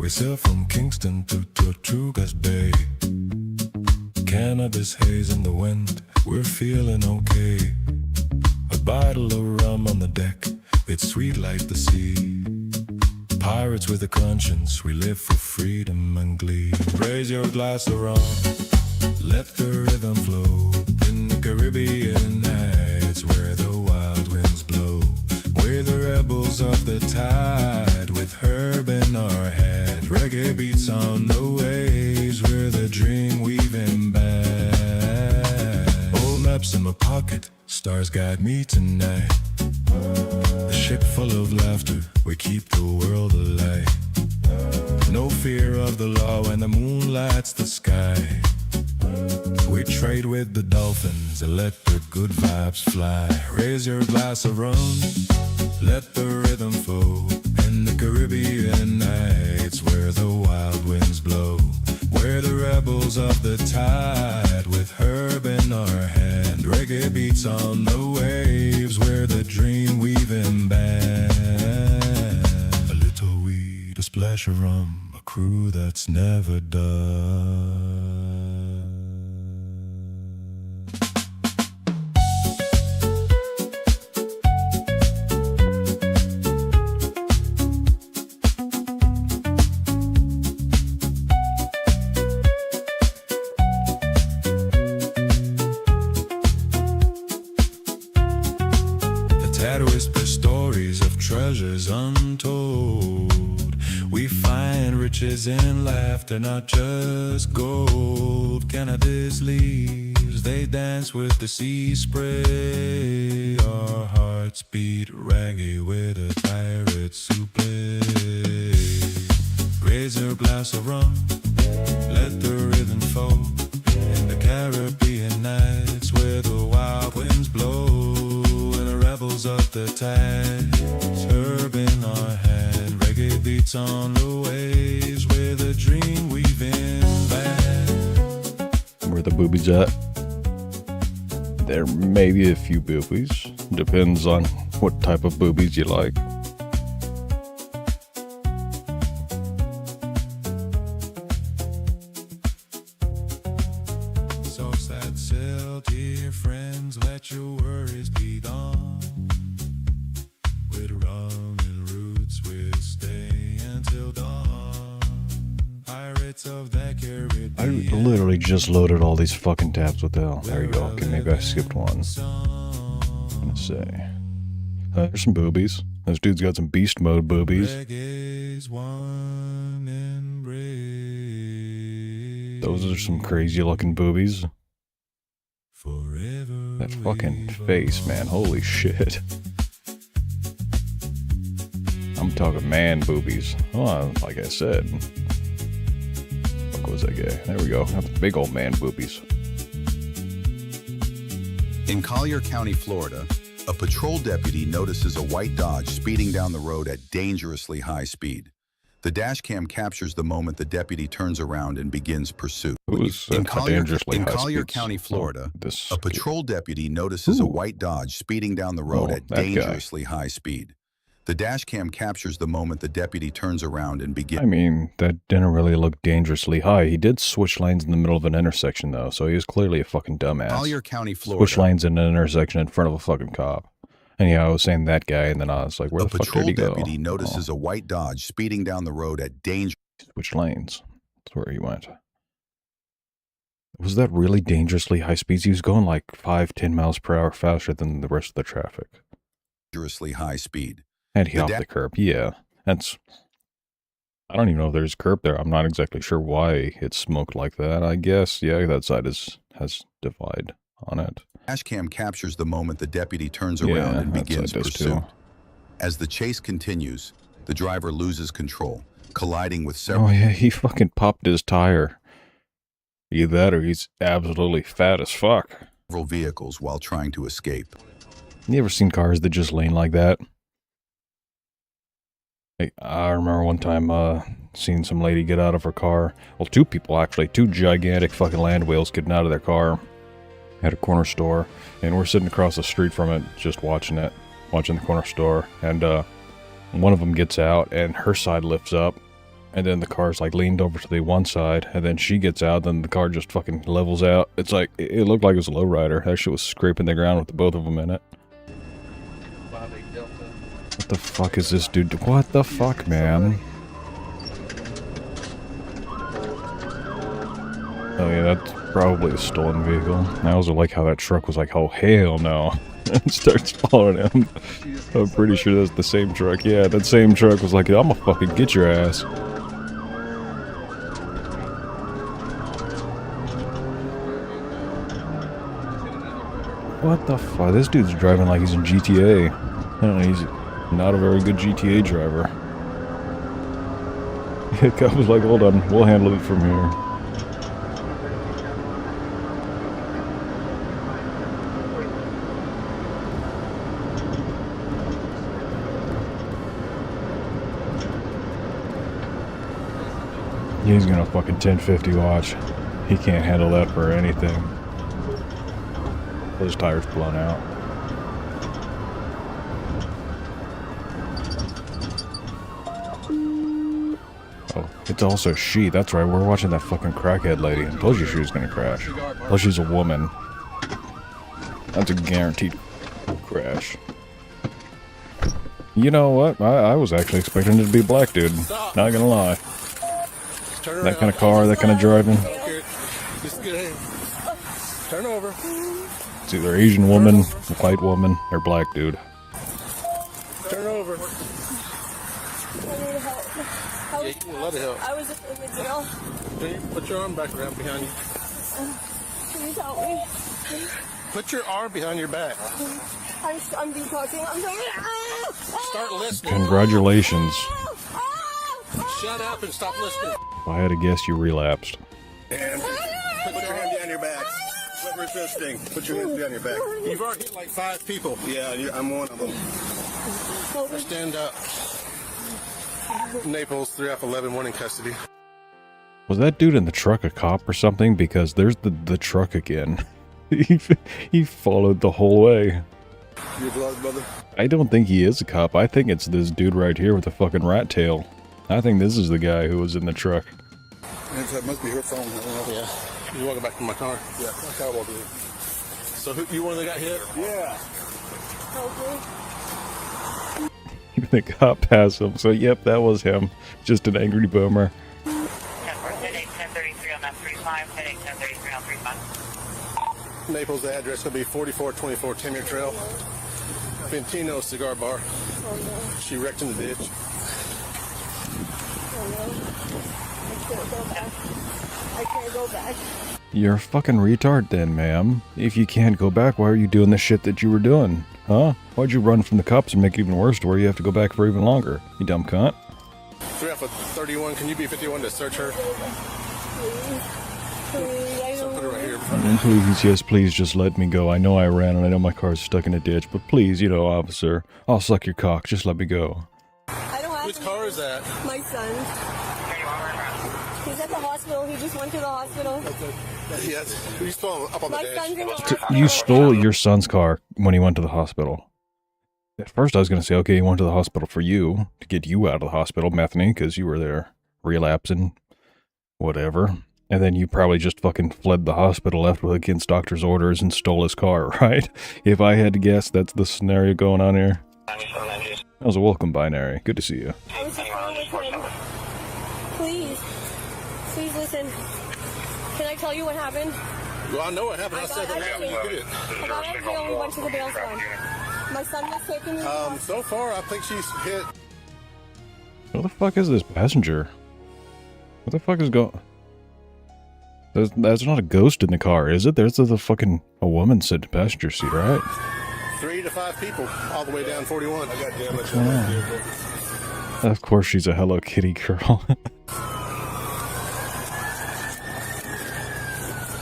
We sail from Kingston to Tortugas Bay. Cannabis haze in the wind, we're feeling okay. A bottle of rum on the deck, it's sweet like the sea. Pirates with a conscience, we live for freedom and glee. Raise your glass of rum, let the rhythm flow. In the Caribbean nights where the wild winds blow. We're the rebels of the tide, with herb in our head. Reggae beats on the waves, we're the dream weaving band. Old maps in my pocket, stars guide me tonight. A ship full of laughter, we keep the world alive. No fear of the law when the moon lights the sky. We trade with the dolphins and let the good vibes fly. Raise your glass of rum, let the rhythm flow. In the Caribbean nights where the wild winds blow. We're the rebels of the tide, with herb in our hand. Reggae beats on the waves, we're the dream weaving band. A little weed, a splash of rum, a crew that's never done. That whisper stories of treasures untold. We find riches in laughter, not just gold. Cannabis leaves, they dance with the sea spray. Our hearts beat reggae with a pirate's play. Raise your glass of rum, let the rhythm flow. In the Caribbean nights where the wild winds blow. Of the tide, herb in our hand. Reggae beats on the waves, we're the dream weaving band. Where the boobies at? There may be a few boobies. Depends on what type of boobies you like. So sad, sail, dear friends, let your worries be gone. With rum and roots, we'll stay until dawn. Pirates of the Caribbean. I literally just loaded all these fucking tabs. What the hell? There you go. Okay, maybe I skipped one. I'm gonna say. There's some boobies. This dude's got some beast mode boobies. Those are some crazy looking boobies. That fucking face, man. Holy shit. I'm talking man boobies. Oh, like I said. What was that guy? There we go. Got the big old man boobies. In Collier County, Florida, a patrol deputy notices a white Dodge speeding down the road at dangerously high speed. The dash cam captures the moment the deputy turns around and begins pursuit. In Collier County, Florida, a patrol deputy notices a white Dodge speeding down the road at dangerously high speed. The dash cam captures the moment the deputy turns around and begins... I mean, that didn't really look dangerously high. He did switch lanes in the middle of an intersection, though, so he was clearly a fucking dumbass. Collier County, Florida. Switch lanes in an intersection in front of a fucking cop. And yeah, I was saying that guy, and then I was like, where the fuck did he go? A patrol deputy notices a white Dodge speeding down the road at Switch lanes. That's where he went. Was that really dangerously high speeds? He was going like 5-10 miles per hour faster than the rest of the traffic. Dangerously high speed. And he hopped the curb. Yeah, that's... I don't even know if there's a curb there. I'm not exactly sure why it's smoked like that. I guess, yeah, that side has divide on it. Dash cam captures the moment the deputy turns around and begins pursuit. As the chase continues, the driver loses control, colliding with several... Oh yeah, he fucking popped his tire. Either that or he's absolutely fat as fuck. Several vehicles while trying to escape. You ever seen cars that just lane like that? I remember one time seeing some lady get out of her car. Well, two people actually, two gigantic fucking land whales getting out of their car at a corner store, and we're sitting across the street from it, just watching the corner store, and one of them gets out, and her side lifts up, and then the car's like leaned over to the one side, and then she gets out, then the car just fucking levels out. It's like, it looked like it was a lowrider. That shit was scraping the ground with the both of them in it. What the fuck is this dude? What the fuck, man? Oh yeah, that's probably a stolen vehicle. I also like how that truck was like, oh hell no. And starts following him. I'm pretty sure that's the same truck. Yeah, that same truck was like, I'm gonna fucking get your ass. What the fuck? This dude's driving like he's in GTA. I don't know, he's not a very good GTA driver. The cop was like, hold on, we'll handle it from here. He's gonna fucking 1050 watch. He can't handle that for anything. His tire's blown out. Oh, it's also she. That's right, we're watching that fucking crackhead lady. I told you she was gonna crash. Plus she's a woman. That's a guaranteed crash. You know what? I was actually expecting it to be a black dude. Not gonna lie. That kind of car, that kind of driving. Turn over. It's either Asian woman, white woman, or black dude. Turn over. I need help. Yeah, you need a lot of help. I was just in the jail. Put your arm back around behind you. Please help me. Put your arm behind your back. I'm detoxing. I'm sorry. Start listening. Congratulations. Shut up and stop listening. If I had to guess, you relapsed. And put your hand behind your back. Quit resisting. Put your hands behind your back. You've already hit like 5 people. Yeah, I'm one of them. Stand up. Naples, 3 off 11, 1 in custody. Was that dude in the truck a cop or something? Because there's the truck again. He followed the whole way. Your blood, brother? I don't think he is a cop. I think it's this dude right here with the fucking rat tail. I think this is the guy who was in the truck. That must be her phone. I don't know. Yeah. You walking back to my car? Yeah, my car will do it. So who, you one that got hit? Yeah. Even the cop passed him. So yep, that was him. Just an angry boomer. 1033 on that 35, 1033 on 35. Naples, the address will be 4424 Timmy Trail. Ventino Cigar Bar. She wrecked in the ditch. I can't go back. You're a fucking retard then, ma'am. If you can't go back, why are you doing the shit that you were doing? Huh? Why'd you run from the cops and make it even worse to where you have to go back for even longer? You dumb cunt. 3 off of 31, can you be 51 to search her? Please, So put her right here. Please, yes, please just let me go. I know I ran and I know my car's stuck in a ditch, but please, you know, officer, I'll suck your cock. Just let me go. I don't have Whose car is that? my son. He's at the hospital. He just went to the hospital. Yes. He's still up on the My dash. son's in the hospital. You stole your son's car when he went to the hospital. At first I was going to say, okay, he went to the hospital for you, to get you out of the hospital, Bethany, because you were there relapsing, whatever. And then you probably just fucking fled the hospital, left with against doctor's orders, and stole his car, right? If I had to guess, that's the scenario going on here. That was a welcome binary. Good to see you. I was just going with him. Please. Please listen. Can I tell you what happened? Well, I know what happened. I I said got that out when you did it. I got out of jail and we went to the bail stand. My son was taken to the hospital. So far, I think she's hit. What the fuck is this passenger? What the fuck is going... There's not a ghost in the car, is it? There's a fucking... a woman sitting in the passenger seat, right? 3 to 5 people all the way down 41. I got damage on that vehicle. Of course she's a Hello Kitty girl.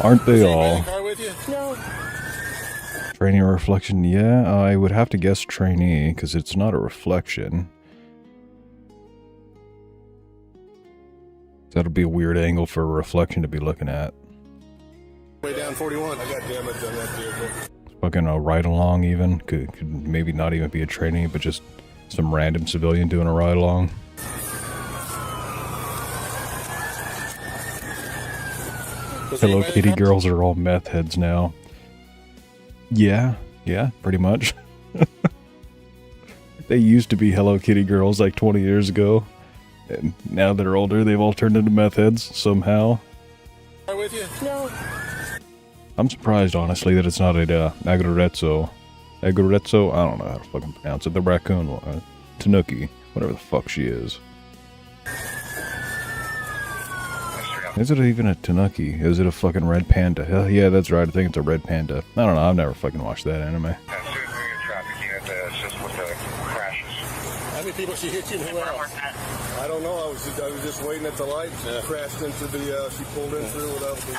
Aren't they all? Car with you? No. Trainee or reflection? Yeah, I would have to guess trainee, because it's not a reflection. That'll be a weird angle for a reflection to be looking at. Way down 41. I got damage on that vehicle. Fucking a ride-along even. Could maybe not even be a trainee, but just some random civilian doing a ride-along. Hello anybody Kitty that- girls are all meth heads now. Yeah, pretty much. They used to be Hello Kitty girls like 20 years ago. And now they're older, they've all turned into meth heads somehow. with you? No. I'm surprised, honestly, that it's not a agorezzo. Agorezzo? I don't know how to fucking pronounce it. The raccoon one. Tanuki. Whatever the fuck she is. Is it even a tanuki? Is it a fucking red panda? Hell yeah, that's right. I think it's a red panda. I don't know. I've never fucking watched that anime. How many people she hit you and who else? I don't know. I was just waiting at the light. She crashed into the. She pulled in through without being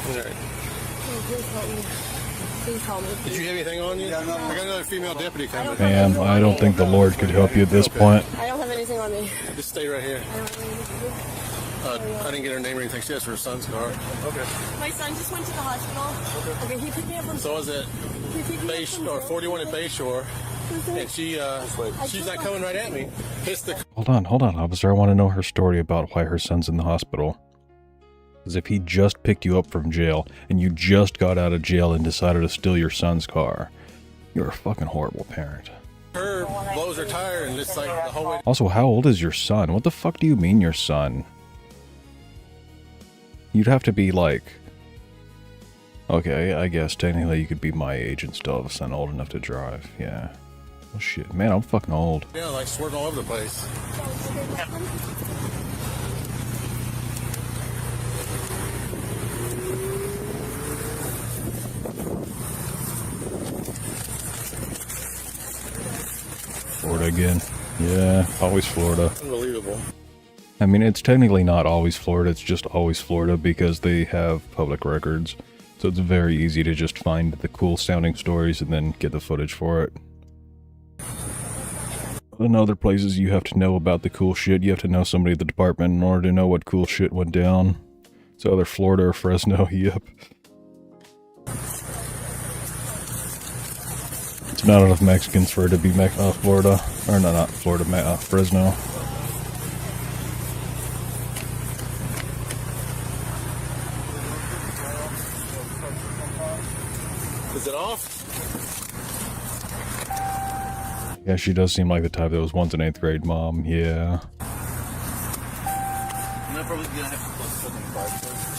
All right. Oh, please help me. Please help me. Did you have anything on you? I got another female deputy coming. Man, I don't think the Lord could help you at this point. I don't have anything on me. Just stay right here. I don't have anything. I didn't get her name or anything. She has her son's car. Okay. My son just went to the hospital. Okay, he picked me up from. So is it He picked me up from 41 at Bayshore? And she's not coming right at me. Hits the. Hold on, officer. I want to know her story about why her son's in the hospital. As if he just picked you up from jail, and you just got out of jail and decided to steal your son's car. You're a fucking horrible parent. Her blows her tire and just like the whole way. Also, how old is your son? What the fuck do you mean your son? You'd have to be like... Okay, I guess technically you could be my age and still have a son old enough to drive. Yeah. Oh shit, man, I'm fucking old. Yeah, like swerving all over the place. Florida again. Yeah, always Florida. Unbelievable. I mean, it's technically not always Florida, it's just always Florida because they have public records. So it's very easy to just find the cool sounding stories and then get the footage for it. In other places, you have to know about the cool shit. You have to know somebody at the department in order to know what cool shit went down. So either Florida or Fresno, yep. It's not enough Mexicans for it to be Florida. Or no, not Florida, Fresno. Is it off? Yeah, she does seem like the type that was once an 8th grade mom, yeah.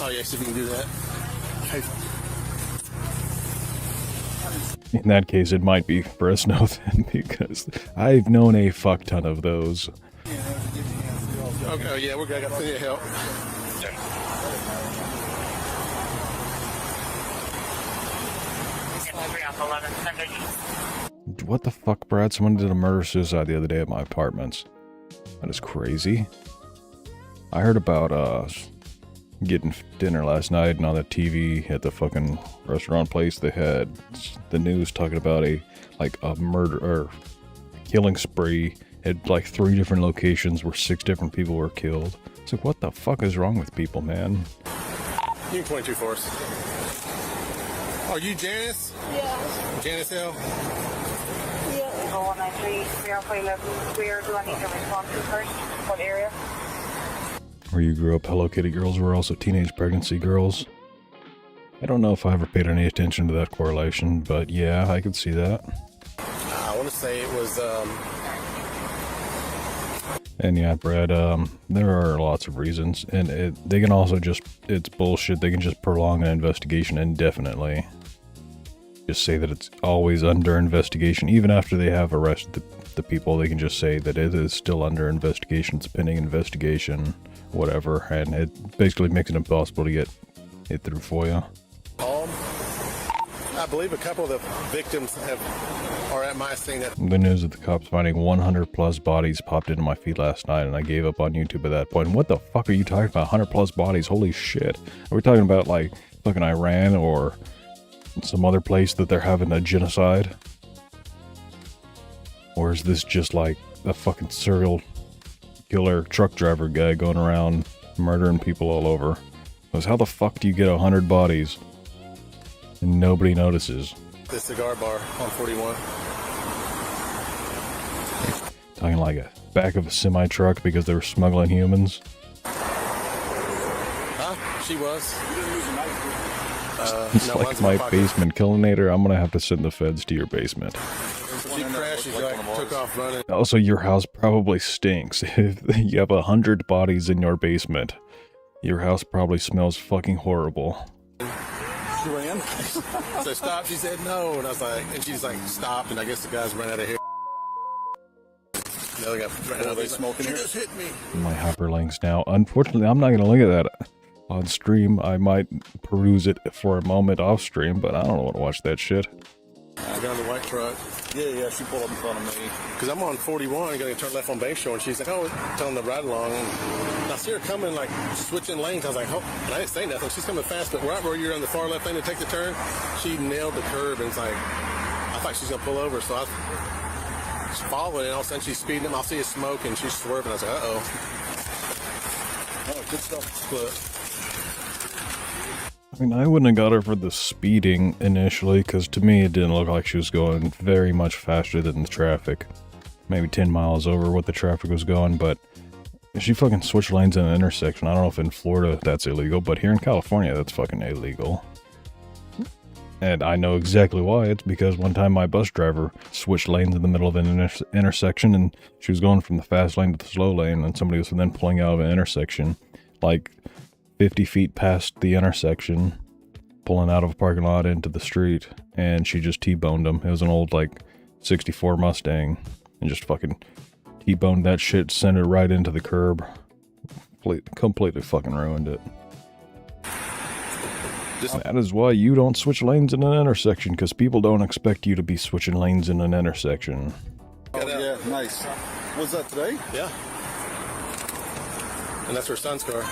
Oh, yes, if you can do that. In that case, it might be Fresno then, because I've known a fuck ton of those. Okay, yeah, we're good. I got plenty of help. What the fuck, Brad? Someone did a murder-suicide the other day at my apartments. That is crazy. I heard about, getting dinner last night, and on the TV at the fucking restaurant place, they had the news talking about a murder, or killing spree at like 3 different locations where 6 different people were killed. It's like, what the fuck is wrong with people, man? You can 22 for us. Are you Janice? Yeah. Janice Hill? Yeah. 193, where do I need to respond to first? What area? Where you grew up, Hello Kitty girls were also teenage pregnancy girls. I don't know if I ever paid any attention to that correlation, but yeah, I could see that. I want to say it was, And yeah, Brad, there are lots of reasons, and they can also just, it's bullshit, they can just prolong an investigation indefinitely. Just say that it's always under investigation, even after they have arrested the people, they can just say that it is still under investigation, it's a pending investigation, whatever, and it basically makes it impossible to get it through FOIA. I believe a couple of the victims are at my scene. The news of the cops finding 100 plus bodies popped into my feed last night, and I gave up on YouTube at that point. What the fuck are you talking about? 100 plus bodies? Holy shit. Are we talking about like fucking Iran or some other place that they're having a genocide? Or is this just like a fucking serial killer truck driver guy going around murdering people all over? Because how the fuck do you get 100 bodies and nobody notices? The cigar bar on 41. Talking like a back of a semi truck because they were smuggling humans. She was. It's no, like one's in my pocket. basement Killinator. I'm gonna have to send the feds to your basement. She crashed. She like, took off running. Also, your house probably stinks. If you have 100 bodies in your basement, your house probably smells fucking horrible. She ran. So stop. She said no, and I was like, and she's like, stop. And I guess the guys ran out of here. The other guy ran out of there smoking. She just hit me. My hyperlinks now. Unfortunately, I'm not gonna look at that on stream. I might peruse it for a moment off stream, but I don't want to watch that shit. I got in the white truck. Yeah, she pulled up in front of me. Because I'm on 41, going to turn left on Bayshore, and she's like, oh, telling the ride along. And I see her coming, like, switching lanes. I was like, oh, and I didn't say nothing. She's coming fast, but right where you're on the far left lane to take the turn, she nailed the curb, and it's like, I thought she was going to pull over, so I was following, and all of a sudden she's speeding up. I'll see a smoke, and she's swerving. I was like, uh-oh. Oh, good stuff. But I mean, I wouldn't have got her for the speeding initially, because to me it didn't look like she was going very much faster than the traffic. Maybe 10 miles over what the traffic was going, but she fucking switched lanes in an intersection. I don't know if in Florida that's illegal, but here in California that's fucking illegal. And I know exactly why. It's because one time my bus driver switched lanes in the middle of an intersection, and she was going from the fast lane to the slow lane, and somebody was then pulling out of an intersection, like 50 feet past the intersection, pulling out of a parking lot into the street, and she just T-boned him. It was an old, like, 64 Mustang, and just fucking T-boned that shit, sent it right into the curb. Completely fucking ruined it. That is why you don't switch lanes in an intersection, because people don't expect you to be switching lanes in an intersection. Oh, yeah, nice. Was that today? yeah. And that's her son's car. It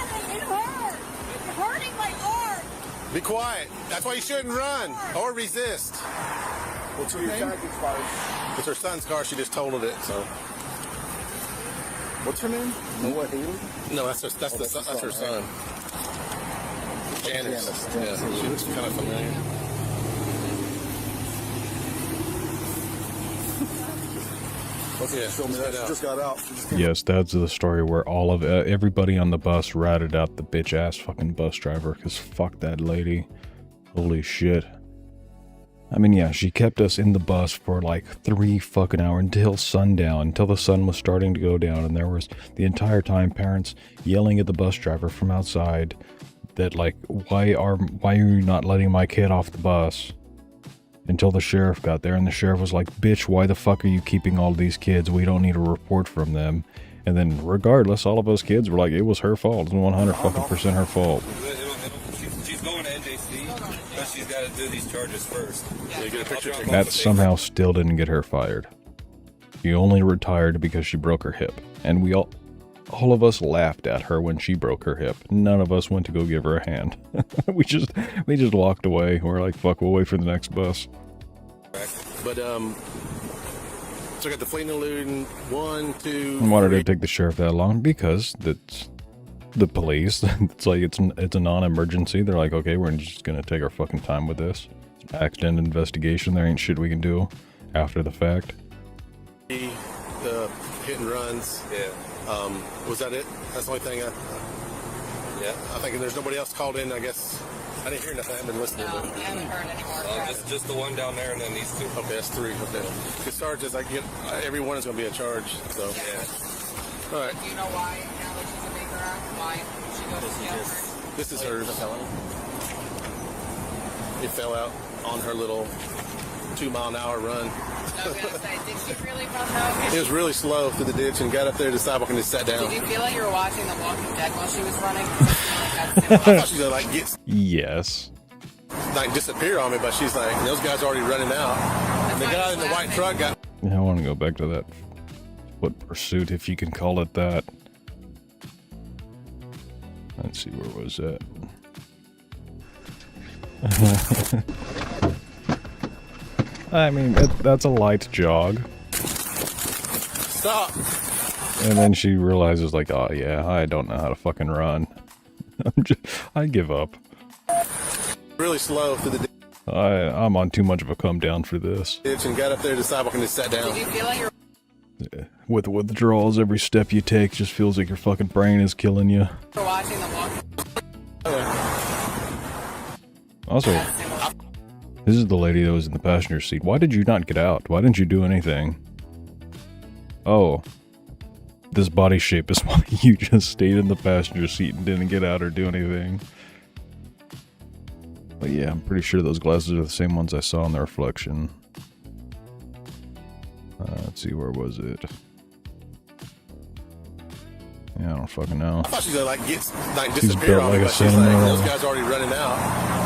hurt. It's hurting my arm. Be quiet. That's why you shouldn't run or resist. What's her name? It's her son's car. She just totaled it, so. What's her name? Noah Haley? No, that's her son. Janice. Yeah, she looks kind of familiar. Okay, show me that. She just got out. Yes, that's the story where all of everybody on the bus ratted out the bitch ass fucking bus driver, because fuck that lady. Holy shit. I mean, yeah, she kept us in the bus for like 3 fucking hours until sundown, until the sun was starting to go down, and there was the entire time parents yelling at the bus driver from outside that like, why are you not letting my kid off the bus? Until the sheriff got there, and the sheriff was like, bitch, why the fuck are you keeping all these kids? We don't need a report from them. And then regardless, all of us kids were like, it was her fault. It's 100% her fault. She's going to NJC, but she's got to do these charges first. Yeah, get a picture. That somehow still didn't get her fired. She only retired because she broke her hip. And we all of us laughed at her when she broke her hip. None of us went to go give her a hand. we just walked away. We're like, fuck, we'll wait for the next bus. But so I got the fleeing and eluding 1, 2. And why did it take the sheriff that long? Because that's the police. It's like it's a non-emergency. They're like, okay, we're just gonna take our fucking time with this. It's an accident investigation. There ain't shit we can do after the fact. The hit and runs. Yeah. Was that it? That's the only thing. Yeah. I think there's nobody else called in. I guess I didn't hear nothing. I haven't been listening. No, I haven't heard anymore. Just the one down there and then these 2. Okay, that's 3. Okay. Because charges, I get every one is going to be a charge. So. Yeah. All right. Do you know why now that she's a big girl? Why she goes to jail first? This is hers. It fell out on her little 2-mile-an-hour run. I was gonna say, did she really run though? It was really slow through the ditch and got up there to the sidewalk and just sat down. Did you feel like you were watching The Walking Dead while she was running? I thought she was gonna like get Yes. like disappear on me, but she's like, those guys are already running out. And the guy in the white truck got. Yeah, I want to go back to that foot pursuit, if you can call it that. Let's see, where was that? I mean, that's a light jog. Stop. And then she realizes, like, oh yeah, I don't know how to fucking run. I give up. Really slow through the ditch I'm on too much of a come down for this. and got up there to the sidewalk and just sat down. Did you feel like you With withdrawals, every step you take just feels like your fucking brain is killing you. were watching The Walking Dead? Also, this is the lady that was in the passenger seat. Why did you not get out? Why didn't you do anything? Oh. This body shape is why you just stayed in the passenger seat and didn't get out or do anything. But yeah, I'm pretty sure those glasses are the same ones I saw in the reflection. Let's see, where was it? Yeah, I don't fucking know. I thought she was gonna She's disappear built on like me, a but she's cinnamon those roll. guys already running out.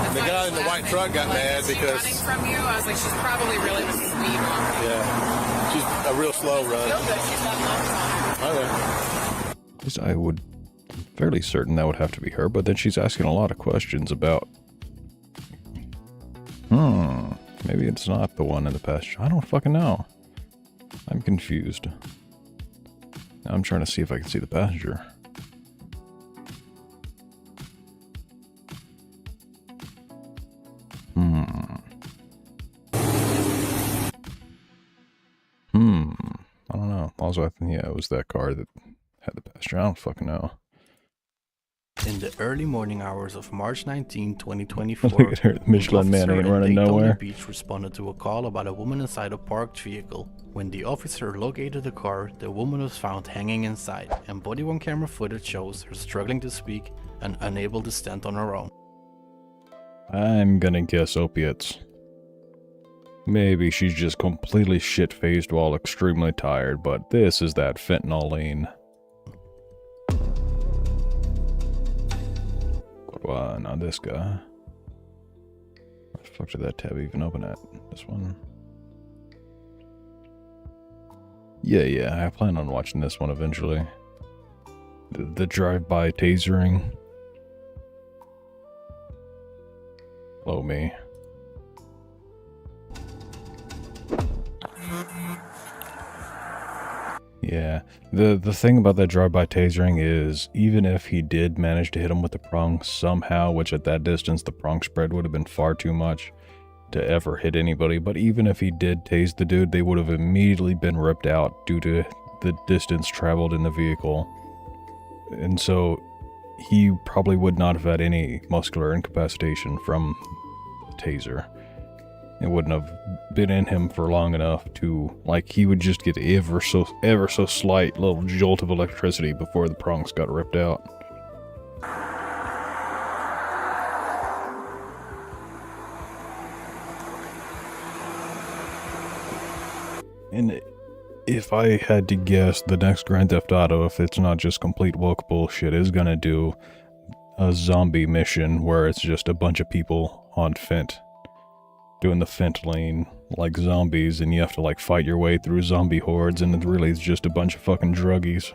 And the guy in the white truck got mad because running from you. I was like, she's probably really the speed walking. yeah, she's a real slow run. Feel good. She's got lots on her. Okay. I would fairly certain that would have to be her, but then she's asking a lot of questions about. Maybe it's not the one in the pasture. I don't fucking know. I'm confused. Now I'm trying to see if I can see the passenger. I don't know. Also, I think, yeah, it was that car that had the passenger. I don't fucking know. In the early morning hours of March 19, 2024, Look at her. The Michelin Man ain't running nowhere. Beach responded to a call about a woman inside a parked vehicle. When the officer located the car, the woman was found hanging inside, and body-worn camera footage shows her struggling to speak and unable to stand on her own. I'm gonna guess opiates. Maybe she's just completely shit-faced while extremely tired, but this is that fentanyl lean. Wow, not this guy. Where the fuck did that tab even open at? This one? Yeah, I plan on watching this one eventually. The drive-by tasering. Oh, me. Yeah, the thing about that drive-by tasering is, even if he did manage to hit him with the prong somehow, which at that distance the prong spread would have been far too much to ever hit anybody, but even if he did tase the dude, they would have immediately been ripped out due to the distance traveled in the vehicle. And so he probably would not have had any muscular incapacitation from the taser. It wouldn't have been in him for long enough to, like, he would just get ever so slight little jolt of electricity before the prongs got ripped out. And if I had to guess, the next Grand Theft Auto, if it's not just complete woke bullshit, is gonna do a zombie mission where it's just a bunch of people on Fent. Doing the Fent lane like zombies, and you have to like fight your way through zombie hordes, and it really is just a bunch of fucking druggies.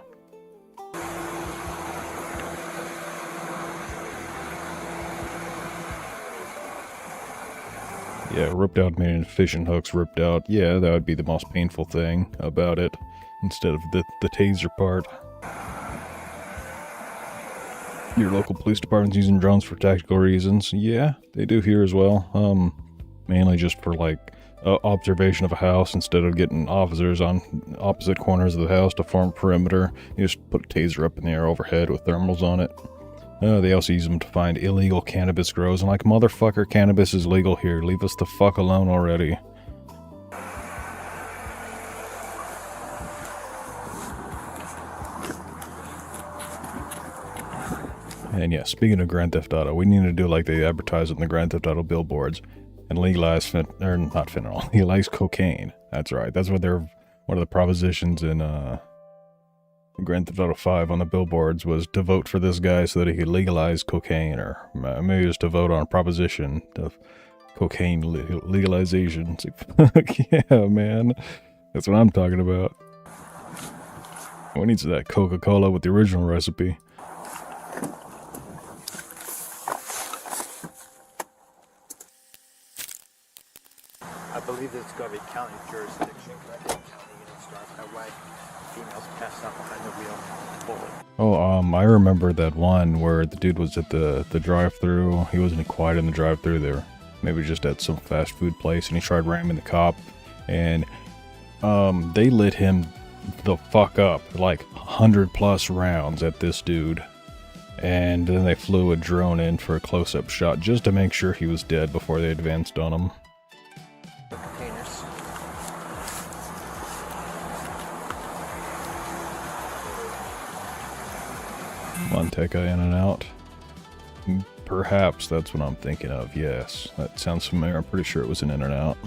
Yeah, ripped out meaning fishing hooks ripped out. Yeah, that would be the most painful thing about it, instead of the taser part. Your local police department's using drones for tactical reasons. Yeah, they do here as well. Mainly just for like observation of a house. Instead of getting officers on opposite corners of the house to form a perimeter, you just put a taser up in the air overhead with thermals on it. They also use them to find illegal cannabis grows. And like, motherfucker, cannabis is legal here. Leave us the fuck alone already. And yeah, speaking of Grand Theft Auto, we need to do like they advertise on the Grand Theft Auto billboards. And legalize legalize cocaine. That's right. That's what they're, one of the propositions in Grand Theft Auto 5 on the billboards was to vote for this guy so that he could legalize cocaine, or maybe just to vote on a proposition of cocaine legalization. It's like, fuck yeah, man. That's what I'm talking about. We need that Coca-Cola with the original recipe. I believe it's got to be county jurisdiction. I think county units drive that way. Females passed out behind the wheel. Oh, I remember that one where the dude was at the drive-thru. He wasn't quiet in the drive-thru there. Maybe just at some fast food place, and he tried ramming the cop, and they lit him the fuck up, like 100+ rounds at this dude. And then they flew a drone in for a close-up shot just to make sure he was dead before they advanced on him. The containers. Manteca in and out. Perhaps that's what I'm thinking of, yes. That sounds familiar. I'm pretty sure it was an in and out.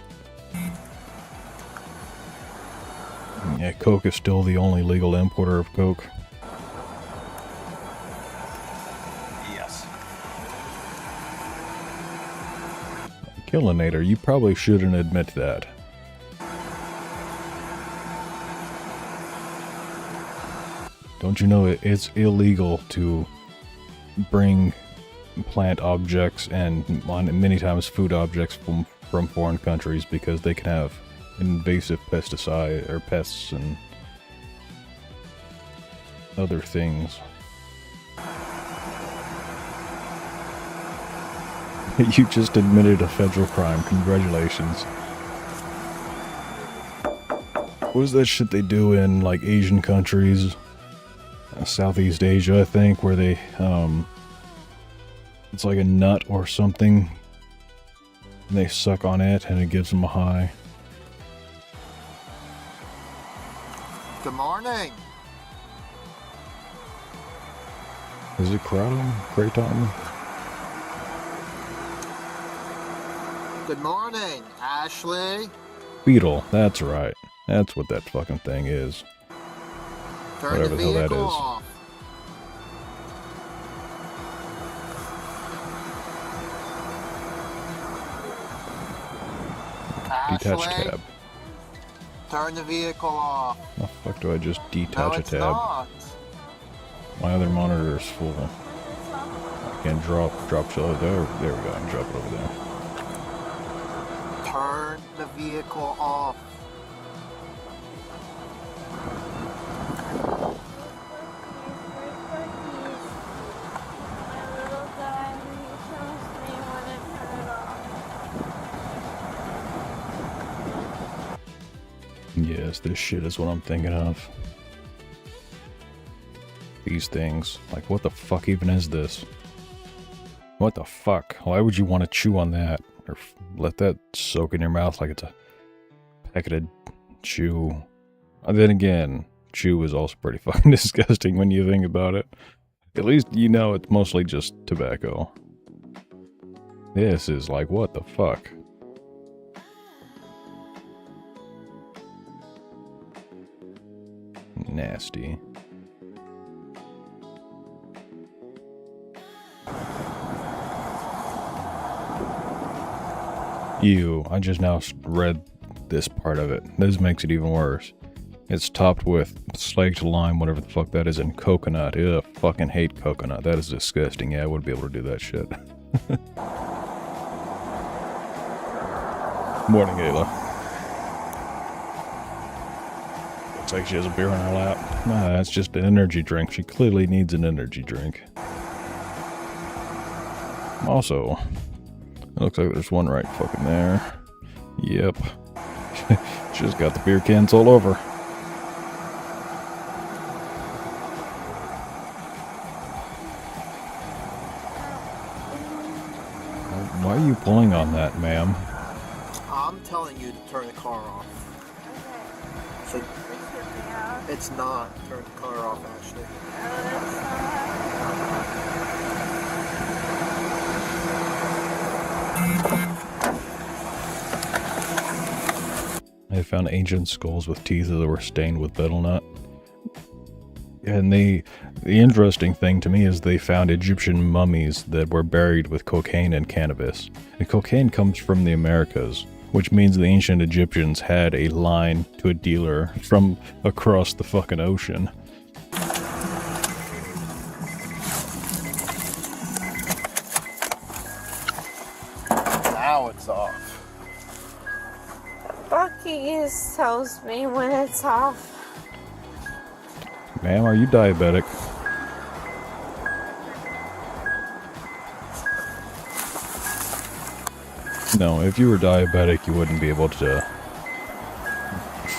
Yeah, Coke is still the only legal importer of Coke. Yes. Killinator, you probably shouldn't admit that. Don't you know it's illegal to bring plant objects and many times food objects from foreign countries because they can have invasive pesticide or pests and other things. You just admitted a federal crime. Congratulations. What was that shit they do in like Asian countries? Southeast Asia, I think, where they it's like a nut or something and they suck on it and it gives them a high. Good morning. Is it Kratom? Kratom? Good morning, Ashley. Beetle, that's right. That's what that fucking thing is. Turn Whatever the hell that is. off. Detach Ashley, tab. turn the vehicle off. How the fuck do I just No, detach a it's tab? not. My other monitor is full. I can drop shell there. There we go, I can drop it over there. Turn the vehicle off. Yes, this shit is what I'm thinking of. These things. Like, what the fuck even is this? What the fuck? Why would you want to chew on that? Or let that soak in your mouth like it's a packet of chew? And then again, chew is also pretty fucking disgusting when you think about it. At least you know it's mostly just tobacco. This is like, what the fuck? Nasty. Ew, I just now read this part of it. This makes it even worse. It's topped with slaked lime, whatever the fuck that is, and coconut. Ew, fucking hate coconut. That is disgusting. Yeah, I wouldn't be able to do that shit. Morning, Ayla. Looks like she has a beer on her lap. Nah, that's just an energy drink. She clearly needs an energy drink. Also, it looks like there's one right fucking there. Yep. She's got the beer cans all over. Why are you pulling on that, ma'am? I'm telling you to turn the car off. So it's not. Turn the car off, Ashley. They found ancient skulls with teeth that were stained with betel nut. And the interesting thing to me is they found Egyptian mummies that were buried with cocaine and cannabis. And cocaine comes from the Americas, which means the ancient Egyptians had a line to a dealer from across the fucking ocean. Now it's off. Bucky tells me when it's off. Ma'am, are you diabetic? No, if you were diabetic, you wouldn't be able to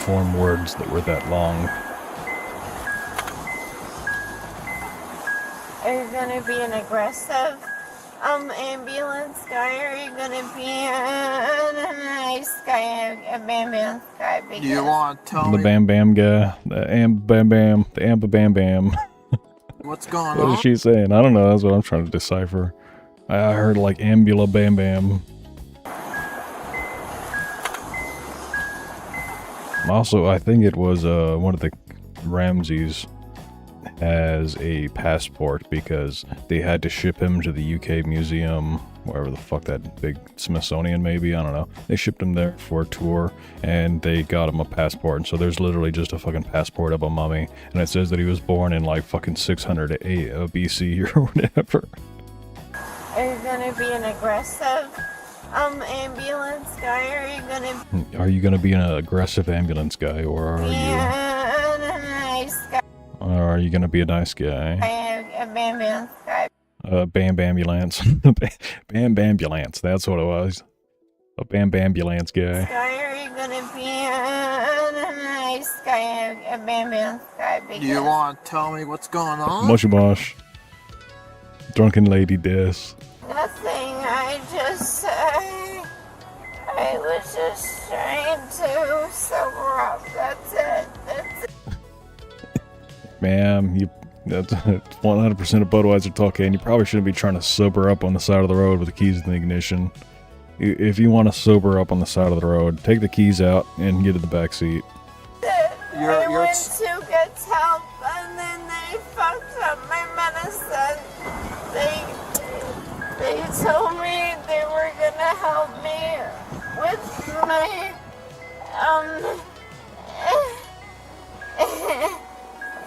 form words that were that long. Are you gonna be an aggressive ambulance guy, or are you gonna be a nice guy, a ambulance guy? Do you want to tell The me Bam Bam guy. The Bam Bam. The Amba Bam Bam. what's going What on? is she saying? I don't know. That's what I'm trying to decipher. I heard like Ambula Bam Bam. Also, I think it was one of the Ramseys has a passport because they had to ship him to the UK Museum, wherever the fuck that big Smithsonian maybe, I don't know. They shipped him there for a tour and they got him a passport, and so there's literally just a fucking passport of a mummy, and it says that he was born in like fucking 600 BC or whatever. Are you gonna be an aggressive ambulance guy, or Are you gonna be an aggressive ambulance guy, or are you... a nice guy? Or are you gonna be a nice guy? An ambulance guy. Bam Bambulance. Bam Bambulance, that's what it was. A Bam Bambulance guy. Are you gonna be a nice guy, an ambulance guy? Do you want to tell me what's going on? Mushy Mosh. Drunken lady this. Nothing. I was just trying to sober up. That's it. That's it. Ma'am, that's 100% of Budweiser talk, and you probably shouldn't be trying to sober up on the side of the road with the keys in the ignition. If you want to sober up on the side of the road, take the keys out and get in the back seat. I went to get help, and then they fucked up my medicine. They told me they were gonna help me with my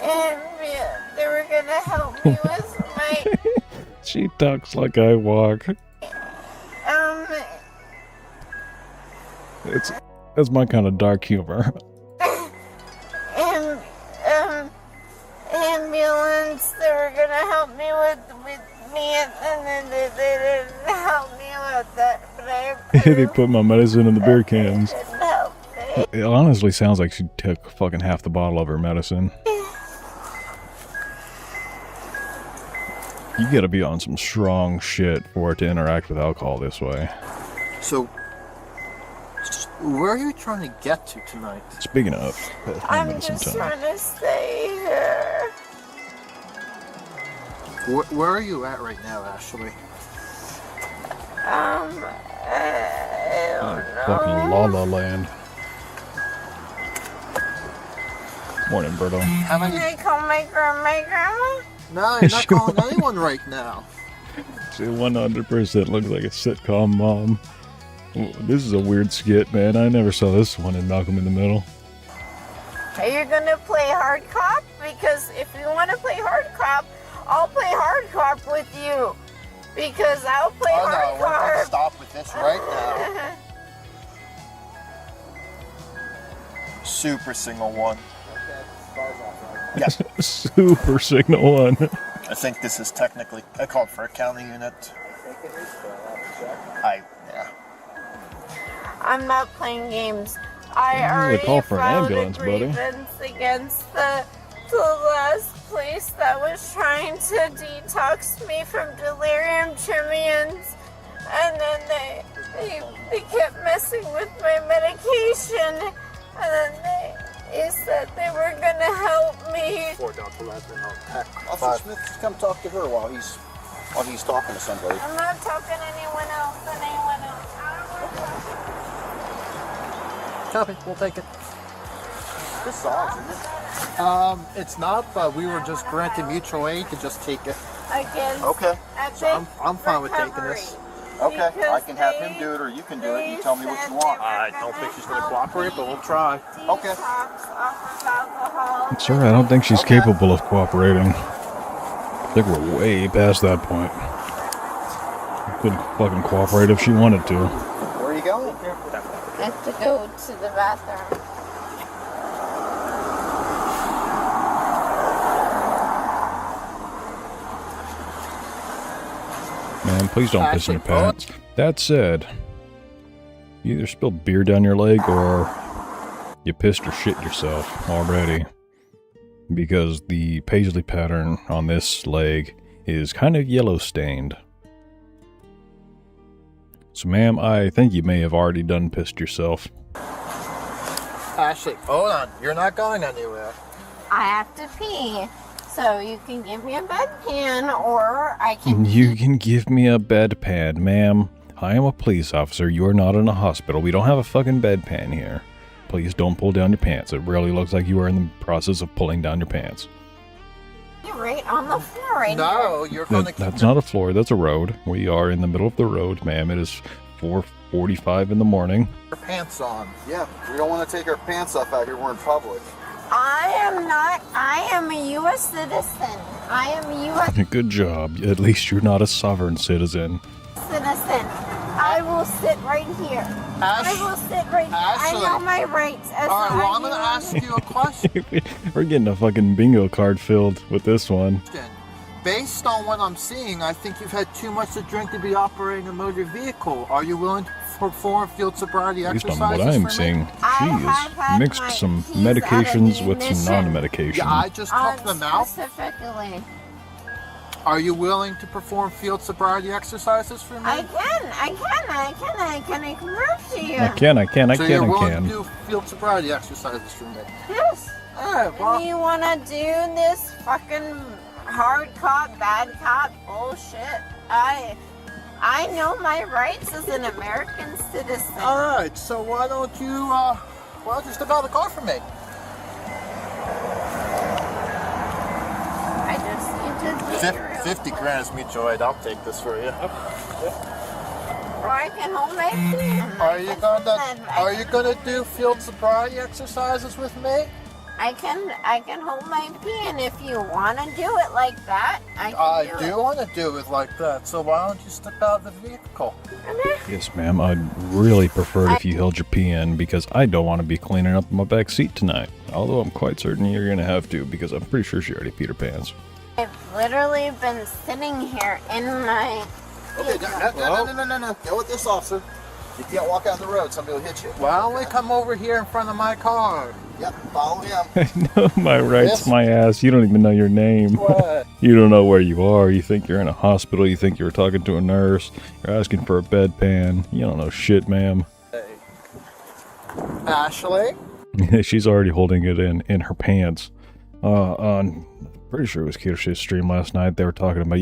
and they were gonna help me with my She talks like I walk. That's my kind of dark humor. Ambulance. They were gonna help me with me, and then they didn't help me with that. But They put my medicine in the beer cans. didn't help me. It honestly sounds like she took fucking half the bottle of her medicine. You gotta be on some strong shit for it to interact with alcohol this way. So, where are you trying to get to tonight? Speaking of, I'm just trying to stay here. Where are you at right now, Ashley? I don't know. Fucking La La Land. Morning, Berto. How many? Can I call my grandma? No, you're not calling anyone right now. She 100% looks like a sitcom mom. This is a weird skit, man. I never saw this one in Malcolm in the Middle. Are you gonna play hard cop? Because if you want to play hard cop, I'll play hard cop with you. Because I'll play hard Oh no, we're cop. gonna stop with this right now. Super single one. Yes. Super signal one. I think this is technically a call for a county unit. Yeah. I'm not playing games. I This is a already call for an filed ambulance, a buddy. grievance against the last place that was trying to detox me from delirium tremens, and then they kept messing with my medication, and then they said they were gonna help me. For Dr. Leslie, Officer Smith, just come talk to her while he's talking to somebody. I'm not talking to anyone else. Copy, we'll take it. This is ours, isn't it? It's not, but we were just granted mutual aid to just take it. Against Okay. So I'm fine with taking this. Okay, I can have him do it or you can do it. You tell me what you want. I don't think she's going to cooperate, but we'll try. Okay. Sir, I don't think she's capable of cooperating. I think we're way past that point. Couldn't fucking cooperate if she wanted to. Where are you going? I have to go to the bathroom. Man, please don't piss in your pants. That said, you either spilled beer down your leg or you pissed or shit yourself already. Because the paisley pattern on this leg is kind of yellow stained. So ma'am, I think you may have already done pissed yourself. Ashley, hold on. You're not going anywhere. I have to pee. So you can give me a bedpan, or I can... You can give me a bedpan, ma'am. I am a police officer. You are not in a hospital. We don't have a fucking bedpan here. Please don't pull down your pants. It really looks like you are in the process of pulling down your pants. You're right on the floor right No, you're going to keep... That's not a floor. That's a road. We are in the middle of the road, ma'am. It is 4:45 in the morning. your pants on. Yeah, we don't want to take our pants off out here. We're in public. I am not. I am a U.S. citizen. I am a U.S. Good job. At least you're not a sovereign citizen. citizen. I will sit right here. I will sit right here. I know my rights. As All right, well, I'm going to ask you a question. We're getting a fucking bingo card filled with this one. Based on what I'm seeing, I think you've had too much to drink to be operating a motor vehicle. Are you willing to perform field sobriety Based exercises on what I'm for seeing, me? she has mixed some medications with some non-medication. Yeah, I just took them out. Specifically. Are you willing to perform field sobriety exercises for me? I can prove to you. I can. So you're willing to do field sobriety exercises for me? Yes. Alright, well... And you want to do this fucking hard cop, bad cop bullshit? I know my rights as an American citizen. Alright, so why don't you, just step out of the car for me? I just need to be 50 grand is mutual aid. I'll take this for you. Or I can hold my feet. Are you gonna do field sobriety exercises with me? I can hold my pee, and if you want to do it like that, I do want to do it like that. So why don't you step out of the vehicle? Yes, ma'am. I'd really prefer it if you held your pee in because I don't want to be cleaning up my back seat tonight. Although I'm quite certain you're going to have to because I'm pretty sure she already peed her pants. I've literally been sitting here in my... Okay, no. Go with this, officer. You can't walk out the road. Somebody will hit you. Why don't we come over here in front of my car? Yep, follow him. I know my rights, my ass. You don't even know your name. What? You don't know where you are. You think you're in a hospital. You think you're talking to a nurse. You're asking for a bedpan. You don't know shit, ma'am. Hey. Ashley? She's already holding it in her pants. On pretty sure it was Keto Shit's stream last night. They were talking about,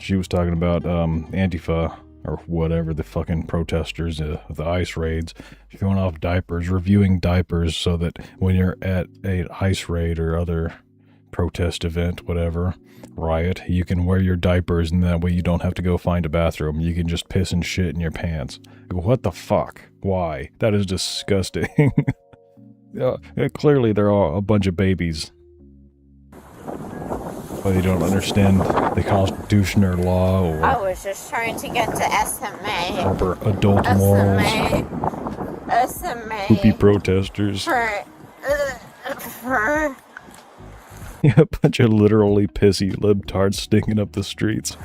she was talking about Antifa or whatever, the fucking protesters of the ICE raids, throwing off diapers, reviewing diapers so that when you're at an ICE raid or other protest event, whatever, riot, you can wear your diapers and that way you don't have to go find a bathroom. You can just piss and shit in your pants. What the fuck? Why? That is disgusting. Clearly they're all a bunch of babies. Well, you don't understand the Constitution or law or... I was just trying to get to SMA. Proper adult morals. SMA. Poopy protesters. For... Yeah, a bunch of literally pissy libtards stinking up the streets.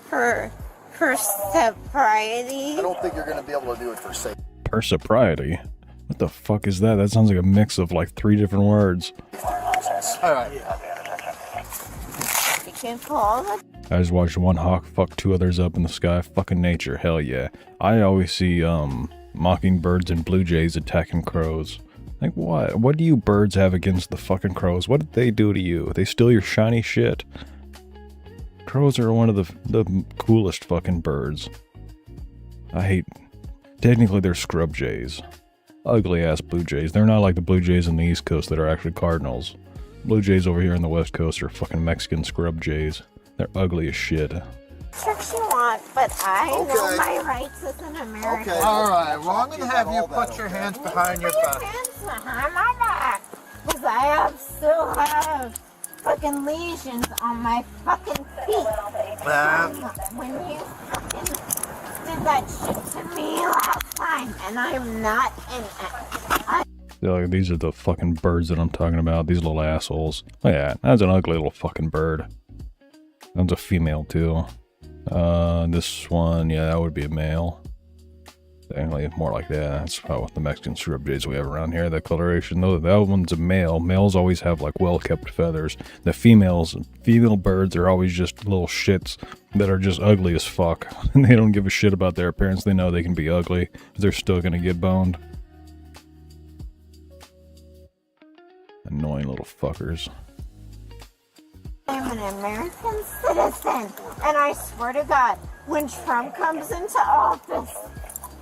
for sobriety. I don't think you're going to be able to do it for safety. For sobriety? What the fuck is that? That sounds like a mix of like 3 different words. Alright. You can call it. I just watched one hawk fuck 2 others up in the sky. Fucking nature, hell yeah. I always see mockingbirds and blue jays attacking crows. Like what? What do you birds have against the fucking crows? What did they do to you? They steal your shiny shit? Crows are one of the coolest fucking birds. Technically they're scrub jays. Ugly ass blue jays. They're not like the blue jays on the East Coast that are actually cardinals. Blue jays over here on the West Coast are fucking Mexican scrub jays. They're ugly as shit. What you want, but I know my rights as an American. Alright, well I'm gonna have you put your hands behind your back. Put your hands behind my back. Because I still have fucking lesions on my fucking feet. When you fucking did that shit to me last time, and I'm not in it. These are the fucking birds that I'm talking about. These little assholes. Oh yeah, that's an ugly little fucking bird. That's a female too. This one, yeah, that would be a male. Anyway, more like that. That's how the Mexican scrub jays we have around here. That coloration, though, that one's a male. Males always have like well-kept feathers. The female birds are always just little shits that are just ugly as fuck. And they don't give a shit about their appearance. They know they can be ugly, but they're still gonna get boned. Annoying little fuckers. I'm an American citizen, and I swear to God, when Trump comes into office,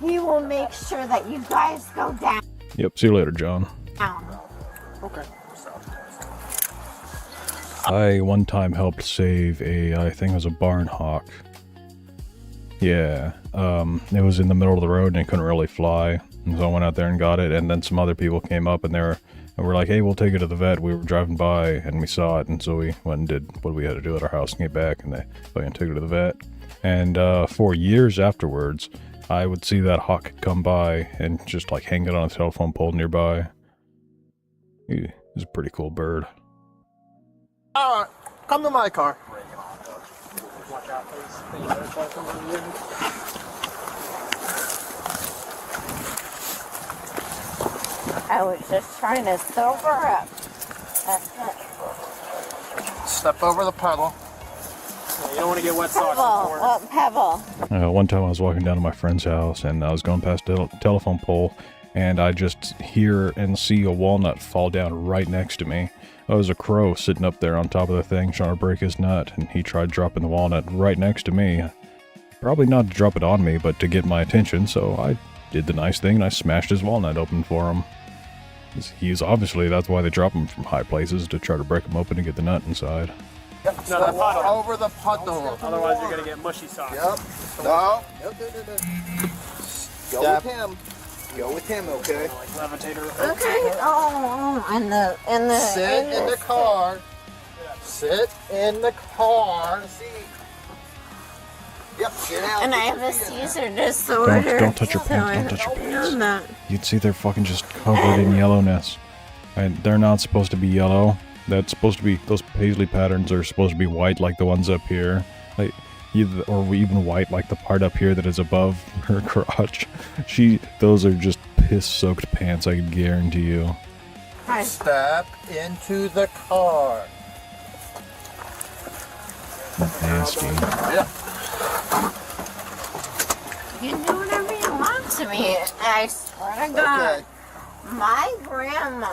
he will make sure that you guys go down. Yep, see you later, John. Okay. I one time helped save I think it was a barn hawk. Yeah, it was in the middle of the road and it couldn't really fly. And so I went out there and got it, and then some other people came up and we're like, hey, we'll take it to the vet. We were driving by and we saw it, and so we went and did what we had to do at our house and came back, and they fucking took it to the vet. And for years afterwards, I would see that hawk come by and just like hang it on a telephone pole nearby. He was a pretty cool bird. Alright, come to my car. Watch out, please. I was just trying to sober up. That's it. Step over the puddle. You don't want to get wet socks. Pebble. One time I was walking down to my friend's house and I was going past the telephone pole, and I just hear and see a walnut fall down right next to me. There was a crow sitting up there on top of the thing trying to break his nut, and he tried dropping the walnut right next to me. Probably not to drop it on me, but to get my attention, so I did the nice thing and I smashed his walnut open for him. He's obviously, that's why they drop them from high places, to try to break them open and get the nut inside. Yep, no, the puddle. Over the puddle. Otherwise, you're gonna get mushy socks. Yep. No. Go with him. Go with him, okay? Like levitator. Okay. Oh, in the Sit in the car. Sit in the car. Yep. Sit down. And I have a seizure disorder. Don't touch your pants. Don't touch your pants. You'd see they're fucking just covered in yellowness. And they're not supposed to be yellow. That's supposed to be, those paisley patterns are supposed to be white like the ones up here. Like, or even white like the part up here that is above her crotch. Those are just piss-soaked pants, I can guarantee you. Step into the car. Nasty. Yeah. You can do whatever you want to me. I swear to God. Okay. My grandma.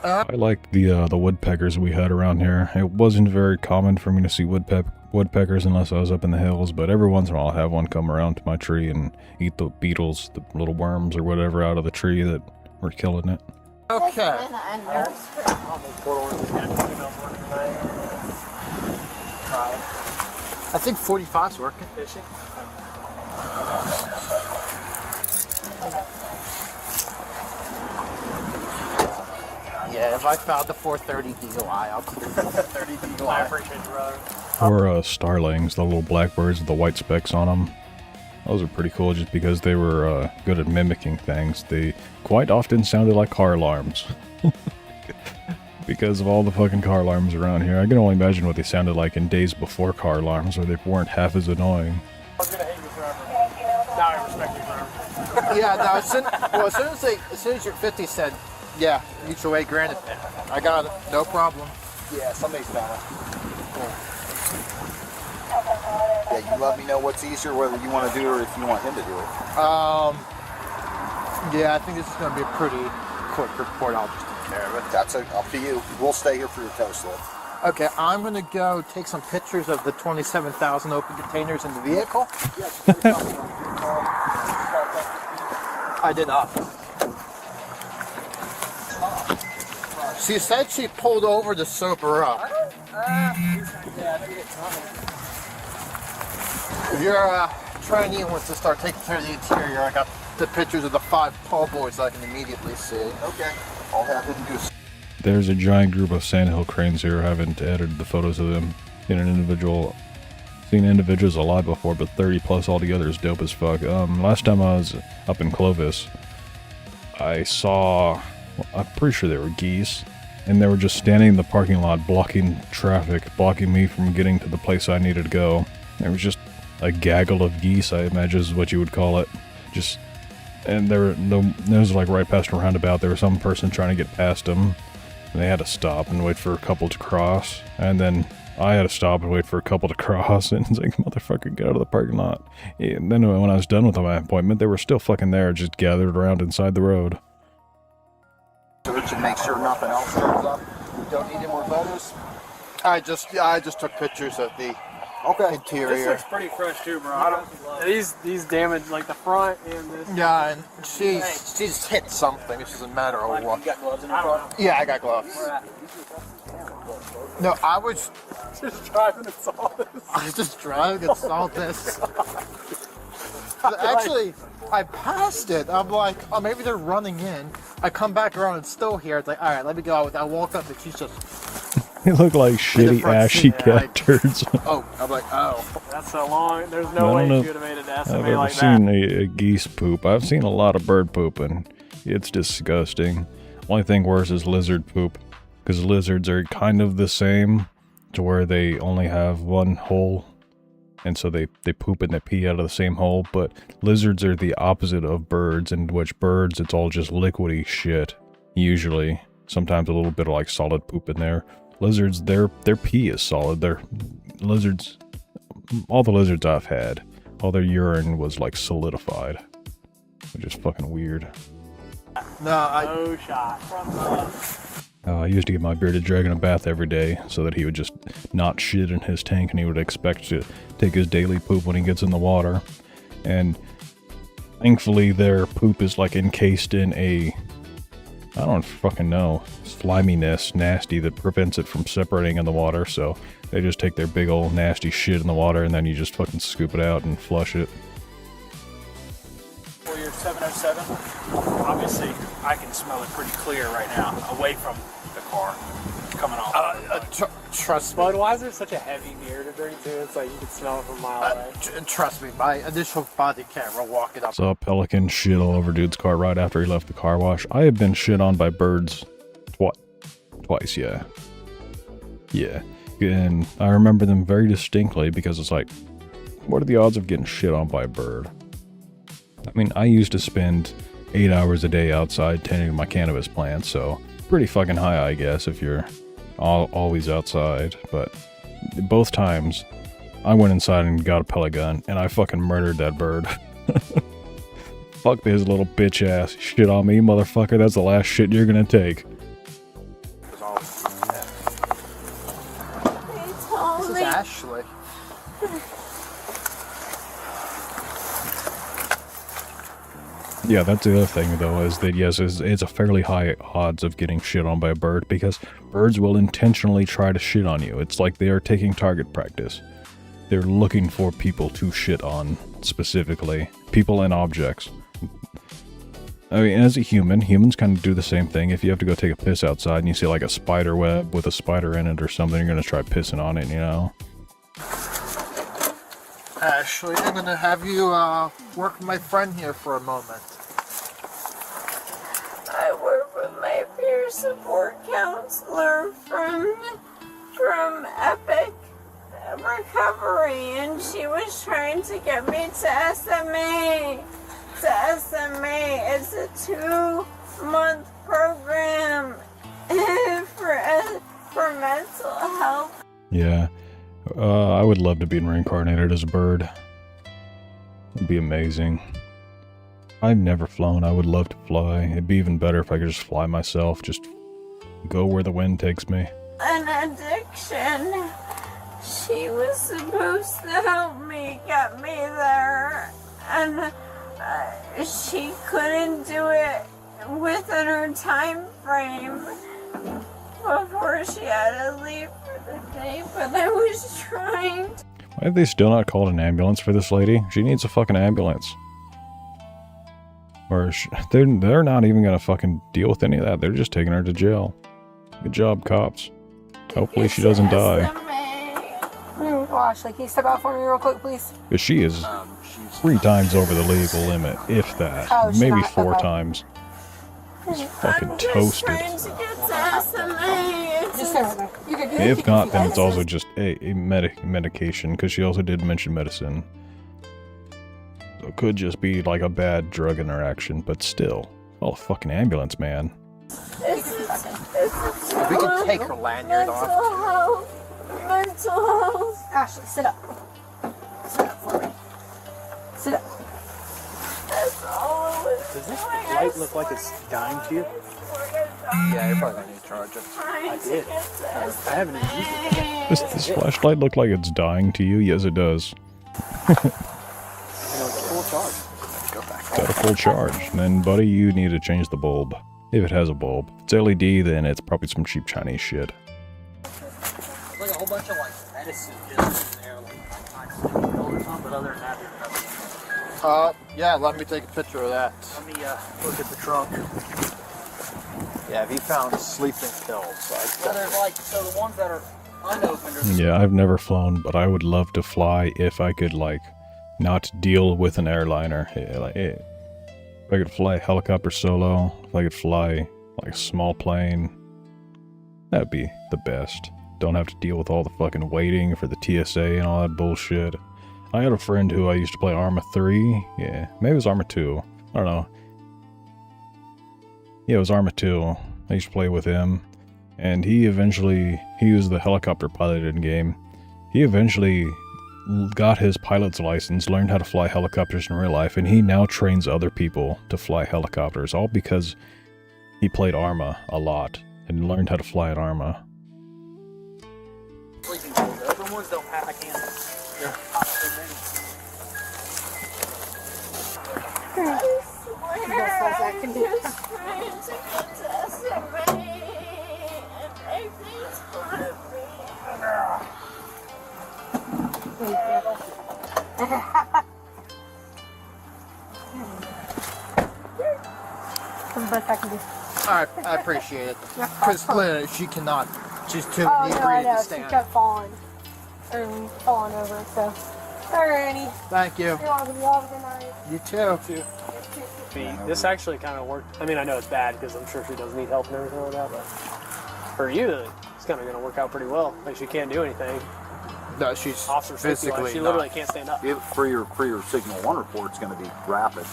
I liked the woodpeckers we had around here. It wasn't very common for me to see woodpeckers unless I was up in the hills, but every once in a while I'll have one come around to my tree and eat the beetles, the little worms or whatever out of the tree that were killing it. Okay. I think 45's working. Fishing. Yeah, if I found the 430 DOI, I'll keep it 30 DOI. I appreciate you, brother. Or starlings, the little blackbirds with the white specks on them. Those are pretty cool just because they were good at mimicking things. They quite often sounded like car alarms. Because of all the fucking car alarms around here. I can only imagine what they sounded like in days before car alarms, where they weren't half as annoying. I was gonna hate you forever. Now I respect you forever. Yeah, no, as soon as your 50 said, yeah, mutual way granted, I got it, no problem. Yeah, somebody's found it. Yeah, you let me know what's easier, whether you want to do it or if you want him to do it. Yeah, I think this is going to be a pretty quick report. I'll just take care of it. That's up to you. We'll stay here for your tow slip. Okay, I'm going to go take some pictures of the 27,000 open containers in the vehicle. I did not. She said she pulled over to soap her up. If your trainee wants to start taking care of the interior, I got the pictures of the 5 tall boys I can immediately see. Okay. I'll have him do. There's a giant group of sandhill cranes here. I haven't edited the photos of them in an individual. Seen individuals alive before, but 30 plus altogether is dope as fuck. Last time I was up in Clovis, I saw, I'm pretty sure they were geese, and they were just standing in the parking lot blocking traffic, blocking me from getting to the place I needed to go. There was just a gaggle of geese, I imagine is what you would call it, just And there was like right past a roundabout, there was some person trying to get past him. And they had to stop and wait for a couple to cross. And then I had to stop and wait for a couple to cross. And it's like, motherfucker, get out of the parking lot. And then when I was done with my appointment, they were still fucking there, just gathered around inside the road. Search and make sure nothing else turns up. You don't need any more photos? I just took pictures of the interior. This looks pretty fresh too, bro. These damaged like the front and this. Yeah, and she just hit something. It doesn't matter what. You got gloves in your car? Yeah, I got gloves. No, I was just driving and saw this. I was just driving and saw this. Actually, I passed it. I'm like, oh, maybe they're running in. I come back around and still here. It's like, all right, let me go. I walk up and she's just. They look like shitty, ashy cat turds. Oh, I'm like, oh. That's so long. There's no way she would have made an estimate like that. I've never seen a geese poop. I've seen a lot of bird poop, and it's disgusting. Only thing worse is lizard poop, because lizards are kind of the same, to where they only have one hole, and so they poop and they pee out of the same hole. But lizards are the opposite of birds, in which birds, it's all just liquidy shit, usually. Sometimes a little bit of like solid poop in there. Lizards, their pee is solid. Lizards, all the lizards I've had, all their urine was like solidified, which is fucking weird. No shot. I used to give my bearded dragon a bath every day so that he would just not shit in his tank, and he would expect to take his daily poop when he gets in the water. And thankfully their poop is like encased in a, I don't fucking know, sliminess, nasty, that prevents it from separating in the water. So they just take their big old nasty shit in the water, and then you just fucking scoop it out and flush it. For your 707, obviously I can smell it pretty clear right now, away from the car, coming off. Trust me. Budweiser is such a heavy beer to drink too. It's like you can smell it from a mile away. Trust me, my initial body camera walking up. Saw a pelican shit all over dude's car right after he left the car wash. I have been shit on by birds twice, yeah. Yeah. And I remember them very distinctly, because it's like, what are the odds of getting shit on by a bird? I mean, I used to spend 8 hours a day outside tending to my cannabis plants, so pretty fucking high, I guess, if you're always outside. But both times, I went inside and got a pellet gun, and I fucking murdered that bird. Fuck this little bitch ass. Shit on me, motherfucker. That's the last shit you're gonna take. This is Ashley. Yeah, that's the other thing, though, is that, yes, it's a fairly high odds of getting shit on by a bird, because birds will intentionally try to shit on you. It's like they are taking target practice. They're looking for people to shit on, specifically. People and objects. I mean, as a human, humans kind of do the same thing. If you have to go take a piss outside and you see like a spider web with a spider in it or something, you're going to try pissing on it, you know? Ashley, I'm going to have you work with my friend here for a moment. I work with my peer support counselor from Epic Recovery, and she was trying to get me to SMA. It's a 2-month program for mental health. Yeah. I would love to be reincarnated as a bird. It'd be amazing. I've never flown. I would love to fly. It'd be even better if I could just fly myself. Just go where the wind takes me. An addiction. She was supposed to help me, get me there, and she couldn't do it within her time frame before she had to leave for the day, but I was trying to. Why have they still not called an ambulance for this lady? She needs a fucking ambulance. Or they're not even gonna fucking deal with any of that. They're just taking her to jail. Good job, cops. Hopefully she doesn't die. Ashley, can you step out for me real quick, please? Because she is 3 times over the legal limit, if that. Oh, maybe not, 4 okay. times. She's fucking toasted. If not, then it's also just a medication, because she also did mention medicine. It could just be like a bad drug interaction, but still. Oh, fucking ambulance, man. If we can take her lanyard off. Mental health. Ashley, sit up. Sit up for me. Sit up. That's all it was. Does this light look like it's dying to you? Yeah, you're probably gonna need to charge it. I did. I haven't even used it yet. This flashlight look like it's dying to you? Yes, it does. It's full charge. Go back. Got a full charge. Then, buddy, you need to change the bulb. If it has a bulb. If it's LED, then it's probably some cheap Chinese shit. There's like a whole bunch of like medicine just in there, like or something, but other than that, there's nothing. Yeah, let me take a picture of that. Let me look at the trunk. Yeah, he found sleeping pills. Well, there's like, so the ones that are unopened are... Yeah, I've never flown, but I would love to fly if I could, like, not deal with an airliner. Yeah, like, if I could fly a helicopter solo, if I could fly, like, a small plane, that'd be the best. Don't have to deal with all the fucking waiting for the TSA and all that bullshit. I had a friend who I used to play Arma 3. Yeah, maybe it was Arma 2. I don't know. Yeah, it was Arma 2. I used to play with him. And he was the helicopter pilot in game. He eventually got his pilot's license, learned how to fly helicopters in real life, and he now trains other people to fly helicopters, all because he played Arma a lot and learned how to fly at Arma. Sleeping pills. The other ones don't have, I can't. They're hot so many. I can do it. Just trying to get to SMA, and I just want to That's the best I can do. Alright, I appreciate it. Because Lynn, she cannot. She's too Oh, no, I inebriated know. to She stand. kept falling. Or falling over, so. Alrighty. Thank you. You're welcome. You have a good night. You too. This actually kind of worked. I mean, I know it's bad because I'm sure she does need help and everything like that, but for you, it's kind of going to work out pretty well. Like, she can't do anything. No, she's Officer physically she literally can't stand up. For your signal 1 report, it's going to be rapid.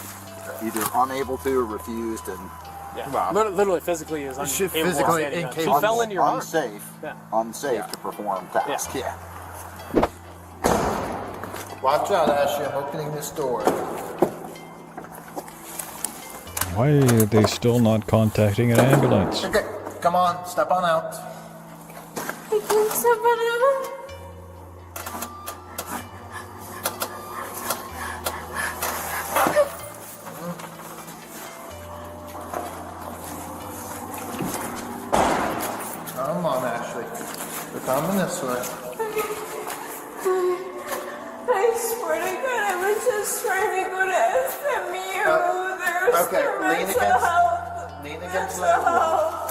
Either unable to or refused and Yeah, Well, literally physically is she unable. physically to incapable. She fell into your arm. unsafe, Yeah. unsafe to perform tasks. Yeah. Watch out, Ashley. I'm opening this door. Why are they still not contacting an ambulance? Okay, come on, step on out. I can't step it out. Come on, Ashley. We're coming this way. I swear to God, I was just trying to go to SMU. There's okay, the lean mental against- health. lean against mental that wall. health.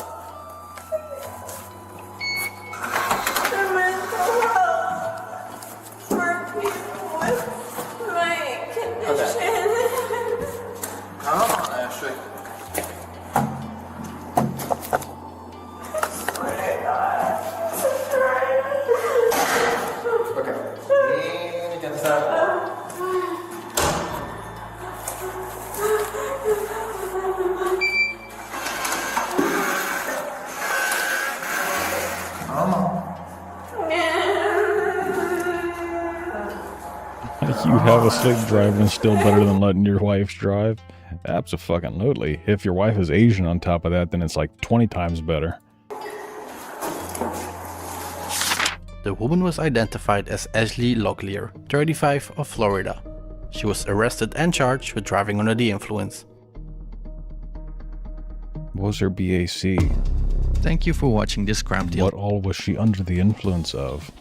The mental health for people with my condition. Come on, Ashley. Okay, lean against that wall. Come on. You have a sleep driving is still better than letting your wife drive? Abso-fucking-lutely. If your wife is Asian on top of that, then it's like 20 times better. The woman was identified as Ashley Locklear, 35, of Florida. She was arrested and charged with driving under the influence. What was her BAC? Thank you for watching this crime deal. What all was she under the influence of?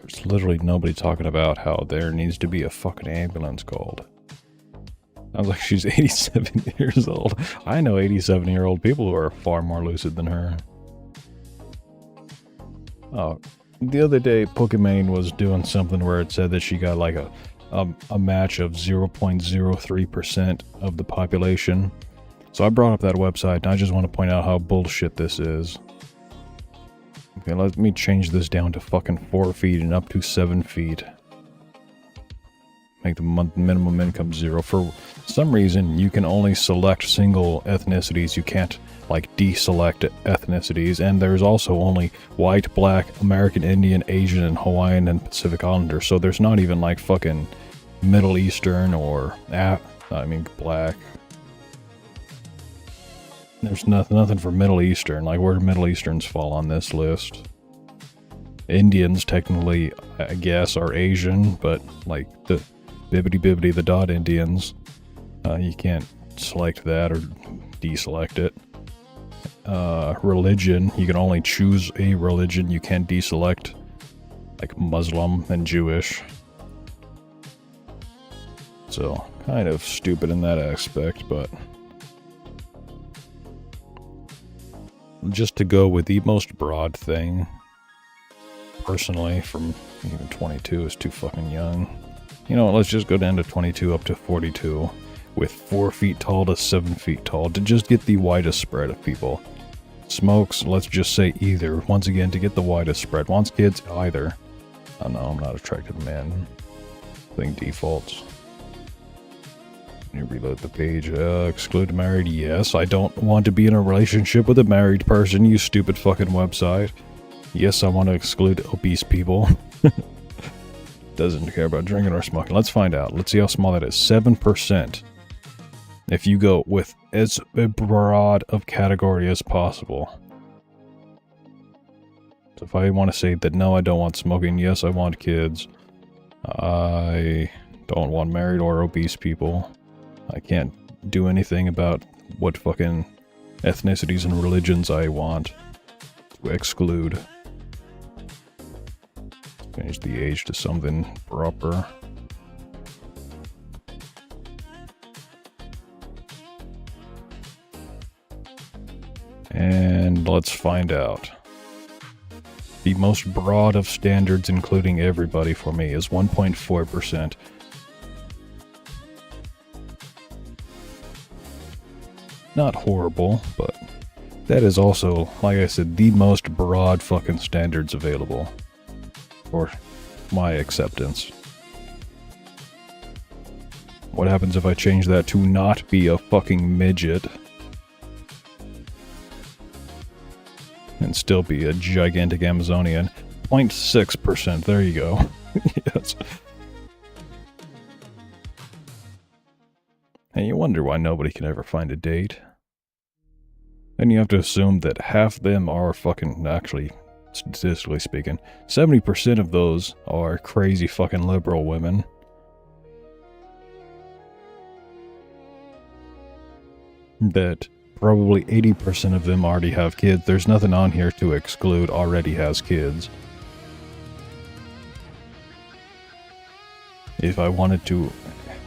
There's literally nobody talking about how there needs to be a fucking ambulance called. Sounds like she's 87 years old. I know 87-year-old people who are far more lucid than her. Oh, the other day, Pokimane was doing something where it said that she got like a match of 0.03% of the population. So I brought up that website, and I just want to point out how bullshit this is. Okay, let me change this down to fucking 4 feet and up to 7 feet. Make the minimum income 0. For some reason, you can only select single ethnicities. You can't, like, deselect ethnicities. And there's also only white, black, American Indian, Asian, and Hawaiian, and Pacific Islander. So there's not even, like, fucking Middle Eastern or, black. There's nothing for Middle Eastern. Like, where do Middle Easterns fall on this list? Indians, technically, I guess, are Asian, but, like, the bibbity-bibbity, the dot Indians, you can't select that or deselect it. Religion, you can only choose a religion, you can't deselect, like, Muslim and Jewish. So, kind of stupid in that aspect, but just to go with the most broad thing, personally, from even 22 is too fucking young. You know what, let's just go down to 22 up to 42, with 4 feet tall to 7 feet tall, to just get the widest spread of people. Smokes, let's just say either, once again, to get the widest spread. Wants kids, either. Oh no, I'm not attracted to men. Thing defaults. You reload the page. Exclude married, yes. I don't want to be in a relationship with a married person, you stupid fucking website. Yes, I want to exclude obese people. Doesn't care about drinking or smoking. Let's find out. Let's see how small that is. 7%. If you go with as broad of category as possible. So if I want to say that no, I don't want smoking. Yes, I want kids. I don't want married or obese people. I can't do anything about what fucking ethnicities and religions I want to exclude. Change the age to something proper. And let's find out. The most broad of standards, including everybody for me, is 1.4%. Not horrible, but that is also, like I said, the most broad fucking standards available. For my acceptance. What happens if I change that to not be a fucking midget? And still be a gigantic Amazonian. 0.6%, there you go. Yes. And you wonder why nobody can ever find a date. Then you have to assume that half them are fucking, actually, statistically speaking, 70% of those are crazy fucking liberal women. That probably 80% of them already have kids. There's nothing on here to exclude already has kids. If I wanted to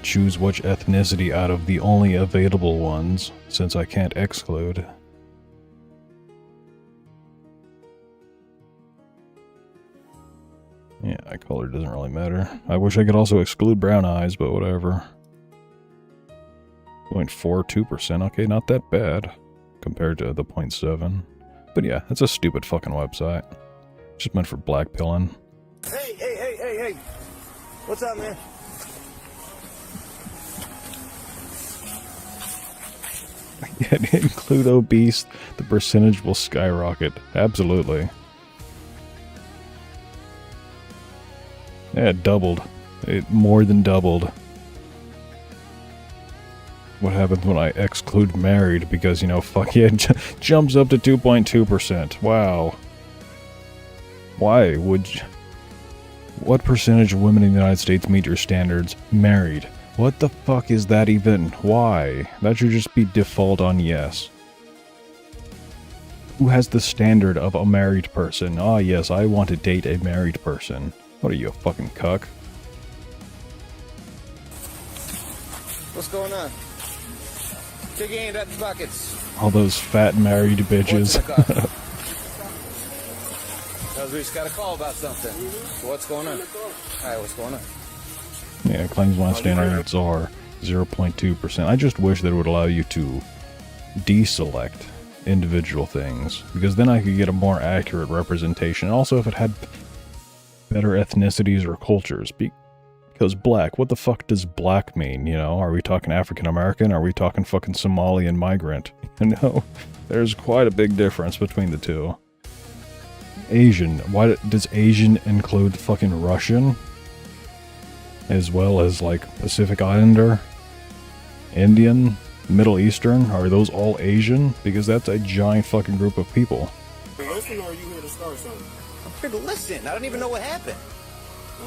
choose which ethnicity out of the only available ones, since I can't exclude, yeah, eye color doesn't really matter. I wish I could also exclude brown eyes, but whatever. 0.42%, okay, not that bad, compared to the 0.7. But yeah, it's a stupid fucking website. Just meant for black pilling. Hey! What's up, man? Yeah, include obese, the percentage will skyrocket. Absolutely. Yeah, it doubled. It more than doubled. What happens when I exclude married? Because, you know, fuck yeah, jumps up to 2.2%. Wow. Why would you... What percentage of women in the United States meet your standards? Married. What the fuck is that even? Why? That should just be default on yes. Who has the standard of a married person? Ah, yes, I want to date a married person. What are you, a fucking cuck? What's going on? Take your hand out the buckets. All those fat married bitches. Because we just got a call about something. So what's going on? Alright, what's going on? Yeah, claims my standards are 0.2%. I just wish that it would allow you to deselect individual things, because then I could get a more accurate representation. Also, if it had better ethnicities or cultures, because black, what the fuck does black mean, you know? Are we talking African American? Are we talking fucking Somalian migrant? You know, there's quite a big difference between the two. Asian, why does Asian include fucking Russian? As well as like Pacific Islander, Indian, Middle Eastern? Are those all Asian? Because that's a giant fucking group of people. Listen, or are you here to start something? I'm here to listen. I don't even know what happened.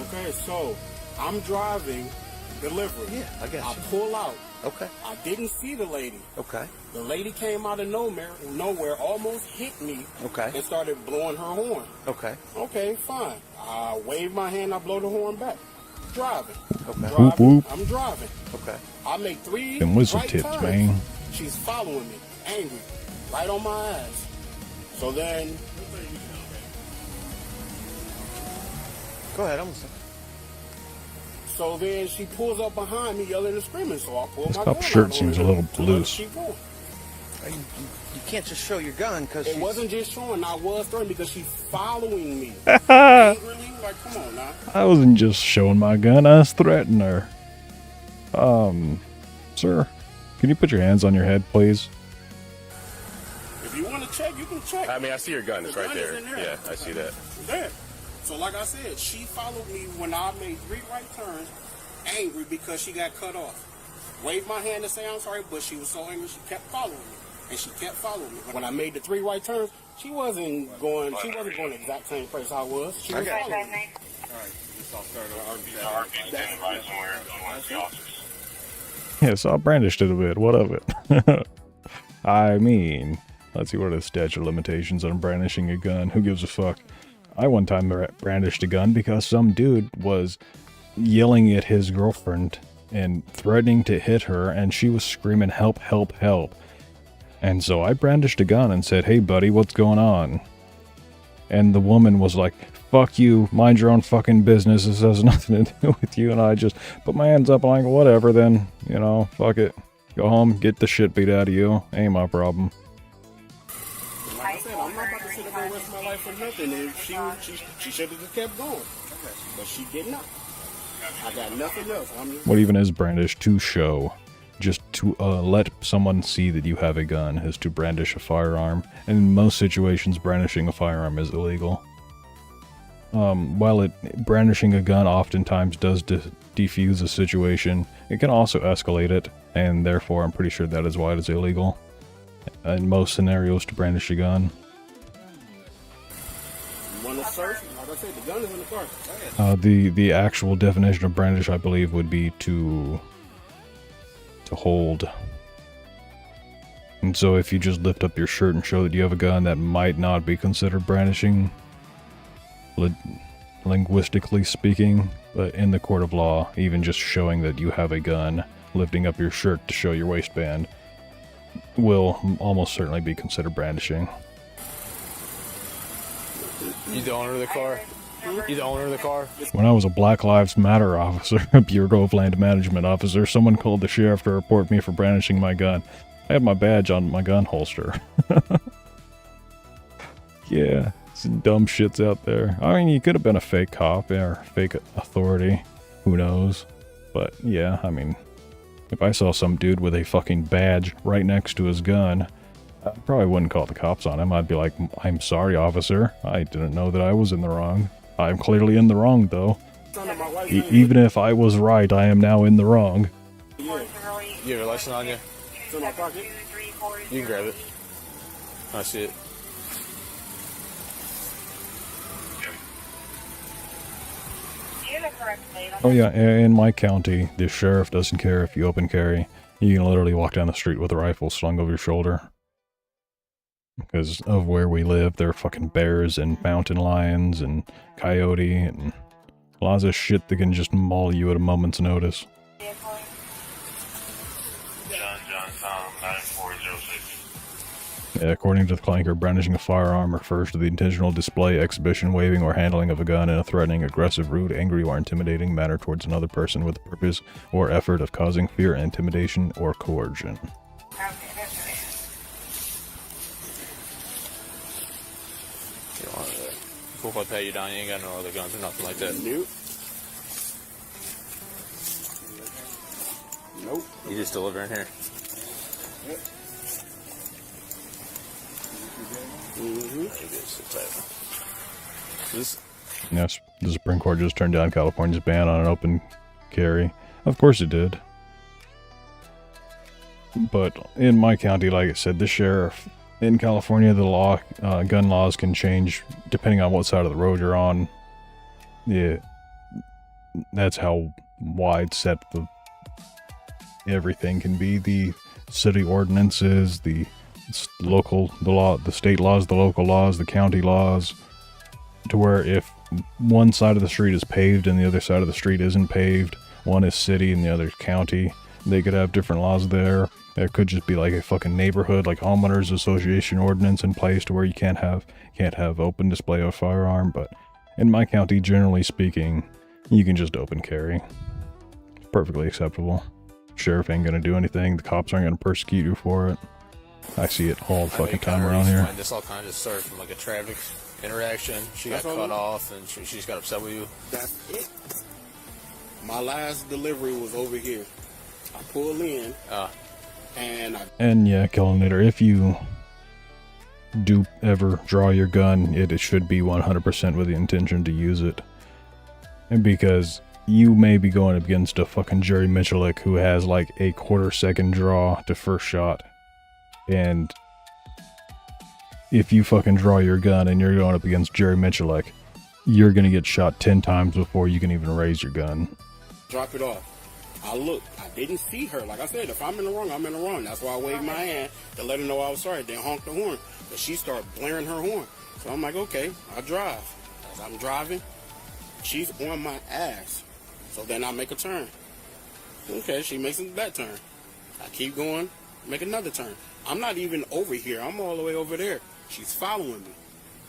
Okay, so I'm driving delivery. Yeah, I got you. I pull out. Okay. I didn't see the lady. Okay. The lady came out of nowhere, almost hit me. Okay. And started blowing her horn. Okay. Okay, fine. I wave my hand, I blow the horn back. Driving. Whoop, Okay. Driving. whoop. I'm driving. Okay. I make 3 Them whistle right tips, turns. man. She's following me, angry, right on my ass. So then... Go ahead, I'm listening. So then she pulls up behind me, yelling and screaming. So I pull This my cop gun shirt out seems a on her little to let her loose. keep going. You can't just show your gun because It wasn't just showing. I was throwing because she's following me. Angrily, like, come on now. I wasn't just showing my gun, I was threatening her. Sir, can you put your hands on your head, please? If you want to check, you can check. I mean, I see your gun. It's The right gun is there. in there. Yeah, I see that. There. So like I said, she followed me when I made 3 right turns, angry because she got cut off. Waved my hand to say I'm sorry, but she was so angry she kept following me. And she kept following me. When I made the 3 right turns, she wasn't going the exact same place I was. She was following me. Yeah, so I brandished it a bit. What of it? I mean, let's see what are the statute of limitations on brandishing a gun. Who gives a fuck? I one time brandished a gun because some dude was yelling at his girlfriend and threatening to hit her, and she was screaming, "Help, help, help." And so I brandished a gun and said, "Hey buddy, what's going on?" And the woman was like, "Fuck you, mind your own fucking business, this has nothing to do with you." And I just put my hands up, like, whatever then, you know, fuck it. Go home, get the shit beat out of you, ain't my problem. Like I said, I'm not about to sit there the rest of my life for nothing. And she should have just kept going. But she did not. I got nothing else. What even is brandish? To show. Just to let someone see that you have a gun is to brandish a firearm. And in most situations, brandishing a firearm is illegal. While brandishing a gun oftentimes does defuse a situation, it can also escalate it, and therefore I'm pretty sure that is why it is illegal in most scenarios to brandish a gun. You want to search? Like I said, the gun is in the car. The actual definition of brandish, I believe, would be to hold. And so if you just lift up your shirt and show that you have a gun, that might not be considered brandishing, linguistically speaking, but in the court of law, even just showing that you have a gun, lifting up your shirt to show your waistband, will almost certainly be considered brandishing. You the owner of the car? You the owner of the car? When I was a Black Lives Matter officer, a Bureau of Land Management officer, someone called the sheriff to report me for brandishing my gun. I had my badge on my gun holster. Yeah, some dumb shits out there. I mean, you could have been a fake cop or fake authority. Who knows? But yeah, I mean, if I saw some dude with a fucking badge right next to his gun, I probably wouldn't call the cops on him. I'd be like, "I'm sorry, officer. I didn't know that I was in the wrong. I'm clearly in the wrong, though. Even if I was right, I am now in the wrong." You have your license on you? It's in my pocket. You can grab it. I see it. Oh yeah, in my county, the sheriff doesn't care if you open carry. You can literally walk down the street with a rifle slung over your shoulder. Because of where we live, there are fucking bears and mountain lions and coyote and lots of shit that can just maul you at a moment's notice. John, Tom, 9406. According to the clanker, brandishing a firearm refers to the intentional display, exhibition, waving, or handling of a gun in a threatening, aggressive, rude, angry, or intimidating manner towards another person with the purpose or effort of causing fear, intimidation, or coercion. Cool if I pay you down, you ain't got no other guns or nothing like that. Nope. Nope. You just delivering here? Yep. Yes, the Supreme Court just turned down California's ban on an open carry. Of course it did. But in my county, like I said, the sheriff in California, the law, gun laws can change depending on what side of the road you're on. Yeah, that's how wide set everything can be. The city ordinances, the state laws, the local laws, the county laws, to where if one side of the street is paved and the other side of the street isn't paved, one is city and the other is county, they could have different laws there. There could just be like a fucking neighborhood, like homeowners association ordinance in place to where you can't have open display of a firearm. But in my county, generally speaking, you can just open carry. It's perfectly acceptable. Sheriff ain't gonna do anything. The cops aren't gonna persecute you for it. I see it all the fucking time around here. This all kind of just started from like a traffic interaction. She got cut off and she just got upset with you. That's it. My last delivery was over here. I pulled in. And yeah, Killinator, if you do ever draw your gun, it should be 100% with the intention to use it. And because you may be going up against a fucking Jerry Michalik who has like a quarter-second draw to first shot. And if you fucking draw your gun and you're going up against Jerry Michalik, you're gonna get shot 10 times before you can even raise your gun. drop it off. I looked. I didn't see her. Like I said, if I'm in the wrong, I'm in the wrong. That's why I waved my hand to let her know I was sorry. Then honked the horn. But she started blaring her horn. So I'm like, okay, I'll drive. As I'm driving, she's on my ass. So then I make a turn. Okay, she makes that turn. I keep going, make another turn. I'm not even over here. I'm all the way over there. She's following me.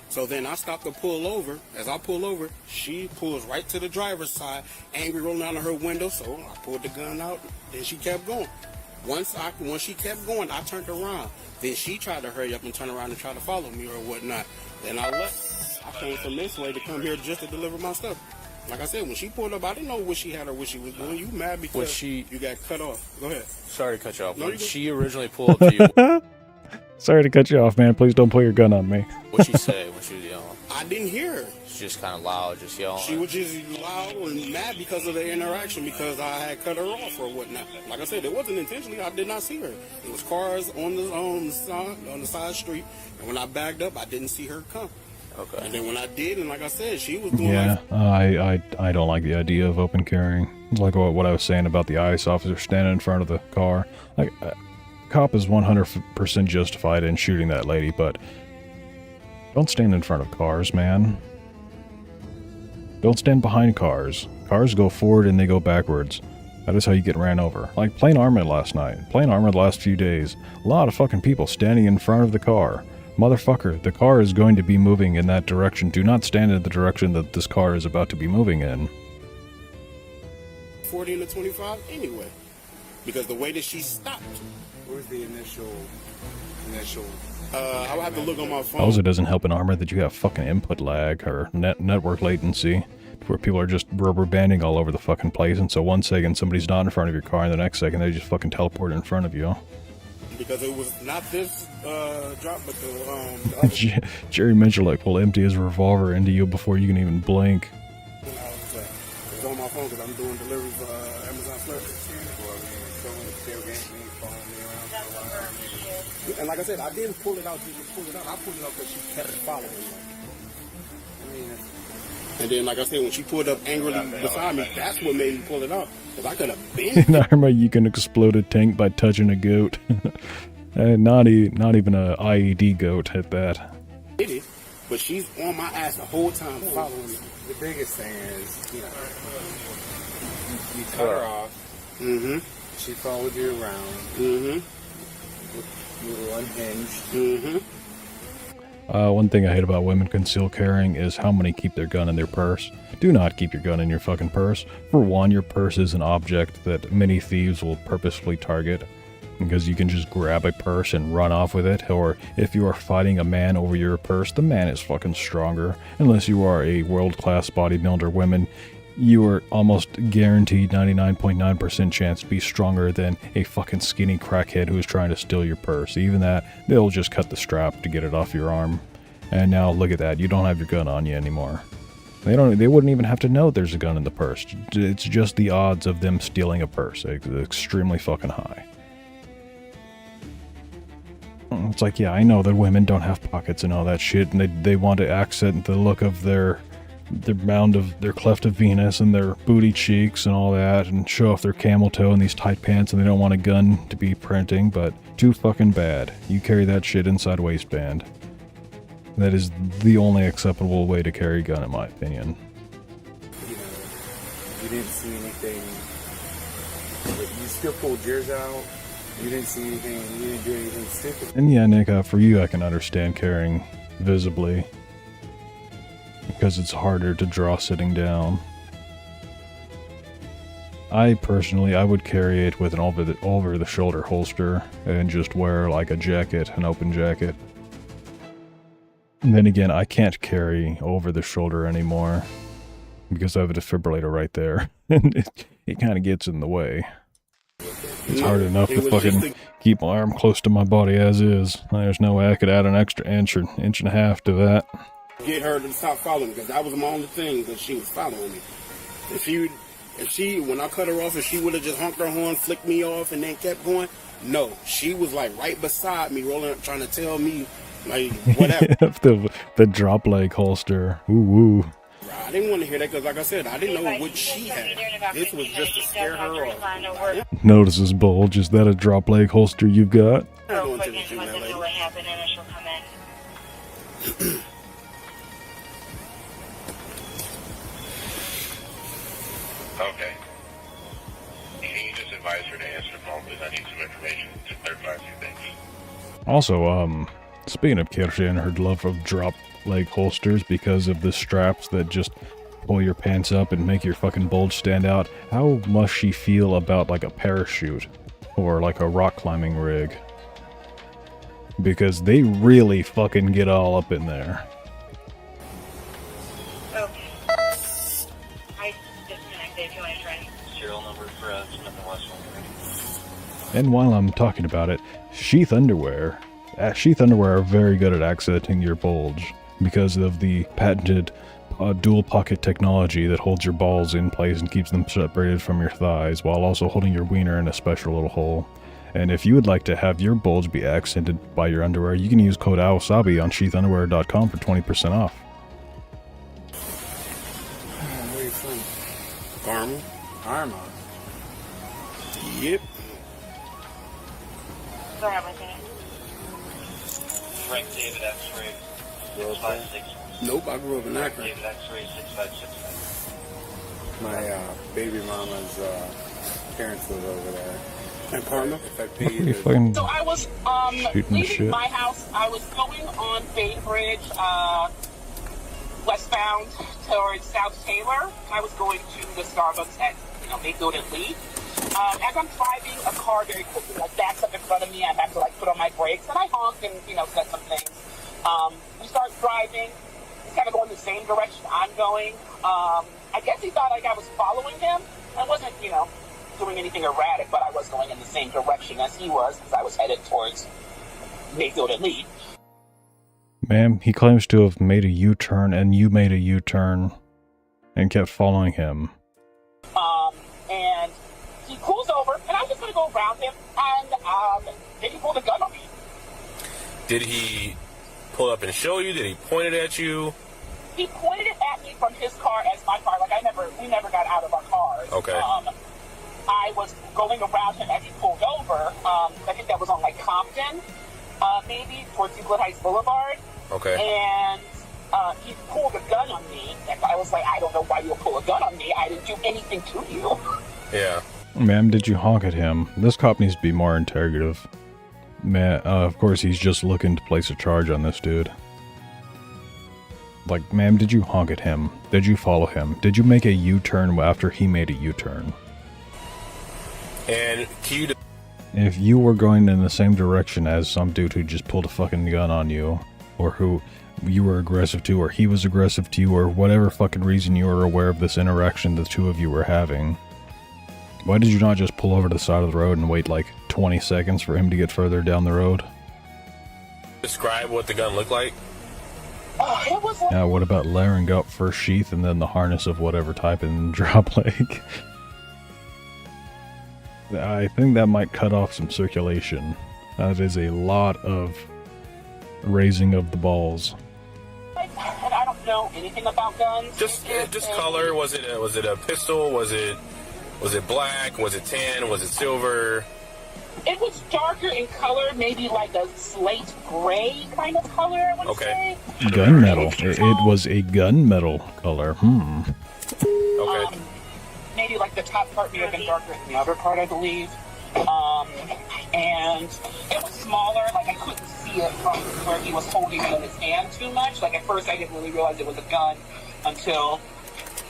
So then I stop to pull over. As I pull over, she pulls right to the driver's side, angry, rolling down her window. So I pulled the gun out. Then she kept going. Once she kept going, I turned around. Then she tried to hurry up and turn around and try to follow me or whatnot. Then I left. I came from this way to come here just to deliver my stuff. Like I said, when she pulled up, I didn't know what she had or what she was doing. You mad because you got cut off. Go ahead. Sorry to cut you off. No, When she originally pulled up to you, Sorry to cut you off, man. Please don't pull your gun on me. what'd she say when she was yelling? I didn't hear her. She's just kind of loud, just yelling. She was just loud and mad because of the interaction, because I had cut her off or whatnot. Like I said, it wasn't intentionally. I did not see her. It was cars on the side street, and when I backed up, I didn't see her come. Okay. And then when I did, and like I said, she was doing Yeah, I don't like the idea of open carrying. It's like what I was saying about the ICE officer standing in front of the car. Like, cop is 100% justified in shooting that lady, but don't stand in front of cars, man. Don't stand behind cars. Cars go forward and they go backwards. That is how you get ran over. Like Plain Armored last night. Plain Armored the last few days. A lot of fucking people standing in front of the car. Motherfucker, the car is going to be moving in that direction. Do not stand in the direction that this car is about to be moving in. 40 and a 25 anyway, because the way that she stopped. What was the initial? I would have to look on my phone. Also, doesn't help in Armored that you have fucking input lag or network latency, where people are just rubber banding all over the fucking place, and so 1 second somebody's not in front of your car, and the next second they just fucking teleport in front of you. Because it was not this drop, but the other. Jerry Michalik will empty his revolver into you before you can even blink. It's on my phone because I'm doing delivery for Amazon Flex. And like I said, I didn't pull it out just to pull it out. I pulled it out because she kept following me. And then, like I said, when she pulled up angrily beside me, that's what made me pull it out. Because I could have been. In Armored, you can explode a tank by touching a goat. Not even a IED goat at that. Did it, but she's on my ass the whole time following me. The biggest thing is, you cut her off. Mm-hmm. She followed you around. Mm-hmm. A little unhinged. Mm-hmm. One thing I hate about women concealed carrying is how many keep their gun in their purse. Do not keep your gun in your fucking purse. For one, your purse is an object that many thieves will purposefully target, because you can just grab a purse and run off with it, or if you are fighting a man over your purse, the man is fucking stronger. Unless you are a world-class bodybuilder woman, you are almost guaranteed 99.9% chance to be stronger than a fucking skinny crackhead who is trying to steal your purse. Even that, they'll just cut the strap to get it off your arm. And now look at that, you don't have your gun on you anymore. They wouldn't even have to know there's a gun in the purse. It's just the odds of them stealing a purse. It's extremely fucking high. It's like, yeah, I know that women don't have pockets and all that shit, and they want to accent the look of their cleft of Venus and their booty cheeks and all that, and show off their camel toe and these tight pants, and they don't want a gun to be printing, but too fucking bad. You carry that shit inside a waistband. That is the only acceptable way to carry a gun, in my opinion. You know, you didn't see anything, but you still pulled yours out. You didn't see anything, you didn't do anything stupid. And yeah, Nick, for you, I can understand carrying visibly, because it's harder to draw sitting down. I personally, I would carry it with an over the shoulder holster and just wear like a jacket, an open jacket. And then again, I can't carry over the shoulder anymore because I have a defibrillator right there, and it kind of gets in the way. It's hard enough to fucking keep my arm close to my body as is. There's no way I could add an extra inch or inch and a half to that. Get her to stop following me, because that was my only thing, that she was following me. If she, when I cut her off, if she would have just honked her horn, flicked me off, and then kept going, no. She was like right beside me, rolling up, trying to tell me, like, whatever. the drop leg holster. Ooh, ooh. I didn't want to hear that, because like I said, I didn't know what she had. This was just to scare her off. Notice this bulge. Is that a drop leg holster you've got? I'm going to the gym, that lady. Okay. Can you just advise her to answer the phone, because I need some information to clarify a few things. Also, speaking of Kirsche and her love of drop leg holsters because of the straps that just pull your pants up and make your fucking bulge stand out, how must she feel about like a parachute or like a rock climbing rig? Because they really fucking get all up in there. And while I'm talking about it, sheath underwear are very good at accenting your bulge because of the patented dual pocket technology that holds your balls in place and keeps them separated from your thighs while also holding your wiener in a special little hole. And if you would like to have your bulge be accented by your underwear, you can use code AWASABI on sheathunderwear.com for 20% off. Where are you from? Karma. Karma. Yep. Go ahead, Lieutenant. Frank David X-ray 656. Nope, I grew up in Akron. David X-ray 6566. My baby mama's parents live over there. And Karma? If I pay You fucking So I was shooting shit. leaving my house. I was going on Bay Bridge, westbound towards South Taylor. I was going to the Starbucks at Mayfield and Lee. As I'm driving, a car very quickly backs up in front of me. I have to put on my brakes, and I honk and said some things. We start driving. He's kind of going the same direction I'm going. I guess he thought I was following him. I wasn't, doing anything erratic, but I was going in the same direction as he was, because I was headed towards Mayfield and Lee. Ma'am, he claims to have made a U-turn, and you made a U-turn and kept following him. And he pulls over, and I'm just going to go around him, and then he pulled a gun on me. Did he pull up and show you? Did he point it at you? He pointed it at me from his car as my car. We never got out of our cars. Okay. I was going around him as he pulled over. I think that was on Compton, maybe towards Euclid Heights Boulevard. Okay. And he pulled a gun on me. And I was like, I don't know why you'll pull a gun on me. I didn't do anything to you. Yeah. Ma'am, did you honk at him? This cop needs to be more interrogative. Man, of course he's just looking to place a charge on this dude. Like, ma'am, did you honk at him? Did you follow him? Did you make a U-turn after he made a U-turn? And can you... If you were going in the same direction as some dude who just pulled a fucking gun on you, or who you were aggressive to, or he was aggressive to you, or whatever fucking reason you were aware of this interaction the two of you were having, why did you not just pull over to the side of the road and wait like 20 seconds for him to get further down the road? Describe what the gun looked like? It was Yeah, what about layering up first sheath and then the harness of whatever type and drop leg? I think that might cut off some circulation. That is a lot of raising of the balls. and I don't know anything about guns. Just color. Was it a pistol? Was it black? Was it tan? Was it silver? It was darker in color, maybe like a slate gray kind of color, I would say. Gunmetal. It was a gunmetal color. Okay. Maybe like the top part may have been darker than the other part, I believe. And it was smaller, like I couldn't see it from where he was holding it in his hand too much. Like at first I didn't really realize it was a gun until,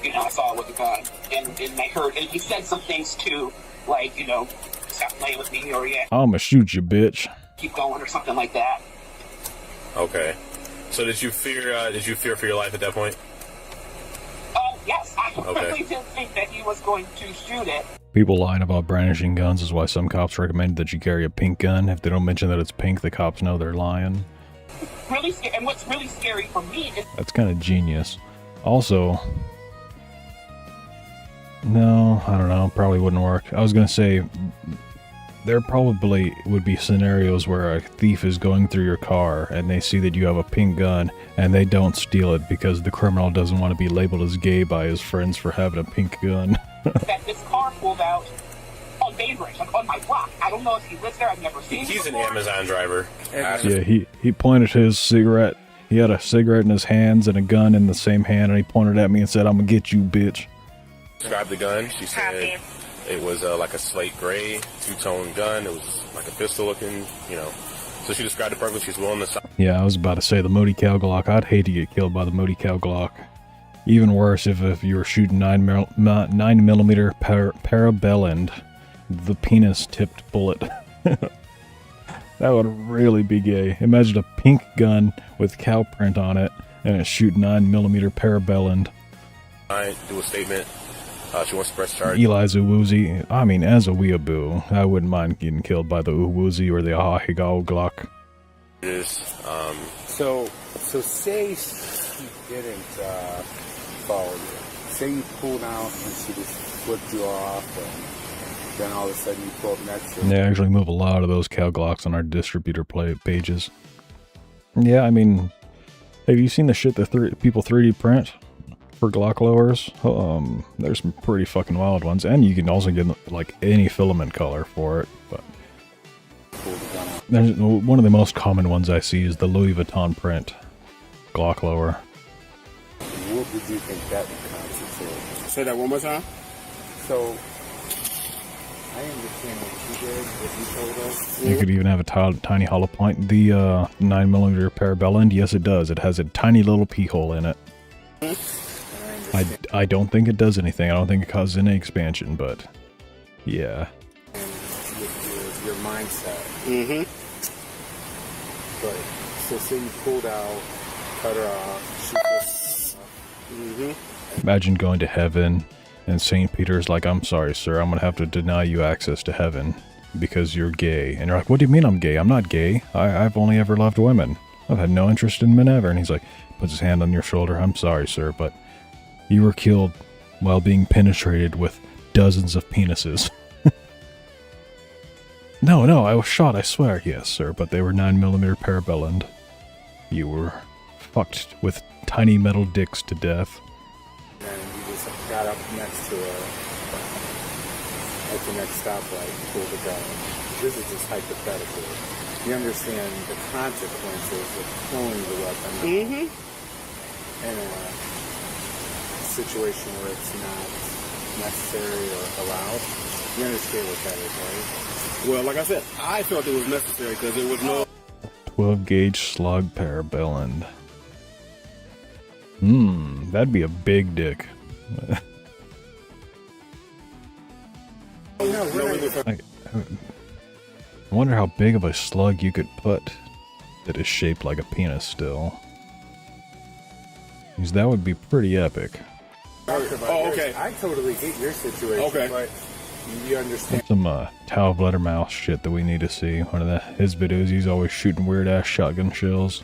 I saw it was a gun. And I heard, and he said some things too, like, stop playing with me, or I'ma shoot you, bitch. keep going, or something like that. Okay. So did you fear for your life at that point? Yes, I really did think that he was going to shoot it. People lying about brandishing guns is why some cops recommend that you carry a pink gun. If they don't mention that it's pink, the cops know they're lying. Really scary, and what's really scary for me is... That's kind of genius. Also... No, I don't know. Probably wouldn't work. I was gonna say... There probably would be scenarios where a thief is going through your car and they see that you have a pink gun and they don't steal it because the criminal doesn't want to be labeled as gay by his friends for having a pink gun. that this car pulled out on Bainbridge, like on my block. I don't know if he lives there. I've never seen him He's an before. Amazon driver. Yeah, he pointed his cigarette. He had a cigarette in his hands and a gun in the same hand, and he pointed at me and said, "I'm gonna get you, bitch." Described the gun. She said it was like a slate gray, two-tone gun. It was like a pistol looking, So she described it perfectly. She's willing to... Yeah, I was about to say the Moody Cow Glock. I'd hate to get killed by the Moody Cow Glock. Even worse if you were shooting 9mm parabellend, the penis-tipped bullet. That would really be gay. Imagine a pink gun with cow print on it, and it shoot 9mm parabellend. I do a statement. She wants to press charge. Eli's Uwuzi. I mean, as a weeaboo, I wouldn't mind getting killed by the Uwuzi or the Ahigao Glock. So say she didn't follow you. Say you pulled out and she just flipped you off, and then all of a sudden you pull up next to her. They actually move a lot of those cow Glocks on our distributor pages. Yeah, I mean, have you seen the shit that people 3D print for Glock lowers? There's some pretty fucking wild ones, and you can also get like any filament color for it. But there's one of the most common ones I see is the Louis Vuitton print Glock lower. What would you think that would constitute? Say that one more time. So I understand what you did, what you told us. You could even have a tiny hollow point. The 9mm parabellend, yes it does. It has a tiny little pee hole in it. I don't think it does anything. I don't think it causes any expansion, but yeah. And with your mindset. Mm-hmm. But so say you pulled out, cut her off, shoot her. Mm-hmm. Imagine going to heaven and St. Peter's like, "I'm sorry, sir, I'm gonna have to deny you access to heaven because you're gay." And you're like, "What do you mean I'm gay? I'm not gay. I've only ever loved women. I've had no interest in men ever." And he's like, puts his hand on your shoulder, "I'm sorry, sir, but you were killed while being penetrated with dozens of penises." No, I was shot, I swear. "Yes, sir, but they were 9mm parabellend. You were fucked with tiny metal dicks to death." And you just got up next to her at the next stoplight, pulled the gun. This is just hypothetical. You understand the consequences of pulling the weapon in a situation where it's not necessary or allowed. You understand what that is, right? Well, like I said, I felt it was necessary because there was no 12 gauge slug parabellum. That'd be a big dick. I wonder how big of a slug you could put that is shaped like a penis still. Because that would be pretty epic. Oh, okay. I totally get your situation, Okay. but you understand. Some Tao Bluttermouth shit that we need to see. One of his videos, he's always shooting weird ass shotgun shells.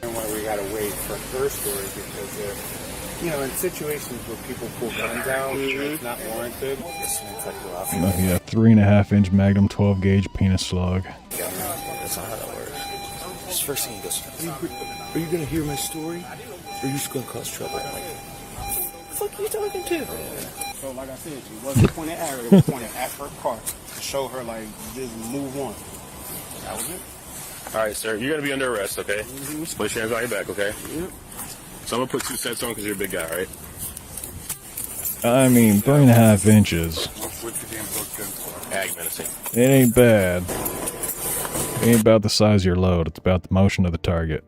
And why we gotta wait for her story, because if, you know, in situations where people pull guns out, it's not warranted. It's gonna cut you off. Yeah, 3.5-inch Magnum 12 gauge penis slug. That's not how that works. This first thing he goes, are you gonna hear my story? Or are you just gonna cause trouble? I'm like, what the fuck are you talking to? So like I said, it wasn't pointed at her, it was pointed at her car to show her like just move on. That was it. Alright, sir, you're gonna be under arrest, okay? Put your hands on your back, okay? Yep. So I'm gonna put 2 sets on because you're a big guy, right? I mean, 3.5 inches. Ag menacing. It ain't bad. It ain't about the size of your load, it's about the motion of the target.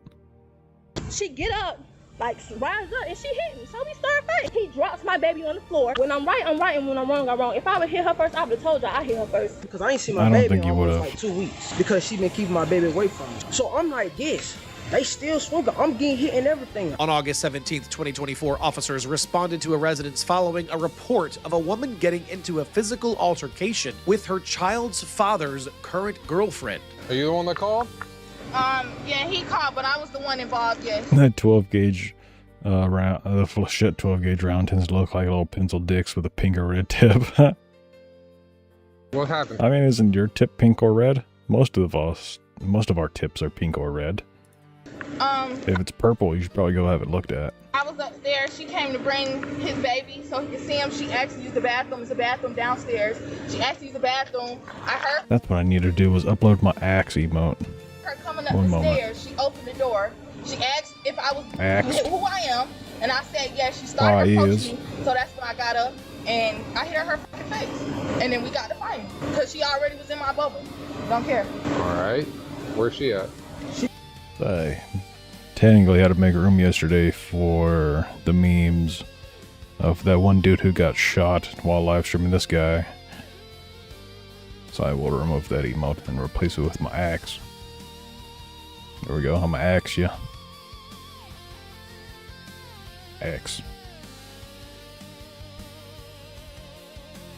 She get up, like rise up, and she hit me. So we start fighting. He drops my baby on the floor. When I'm right, I'm right, and when I'm wrong, I'm wrong. If I would hit her first, I would have told you I hit her first. Because I ain't seen I my don't baby think in you almost would've. like 2 weeks. Because she been keeping my baby away from me. So I'm like this. They still smoking. I'm getting hit and everything. On August 17th, 2024, officers responded to a residence following a report of a woman getting into a physical altercation with her child's father's current girlfriend. Are you the one that called? Yeah, he called, but I was the one involved, yes. That 12 gauge round, the full of shit 12 gauge round tends to look like little pencil dicks with a pink or red tip. What happened? I mean, isn't your tip pink or red? Most of our tips are pink or red. If it's purple, you should probably go have it looked at. I was upstairs. She came to bring his baby so he could see him. She asked to use the bathroom. It's a bathroom downstairs. She asked to use the bathroom. I heard That's what I need to do was upload my axe emote. her coming up One the moment. stairs. She opened the door. She asked if I was Asked. who I am, and I said yes. She Ah, started he approaching is. me, so that's when I got up and I hit her fucking face, and then we got to fighting because she already was in my bubble. Don't care. Alright. Where's she at? I technically had to make room yesterday for the memes of that one dude who got shot while live streaming this guy. So I will remove that emote and replace it with my axe. There we go, I'm gonna axe ya. Axe.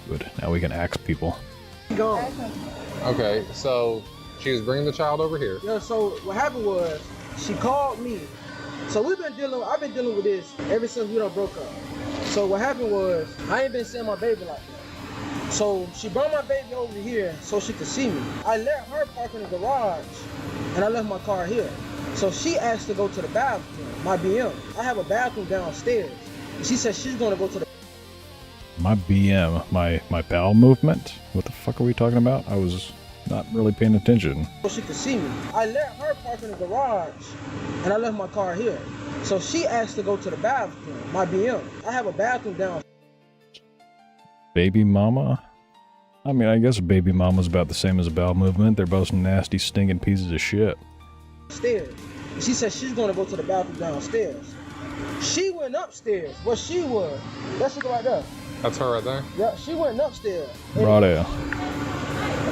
Good, now we can axe people. Go. Okay, so she was bringing the child over here. Yeah, so what happened was she called me. So I've been dealing with this ever since we done broke up. So what happened was I ain't been seeing my baby like that. So she brought my baby over here so she could see me. I let her park in the garage and I left my car here. So she asked to go to the bathroom, my BM. I have a bathroom downstairs. And she said she's gonna go to the My BM, my bowel movement? What the fuck are we talking about? I was not really paying attention. so she could see me. I let her park in the garage and I left my car here. So she asked to go to the bathroom, my BM. I have a bathroom downstairs. Baby mama? I mean, I guess a baby mama's about the same as a bowel movement. They're both nasty, stinking pieces of shit. Stairs. She said she's gonna go to the bathroom downstairs. She went upstairs. Where she was. That's it right there. That's her right there? Yeah, she went upstairs. Righto.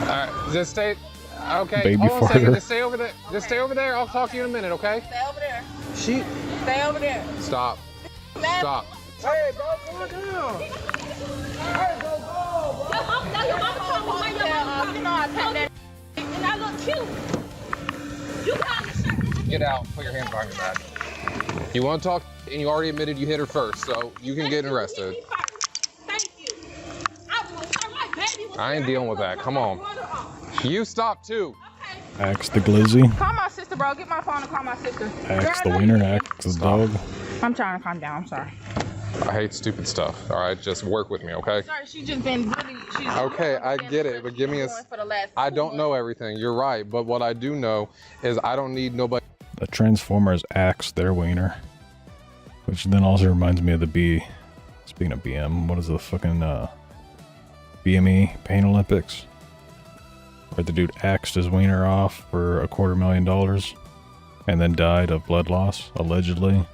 Alright, just stay. Okay, Baby hold on a second. farter. Just stay over there. Just stay over there. I'll talk to you in a minute, okay? Stay over there. She. Stay over there. Stop. Stop. Hey, bro, calm down. Hey, bro, go, bro. Your mama told me where your mama You know I take that. and I look cute. You got me. Get out. Put your hands behind your back. You want to talk, and you already admitted you hit her first, so you can get arrested. Thank you. My baby was I ain't dealing with that. Come on. You stop too. Axe the glizzy. Call my sister, bro. Get my phone and call my sister. Axe the wiener. Axe the dog. I'm trying to calm down. I'm sorry. I hate stupid stuff. All right, just work with me, okay? Sorry, she just been really. She's Okay, I get it, but give me a. for the last I don't know everything. You're right, but what I do know is I don't need nobody. The Transformers axe their wiener. Which then also reminds me of the bee Speaking of BM, what is the fucking BME Pain Olympics? Where the dude axed his wiener off for $250,000 and then died of blood loss, allegedly.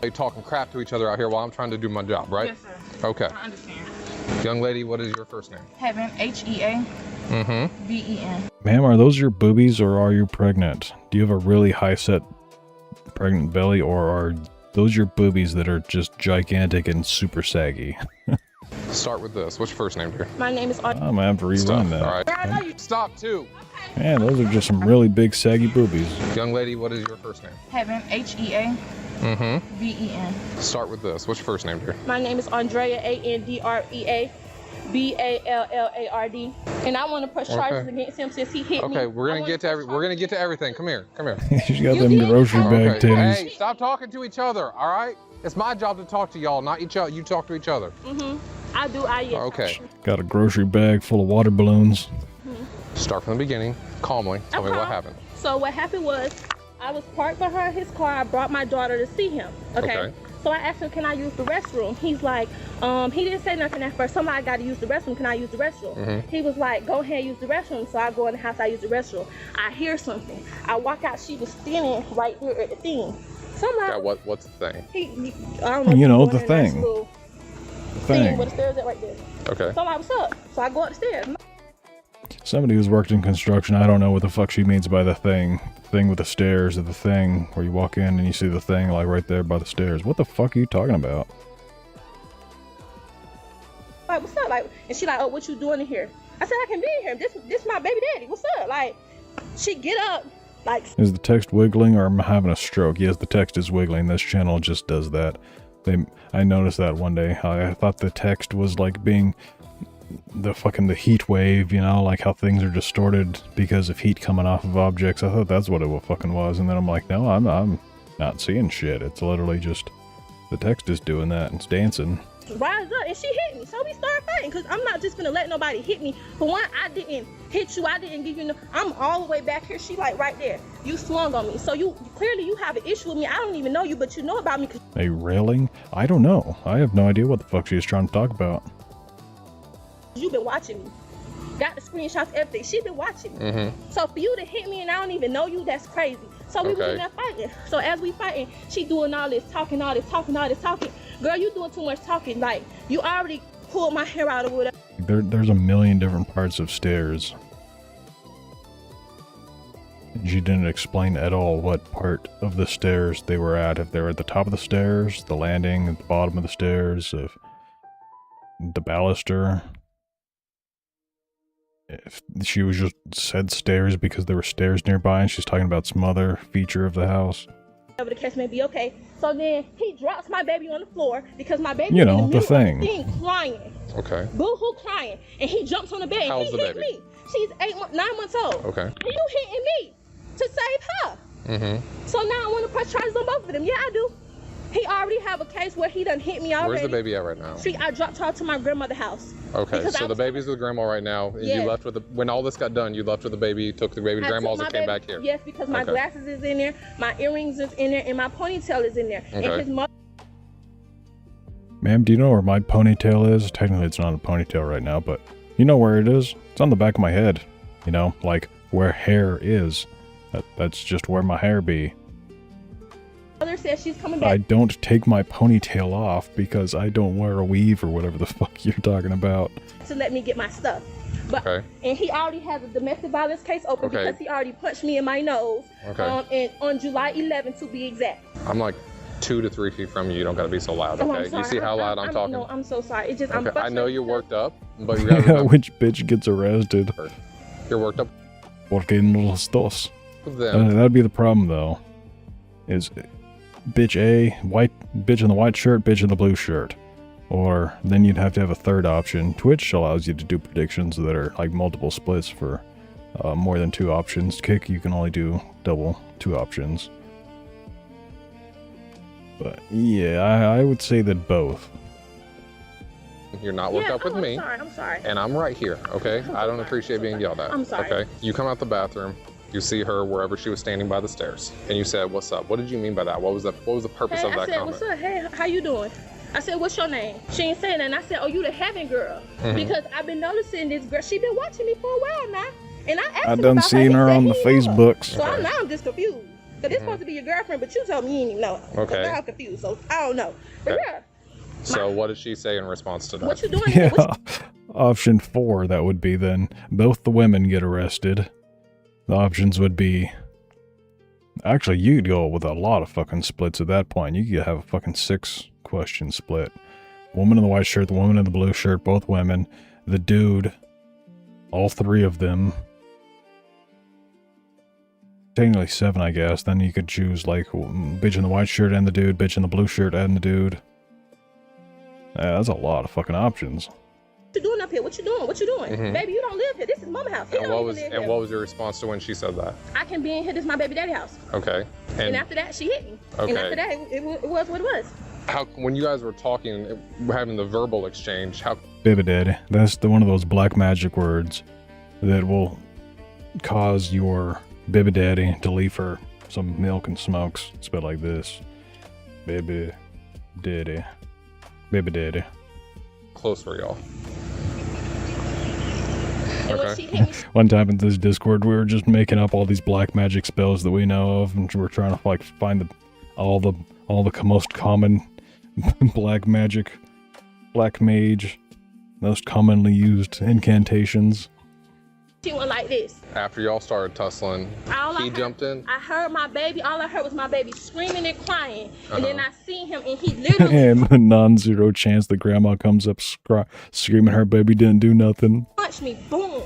They talking crap to each other out here while I'm trying to do my job, right? Yes, sir. Okay. I understand. Young lady, what is your first name? Heaven, H-E-A. Mm-hmm. V-E-N. Ma'am, are those your boobies or are you pregnant? Do you have a really high set pregnant belly or are those your boobies that are just gigantic and super saggy? Start with this. What's your first name, dear? My name is I'm gonna have to rerun that. All right. Stop, too. Man, those are just some really big saggy boobies. Young lady, what is your first name? Heaven, H-E-A. Mm-hmm. V-E-N. Start with this. What's your first name, dear? My name is Andrea, A-N-D-R-E-A. B-A-L-L-A-R-D. And I want to press charges against him since he hit me. Okay, we're gonna get to everything. Come here. She's got them grocery bag titties. Hey, stop talking to each other, all right? It's my job to talk to y'all, not each other. You talk to each other. I do, yes. Okay. Got a grocery bag full of water balloons. Start from the beginning, calmly. Tell me what happened. So what happened was, I was parked behind his car. I brought my daughter to see him. Okay. So I asked him, can I use the restroom? He's like, he didn't say nothing at first. Somebody got to use the restroom. Can I use the restroom? He was like, go ahead, use the restroom. So I go in the house, I use the restroom. I hear something. I walk out, she was standing right there at the thing. So I'm like, what's the thing? I don't know. You know, the thing. The thing. Where the stairs at right there. Okay. So I'm like, what's up? So I go up the stairs. Somebody who's worked in construction, I don't know what the fuck she means by the thing. The thing with the stairs, or the thing where you walk in and you see the thing like right there by the stairs. What the fuck are you talking about? Like, what's up? Like, and she like, oh, what you doing in here? I said, I can be in here. This my baby daddy. What's up? Like, she get up, like. Is the text wiggling or am I having a stroke? Yes, the text is wiggling. This channel just does that. I noticed that one day. I thought the text was like being the heat wave, you know, like how things are distorted because of heat coming off of objects. I thought that's what it fucking was, and then I'm like, no, I'm not seeing shit. It's literally just the text is doing that and it's dancing. Rise up, and she hit me, so we started fighting. Cause I'm not just gonna let nobody hit me. For one, I didn't hit you. I didn't give you no. I'm all the way back here. She like right there. You swung on me, so you clearly have an issue with me. I don't even know you, but you know about me. A railing? I don't know. I have no idea what the fuck she was trying to talk about. You've been watching me. Got the screenshots, everything. She been watching me. So for you to hit me and I don't even know you, that's crazy. So we was in there fighting. So as we fighting, she doing all this talking, all this talking, all this talking. Girl, you doing too much talking. Like, you already pulled my hair out of whatever. There's a million different parts of stairs. She didn't explain at all what part of the stairs they were at. If they were at the top of the stairs, the landing, at the bottom of the stairs, if the baluster. If she was just said stairs because there were stairs nearby and she's talking about some other feature of the house. Whatever the case may be, okay. So then he drops my baby on the floor because my baby you in know, the middle the thing. of the thing crying. Okay. Boo-hoo crying. And he jumps on the bed. How's he the hit baby? me. She's 9 months old. Okay. And you hitting me to save her. So now I want to press charges on both of them. Yeah, I do. He already have a case where he done hit me already. Where's the baby at right now? I dropped her to my grandmother's house. Okay, so the baby's with grandma right now, and you left with the, when all this got done, you left with the baby, took the baby to grandma's and came back here. Yes, because my glasses is in there, my earrings is in there, and my ponytail is in there. Okay. And his mother. Ma'am, do you know where my ponytail is? Technically it's not a ponytail right now, but you know where it is? It's on the back of my head. You know, like where hair is. That's just where my hair be. Mother says she's coming back. I don't take my ponytail off because I don't wear a weave or whatever the fuck you're talking about. To let me get my stuff. But and he already has a domestic violence case open because he already punched me in my nose. And on July 11th to be exact. I'm like 2 to 3 feet from you. You don't gotta be so loud, okay? You see how loud I'm talking? No, I'm so sorry. It's just I'm I know you're worked up, but you gotta remember. Which bitch gets arrested? You're worked up. Porque no los dos. That'd be the problem though. Is bitch A, white bitch in the white shirt, bitch in the blue shirt. Or then you'd have to have a third option. Twitch allows you to do predictions that are like multiple splits for more than 2 options. Kick, you can only do double 2 options. But yeah, I would say that both. You're not worked up with me. I'm sorry. And I'm right here, okay? I don't appreciate being yelled at. I'm sorry. Okay? You come out the bathroom. You see her wherever she was standing by the stairs, and you said, "What's up?" What did you mean by that? What was the purpose of that comment? I said, comment? "What's up? Hey, how you doing?" I said, what's your name? She ain't saying that. And I said, oh, you the heaven girl. Because I've been noticing this girl. She been watching me for a while now. And I asked him done about seen her on the Facebooks. So now I'm just confused. Because it's supposed to be your girlfriend, but you told me you didn't even know. Okay. So now I'm confused. So I don't know. But yeah. So what did she say in response to that? What you doing? Yeah. Option 4, that would be then both the women get arrested. The options would be... Actually, you could go with a lot of fucking splits at that point. You could have a fucking 6-question split. Woman in the white shirt, the woman in the blue shirt, both women. The dude, all 3 of them. Technically 7, I guess. Then you could choose, like, bitch in the white shirt and the dude, bitch in the blue shirt and the dude. Yeah, that's a lot of fucking options. What you doing up here? What you doing? What you doing? Baby, you don't live here. This is mama house. And what was your response to when she said that? I can be in here. This is my baby daddy house. Okay. And after that, she hit me. Okay. And after that, it was what it was. How, when you guys were talking, having the verbal exchange, how... Baby daddy. That's one of those black magic words that will cause your baby daddy to leave her some milk and smokes. Spelled like this. Baby daddy. Baby daddy. Close for y'all. Okay. One time in this Discord, we were just making up all these black magic spells that we know of, and we're trying to like find all the most common black magic, black mage, most commonly used incantations. She went like this. After y'all started tussling, he jumped in? I heard my baby. All I heard was my baby screaming and crying. And then I seen him, and he literally... And non-zero chance that grandma comes up screaming her baby didn't do nothing. Punched me, boom.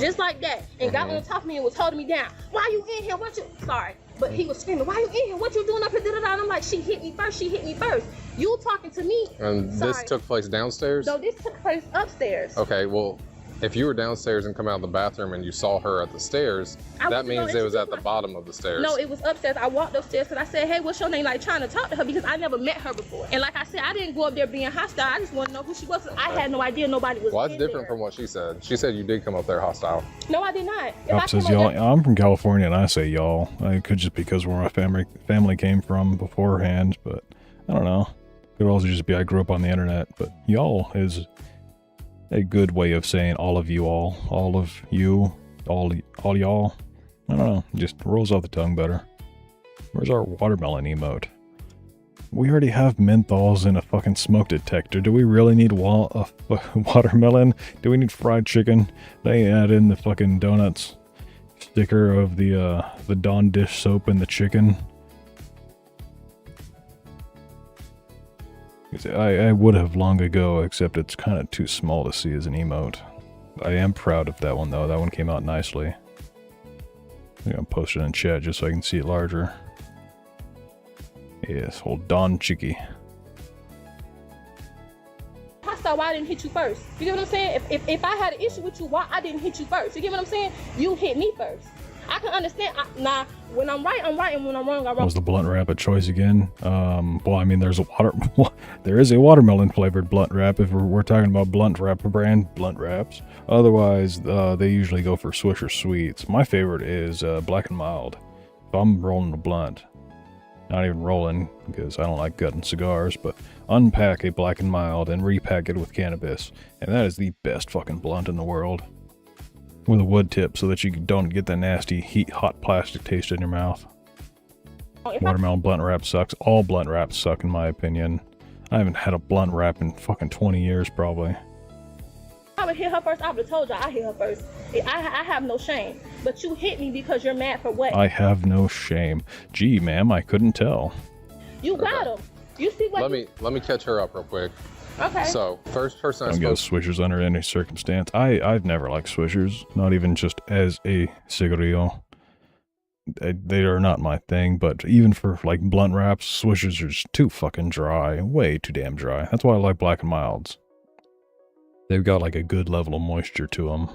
Just like that. And got on top of me and was holding me down. Why you in here? What you... Sorry. But he was screaming, why you in here? What you doing up here? And I'm like, she hit me first. She hit me first. You talking to me. And this took place downstairs? No, this took place upstairs. Okay, well... If you were downstairs and come out of the bathroom and you saw her at the stairs, that means it was at the bottom of the stairs. No, it was upstairs. I walked upstairs because I said, hey, what's your name? Like, trying to talk to her because I never met her before. And like I said, I didn't go up there being hostile. I just want to know who she was. I had no idea nobody was. Well, that's different from what she said. She said you did come up there hostile. No, I did not. Cop says y'all. I'm from California and I say y'all. It could just because where my family came from beforehand, but I don't know. Could also just be I grew up on the internet, but y'all is a good way of saying all of you all of you, all y'all. I don't know, just rolls off the tongue better. Where's our watermelon emote? We already have menthols in a fucking smoke detector. Do we really need watermelon? Do we need fried chicken? They add in the fucking donuts sticker of the Dawn dish soap and the chicken. I would have long ago, except it's kind of too small to see as an emote. I am proud of that one though. That one came out nicely. I'm gonna post it in chat just so I can see it larger. Yes, old Don Chicky. Hostile, why I didn't hit you first? You get what I'm saying? If I had an issue with you, why I didn't hit you first? You get what I'm saying? You hit me first. I can understand. Nah, when I'm right, I'm right, and when I'm wrong, I'm wrong. Was the blunt wrap a choice again? Well, I mean, there is a watermelon flavored blunt wrap if we're talking about blunt wrap brand blunt wraps. Otherwise, they usually go for Swisher Sweets. My favorite is Black and Mild. If I'm rolling a blunt, not even rolling because I don't like gutting cigars, but unpack a Black and Mild and repack it with cannabis, and that is the best fucking blunt in the world. With a wood tip so that you don't get that nasty hot plastic taste in your mouth. Watermelon blunt wrap sucks. All blunt wraps suck in my opinion. I haven't had a blunt wrap in fucking 20 years probably. I would hit her first. I would have told you I hit her first. I have no shame. But you hit me because you're mad for what? I have no shame. Gee, ma'am, I couldn't tell. You got him. You see what? Let me catch her up real quick. Okay. So, first person I don't go Swishers under any circumstance. I've never liked Swishers, not even just as a cigarillo. They are not my thing, but even for like blunt wraps, Swishers are just too fucking dry. Way too damn dry. That's why I like Black and Milds. They've got like a good level of moisture to them.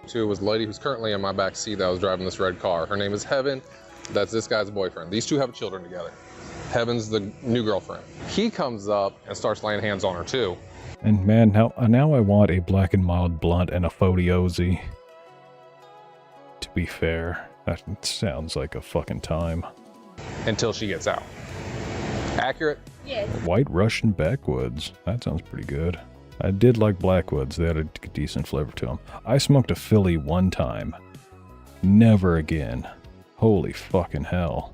Two was a lady who's currently in my back seat that was driving this red car. Her name is Heaven. That's this guy's boyfriend. These two have children together. Heaven's the new girlfriend. He comes up and starts laying hands on her too. And man, now I want a Black and Mild blunt and a Fodiosi. To be fair, that sounds like a fucking time. Until she gets out. Accurate? Yes. White Russian backwoods. That sounds pretty good. I did like Blackwoods. They had a decent flavor to them. I smoked a Philly one time. Never again. Holy fucking hell.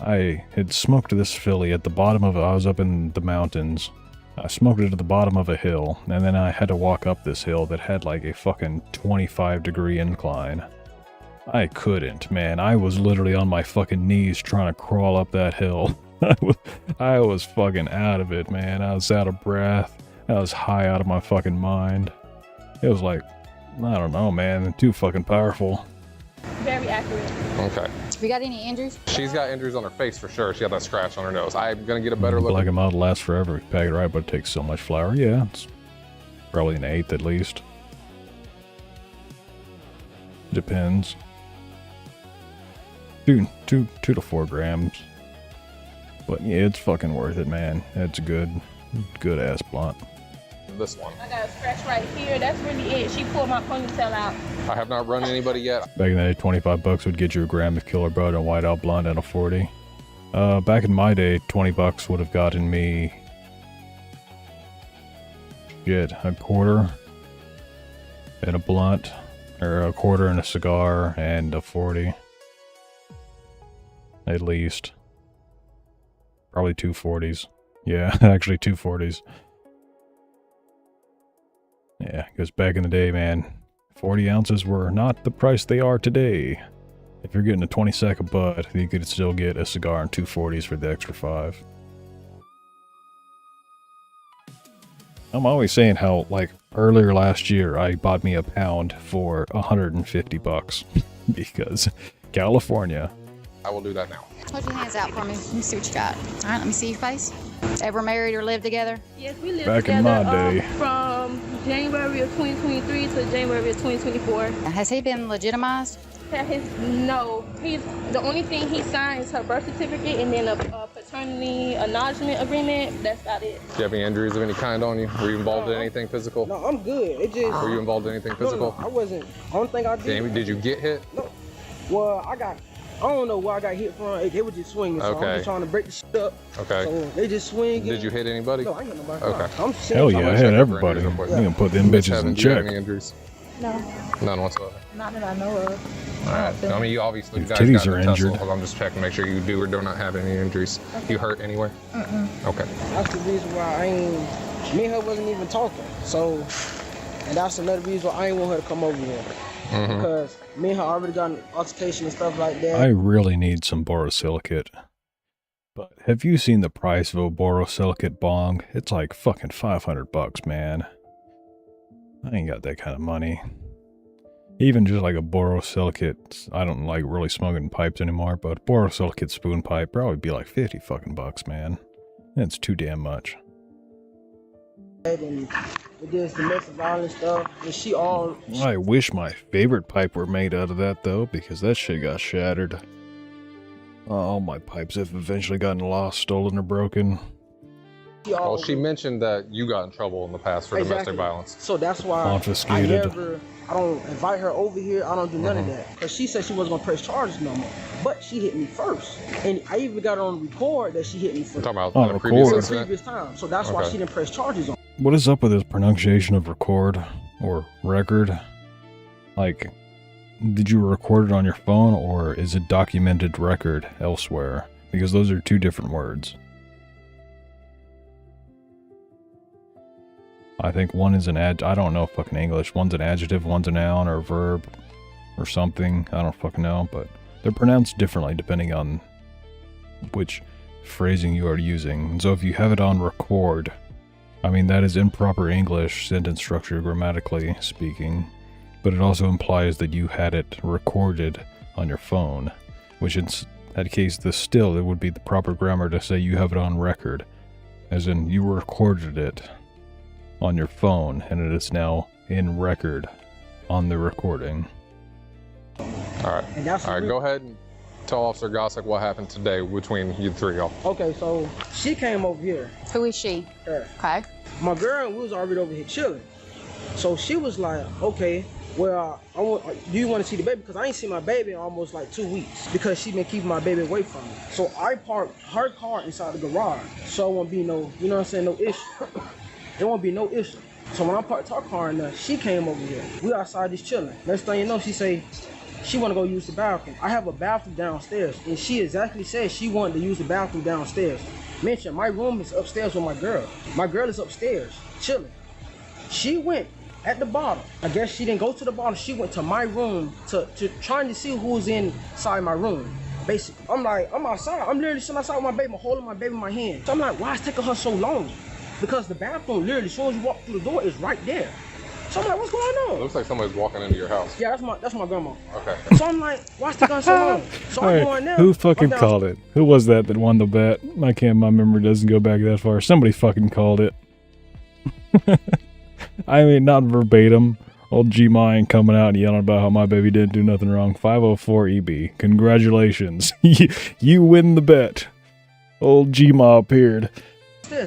I had smoked this Philly at the bottom of it. I was up in the mountains. I smoked it at the bottom of a hill, and then I had to walk up this hill that had like a fucking 25-degree incline. I couldn't, man. I was literally on my fucking knees trying to crawl up that hill. I was fucking out of it, man. I was out of breath. I was high out of my fucking mind. It was like, I don't know, man. Too fucking powerful. Very accurate. Okay. Have you got any injuries? She's got injuries on her face for sure. She got that scratch on her nose. I'm gonna get a better look. Black and mild lasts forever if you pack it right, but it takes so much flour. Yeah, it's probably an eighth at least. Depends. 2 to 4 grams. But yeah, it's fucking worth it, man. It's a good ass blunt. This one. I got a scratch right here. That's really it. She pulled my ponytail out. I have not run anybody yet. Back in the day, 25 bucks would get you a gram of Killer Bud and a whiteout blunt and a 40. Back in my day, 20 bucks would have gotten me a quarter and a blunt, or a quarter and a cigar and a 40. At least. Probably 2 40s. Yeah, actually 2 40s. Yeah, because back in the day, man, 40 ounces were not the price they are today. If you're getting a 20-sack of bud, you could still get a cigar and 2 40s for the extra 5. I'm always saying how, like, earlier last year, I bought me a pound for 150 bucks. Because California. I will do that now. Hold your hands out for me. Let me see what you got. All right, let me see your face. Ever married or lived together? Yes, we lived back together in my day. From January of 2023 to January of 2024. Has he been legitimized? No. He's the only thing he signed is her birth certificate and then a paternity acknowledgement agreement. That's about it. Do you have any injuries of any kind on you? Were you involved in anything physical? No, I'm good. It just. Were you involved in anything physical? No, I wasn't. Only thing I did. Jamie, did you get hit? No. Well, I don't know where I got hit from. They were just swinging, so I'm just trying to break the shit up. Okay. So they just swing. Did you hit anybody? No, I ain't hit nobody. Okay. I'm hell yeah, I hit everybody. You can put them bitches in Do you have check. any injuries? No. None whatsoever. Not that I know of. All right. I mean, you obviously Your guys titties got are the injured. tussle. I'm just checking to make sure you do or do not have any injuries. You hurt anywhere? Okay. That's the reason why me and her wasn't even talking. So, and that's another reason why I ain't want her to come over here. Because me and her already got an altercation and stuff like that. I really need some borosilicate. But have you seen the price of a borosilicate bong? It's like fucking 500 bucks, man. I ain't got that kind of money. Even just like a borosilicate, I don't like really smoking pipes anymore, but a borosilicate spoon pipe probably be like 50 fucking bucks, man. That's too damn much. And it does domestic violence stuff, and she all. I wish my favorite pipe were made out of that though, because that shit got shattered. All my pipes have eventually gotten lost, stolen, or broken. Well, she mentioned that you got in trouble in the past for domestic violence. So that's why Confiscated. I don't invite her over here. I don't do none of that. Because she said she wasn't going to press charges no more. But she hit me first. And I even got on record that she hit me first. You're talking about On the previous record. incident? Previous time. So that's why she didn't press charges on. What is up with his pronunciation of record or record? Like, did you record it on your phone or is it documented record elsewhere? Because those are two different words. I think one is an I don't know fucking English. One's an adjective, one's a noun or a verb or something. I don't fucking know, but they're pronounced differently depending on which phrasing you are using. And so if you have it on record, I mean, that is improper English sentence structure grammatically speaking, but it also implies that you had it recorded on your phone, which in that case, it would be the proper grammar to say you have it on record, as in you recorded it on your phone and it is now in record on the recording. All right, go ahead and tell Officer Gossick what happened today between you three y'all. Okay, so she came over here. Who is she? Her. Okay. My girl was already over here chilling. So she was like, okay, well, do you want to see the baby? Because I ain't seen my baby in almost like 2 weeks because she been keeping my baby away from me. So I parked her car inside the garage. So it won't be no, you know what I'm saying, no issue. There won't be no issue. So when I parked her car in there, she came over here. We outside just chilling. Next thing you know, she say she want to go use the bathroom. I have a bathroom downstairs, and she exactly said she wanted to use the bathroom downstairs. Mention my room is upstairs with my girl. My girl is upstairs chilling. She went at the bottom. I guess she didn't go to the bottom. She went to my room to trying to see who's inside my room. Basically, I'm outside. I'm literally sitting outside with my baby, holding my baby in my hand. So I'm like, why is it taking her so long? Because the bathroom, literally, as soon as you walk through the door, is right there. So I'm like, what's going on? It looks like somebody's walking into your house. Yeah, that's my grandma. Okay. So I'm like, why is it taking so long? So I'm going there. Who fucking called it? Who was that won the bet? My memory doesn't go back that far. Somebody fucking called it. I mean, not verbatim. Old G-Ma ain't coming out and yelling about how my baby didn't do nothing wrong. 504 EB. Congratulations. You win the bet. Old G-Ma appeared.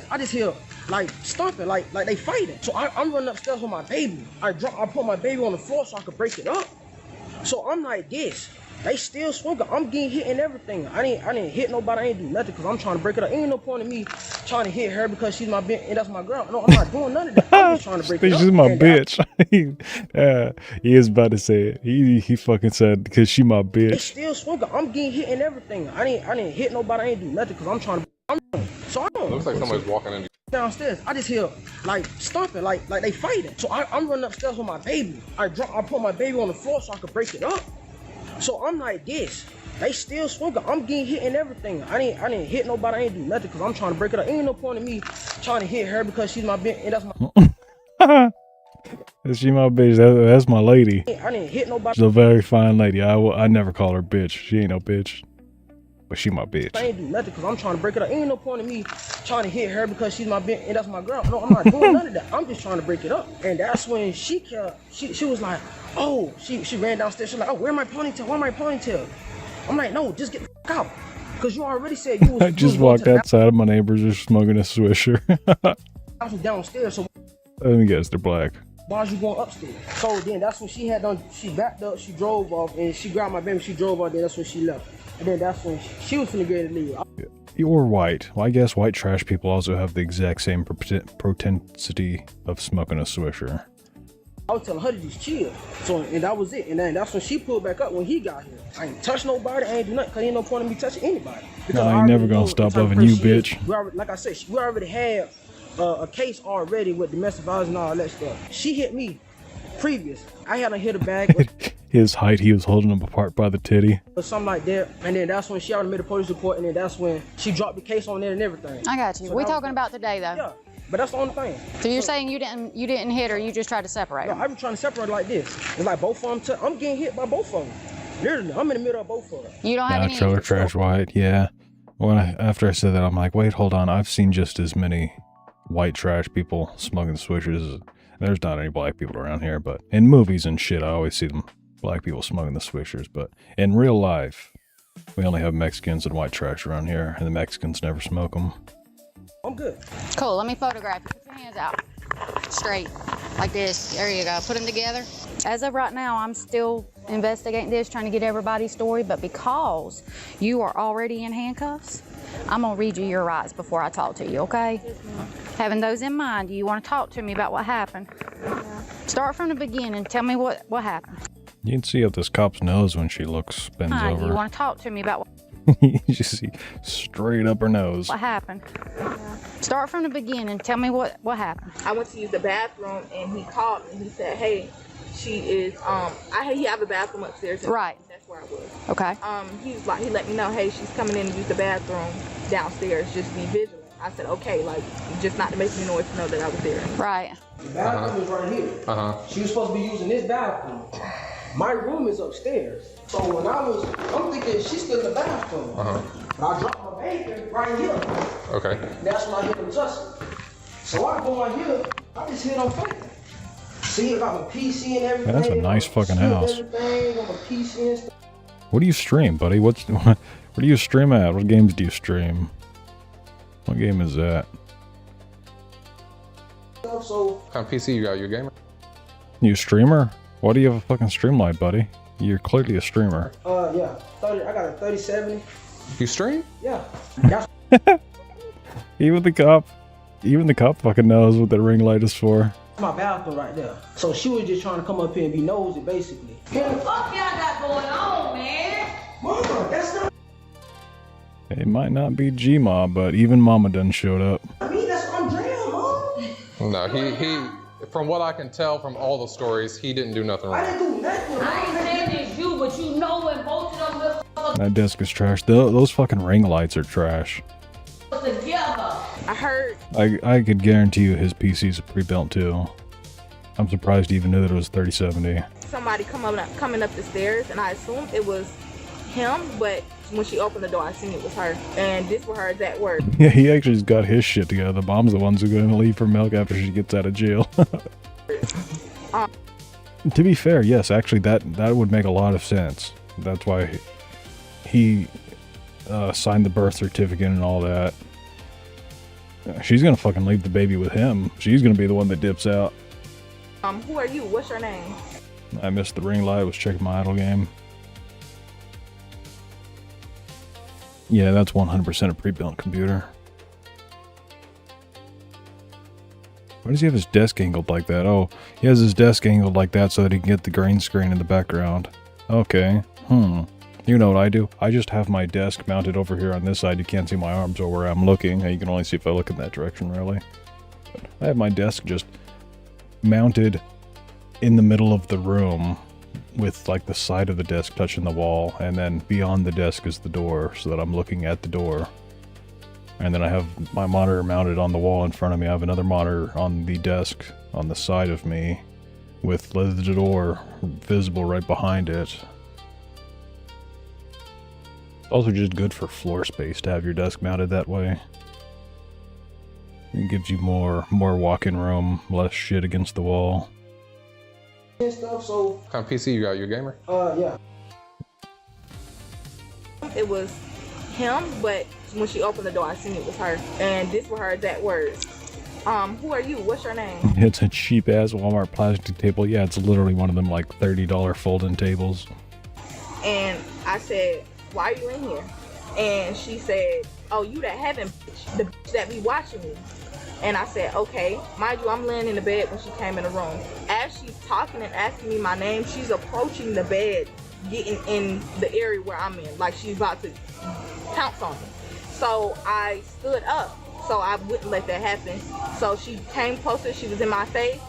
I just hear like stomping, like they fighting. So I'm running upstairs with my baby. I put my baby on the floor so I could break it up. So I'm like this. They still swinging. I'm getting hit and everything. I didn't hit nobody. I ain't do nothing because I'm trying to break it up. Ain't no point in me trying to hit her because she's my bitch and that's my girl. No, I'm not doing none of that. I'm just trying to break it up. She's my bitch. He is about to say it. He fucking said because she my bitch. They still swinging. I'm getting hit and everything. I didn't hit nobody. I ain't do nothing because I'm trying to. It looks like somebody's walking in. Downstairs, I just hear like stomping, like they fighting. So I'm running upstairs with my baby. I put my baby on the floor so I could break it up. So I'm like this. They still swinging. I'm getting hit and everything. I didn't hit nobody. I ain't do nothing because I'm trying to break it up. Ain't no point in me trying to hit her because she's my bitch and that's my. She my bitch. That's my lady. I didn't hit nobody. She's a very fine lady. I never call her bitch. She ain't no bitch. But she my bitch. I ain't do nothing because I'm trying to break it up. Ain't no point in me trying to hit her because she's my bitch and that's my girl. No, I'm not doing none of that. I'm just trying to break it up. And that's when she was like, oh, she ran downstairs. She's like, oh, where my ponytail? Where my ponytail? I'm like, no, just get the fuck out. Because you already said you was. I just walked outside and my neighbors are smoking a Swisher. I was downstairs, so. Let me guess, they're black. Why was you going upstairs? So then that's when she had done. She backed up, she drove off, and she grabbed my baby. She drove off. Then that's when she left. And then that's when she was finna get ready to leave. You're white. Well, I guess white trash people also have the exact same propensity of smoking a Swisher. I was telling her to just chill. So, and that was it. And then that's when she pulled back up when he got here. I ain't touch nobody. I ain't do nothing because ain't no point in me touching anybody. Because I ain't never gonna stop loving you, bitch. Like I said, we already had a case already with domestic violence and all that stuff. She hit me previous. I had her hit a bag. His height, he was holding him apart by the titty. Or something like that. And then that's when she already made a police report. And then that's when she dropped the case on there and everything. I got you. So we're talking about today, though. Yeah. But that's the only thing. So you're saying you didn't hit her, you just tried to separate her? No, I've been trying to separate her like this. It's like both of them, I'm getting hit by both of them. Literally, I'm in the middle of both of them. You don't have any trailer trash white, yeah. After I said that, I'm like, wait, hold on. I've seen just as many white trash people smoking swishers. There's not any black people around here, but in movies and shit, I always see them black people smoking the swishers. But in real life, we only have Mexicans and white trash around here, and the Mexicans never smoke them. I'm good. Cool, let me photograph you. Put your hands out. Straight. Like this. There you go. Put them together. As of right now, I'm still investigating this, trying to get everybody's story, but because you are already in handcuffs, I'm going to read you your rights before I talk to you, okay? Yes, ma'am. Having those in mind, do you want to talk to me about what happened? Yeah. Start from the beginning. Tell me what happened. You can see up this cop's nose when she bends Hi, over. do you want to talk to me about You just see straight up her nose. what happened? Start from the beginning. Tell me what happened. I went to use the bathroom and he called me. He said, "Hey, she is he have a bathroom upstairs." Right. That's where I was. Okay. He let me know, "Hey, she's coming in to use the bathroom downstairs. Just be vigilant." I said, "Okay," like just not to make any noise to know that I was there. Right. The bathroom is right here. She was supposed to be using this bathroom. My room is upstairs. So when I'm thinking she's still in the bathroom. But I dropped my baby right here. Okay. That's when I hear them tussling. So I go in here, I just hear them fighting. See, I got my PC and everything. That's a nice fucking house. Everything, got my PC and stuff. What do you stream, buddy? What do you stream at? What games do you stream? What game is that? So, what kind of PC you got? You a gamer? You a streamer? Why do you have a fucking Streamlight, buddy? You're clearly a streamer. Yeah. 30, I got a 3070. You stream? Yeah. Even the cop fucking knows what that ring light is for. My bathroom right there. So she was just trying to come up here and be nosy, basically. What the fuck y'all got going on, man? Mama, that's not. It might not be G-Mob, but even Mama done showed up. I mean, that's Andrea, Mom. No, he, from what I can tell from all the stories, he didn't do nothing wrong. I didn't do nothing. I ain't saying it's you, but you know when both of them look That desk is trash. Those fucking ring lights are trash. together. I heard. I could guarantee you his PC's pre-built too. I'm surprised he even knew that it was 3070. Somebody coming up the stairs, and I assumed it was him, but when she opened the door, I seen it was her. And this was her exact word. Yeah, he actually's got his shit together. The mom's the ones who are gonna leave for milk after she gets out of jail. To be fair, yes, actually that would make a lot of sense. That's why he signed the birth certificate and all that. She's gonna fucking leave the baby with him. She's gonna be the one that dips out. Who are you? What's your name? I missed the ring light. I was checking my idle game. Yeah, that's 100% a pre-built computer. Why does he have his desk angled like that? Oh, he has his desk angled like that so that he can get the green screen in the background. Okay. You know what I do? I just have my desk mounted over here on this side. You can't see my arms or where I'm looking. You can only see if I look in that direction, really. But I have my desk just mounted in the middle of the room with like the side of the desk touching the wall, and then beyond the desk is the door so that I'm looking at the door. And then I have my monitor mounted on the wall in front of me. I have another monitor on the desk on the side of me with the door visible right behind it. It's also just good for floor space to have your desk mounted that way. It gives you more walk-in room, less shit against the wall. And stuff, so. What kind of PC you got? You a gamer? Yeah. It was him, but when she opened the door, I seen it was her. And this was her exact words. Who are you? What's your name? It's a cheap-ass Walmart plastic table. Yeah, it's literally one of them like $30 fold-in tables. And I said, why are you in here? And she said, oh, you that heaven bitch, the bitch that be watching me. And I said, okay. Mind you, I'm laying in the bed when she came in the room. As she's talking and asking me my name, she's approaching the bed, getting in the area where I'm in, like she's about to pounce on me. So I stood up, so I wouldn't let that happen. So she came closer, she was in my face,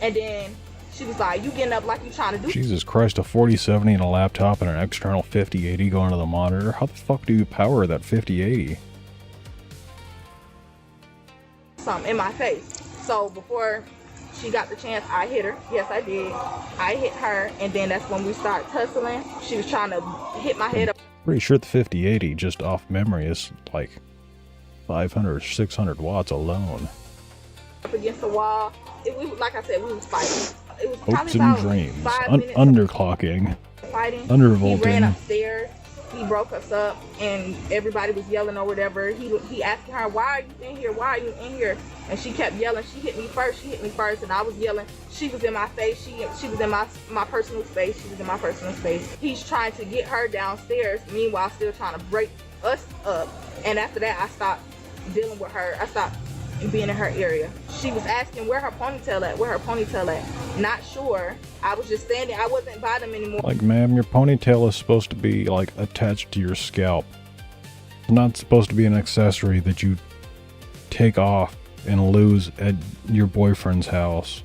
and then she was like, you getting up like you trying to do? Jesus Christ, a 4070 and a laptop and an external 5080 going to the monitor. How the fuck do you power that 5080? Something in my face. So before she got the chance, I hit her. Yes, I did. I hit her, and then that's when we started tussling. She was trying to hit my head up. Pretty sure the 5080, just off memory, is like 500 or 600 watts alone. Up against the wall. Like I said, we was fighting. It was Hopes probably and about dreams. 5 minutes Underclocking. fighting. Undervolting. He ran upstairs. He broke us up, and everybody was yelling or whatever. He asking her, why are you in here? Why are you in here? And she kept yelling. She hit me first. And I was yelling. She was in my face. She was in my personal space. She was in my personal space. He's trying to get her downstairs, meanwhile still trying to break us up. And after that, I stopped dealing with her. I stopped being in her area. She was asking where her ponytail at. Not sure. I was just standing. I wasn't by them anymore. Like, ma'am, your ponytail is supposed to be like attached to your scalp. It's not supposed to be an accessory that you take off and lose at your boyfriend's house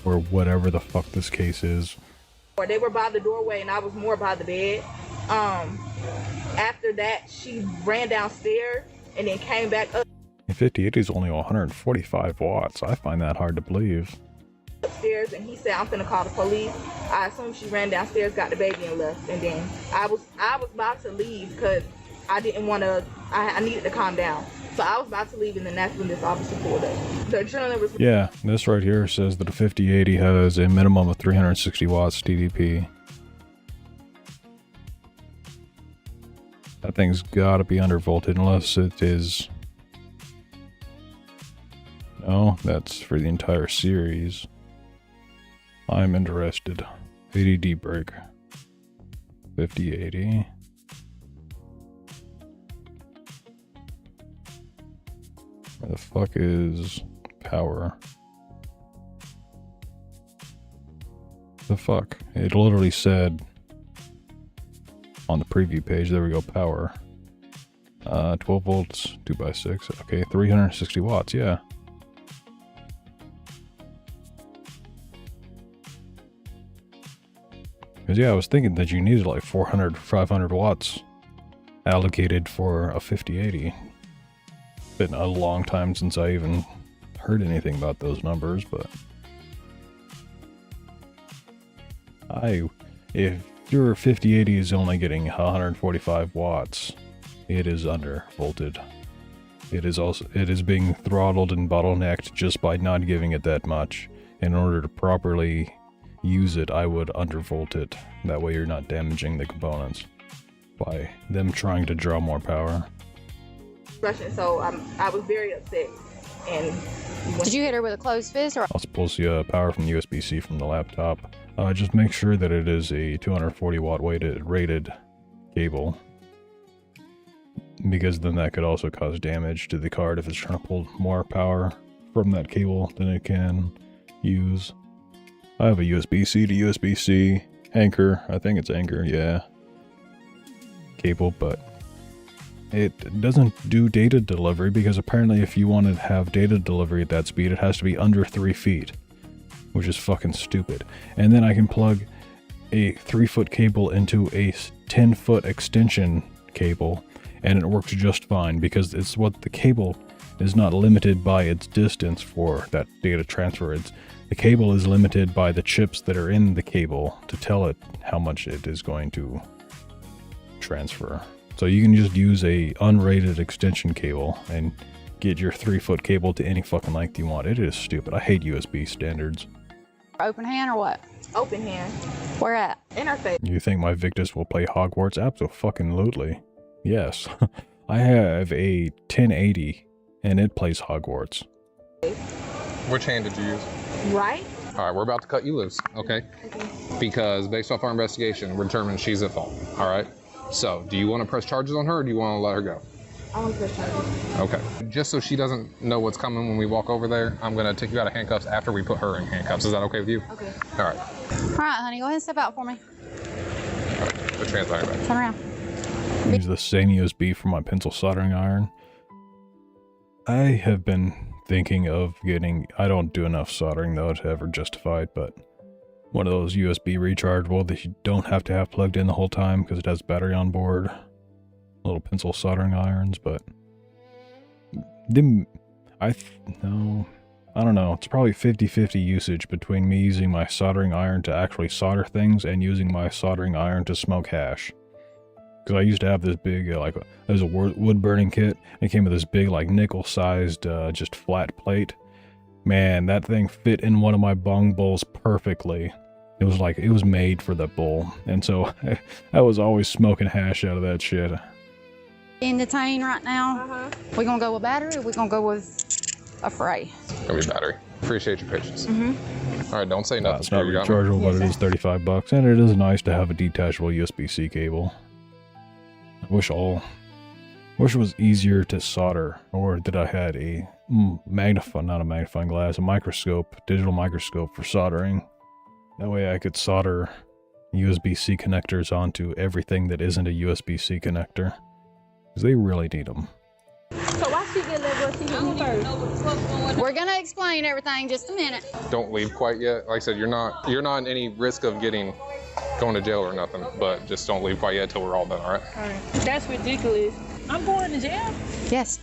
or whatever the fuck this case is. Or they were by the doorway and I was more by the bed. After that, she ran downstairs and then came back up. 5080 is only 145 watts. I find that hard to believe. Upstairs, and he said, I'm finna call the police. I assume she ran downstairs, got the baby and left. And then I was about to leave because I didn't want to, I needed to calm down. So I was about to leave, and then that's when this officer pulled up. The adrenaline was... Yeah, this right here says that a 5080 has a minimum of 360 watts TDP. That thing's gotta be undervolted unless it is... No, that's for the entire series. I'm interested. ADD brake. 5080. Where the fuck is power? The fuck? It literally said on the preview page, there we go, power. 12 volts, 2x6. Okay, 360 watts, yeah. Because, yeah, I was thinking that you needed like 400, 500 watts allocated for a 5080. Been a long time since I even heard anything about those numbers, but if your 5080 is only getting 145 watts, it is undervolted. It is being throttled and bottlenecked just by not giving it that much. In order to properly use it, I would undervolt it. That way you're not damaging the components by them trying to draw more power. So I was very upset. And did you hit her with a closed fist or? I'll pulse the power from USB-C from the laptop. Just make sure that it is a 240 watt rated cable, because then that could also cause damage to the card if it's trying to pull more power from that cable than it can use. I have a USB-C to USB-C Anchor. I think it's Anchor, yeah. Cable, but it doesn't do data delivery, because apparently if you want to have data delivery at that speed, it has to be under 3 feet, which is fucking stupid. And then I can plug a 3-foot cable into a 10-foot extension cable, and it works just fine, because it's what the cable is not limited by its distance for that data transfer. The cable is limited by the chips that are in the cable to tell it how much it is going to transfer. So you can just use a unrated extension cable and get your 3-foot cable to any fucking length you want. It is stupid. I hate USB standards. Open hand or what? Open hand. Where at? Interface. You think my Victus will play Hogwarts? Absolutely. Yes. I have a 1080 and it plays Hogwarts. Which hand did you use? Right. All right, we're about to cut you loose, okay? Because based off our investigation, we're determined she's at fault, all right? So, do you want to press charges on her, or do you want to let her go? I want to press charges. Okay. Just so she doesn't know what's coming when we walk over there, I'm going to take you out of handcuffs after we put her in handcuffs. Is that okay with you? Okay. All right. All right, honey, go ahead and step out for me. All right, put your hands behind your back. Turn around. Use the same USB for my pencil soldering iron. I have been thinking of getting, I don't do enough soldering though to ever justify it, but one of those USB rechargeable that you don't have to have plugged in the whole time because it has battery on board. Little pencil soldering irons, but I don't know. It's probably 50-50 usage between me using my soldering iron to actually solder things and using my soldering iron to smoke hash. Because I used to have this big, there's a wood burning kit. And it came with this big, nickel-sized, just flat plate. Man, that thing fit in one of my bong bowls perfectly. It was made for that bowl. And so I was always smoking hash out of that shit. In detain right now. We gonna go with battery, or we gonna go with a fray? Gonna be battery. Appreciate your patience. Mm-hmm. All right, don't say nothing. It's not rechargeable, but it is $35, and it is nice to have a detachable USB-C cable. I wish it was easier to solder, or that I had a digital microscope for soldering. That way I could solder USB-C connectors onto everything that isn't a USB-C connector. Because they really need them. So why she get let go see him first? We're gonna explain everything just a minute. Don't leave quite yet. Like I said, you're not in any risk of going to jail or nothing, but just don't leave quite yet till we're all done, all right? All right. That's ridiculous. I'm going to jail? Yes.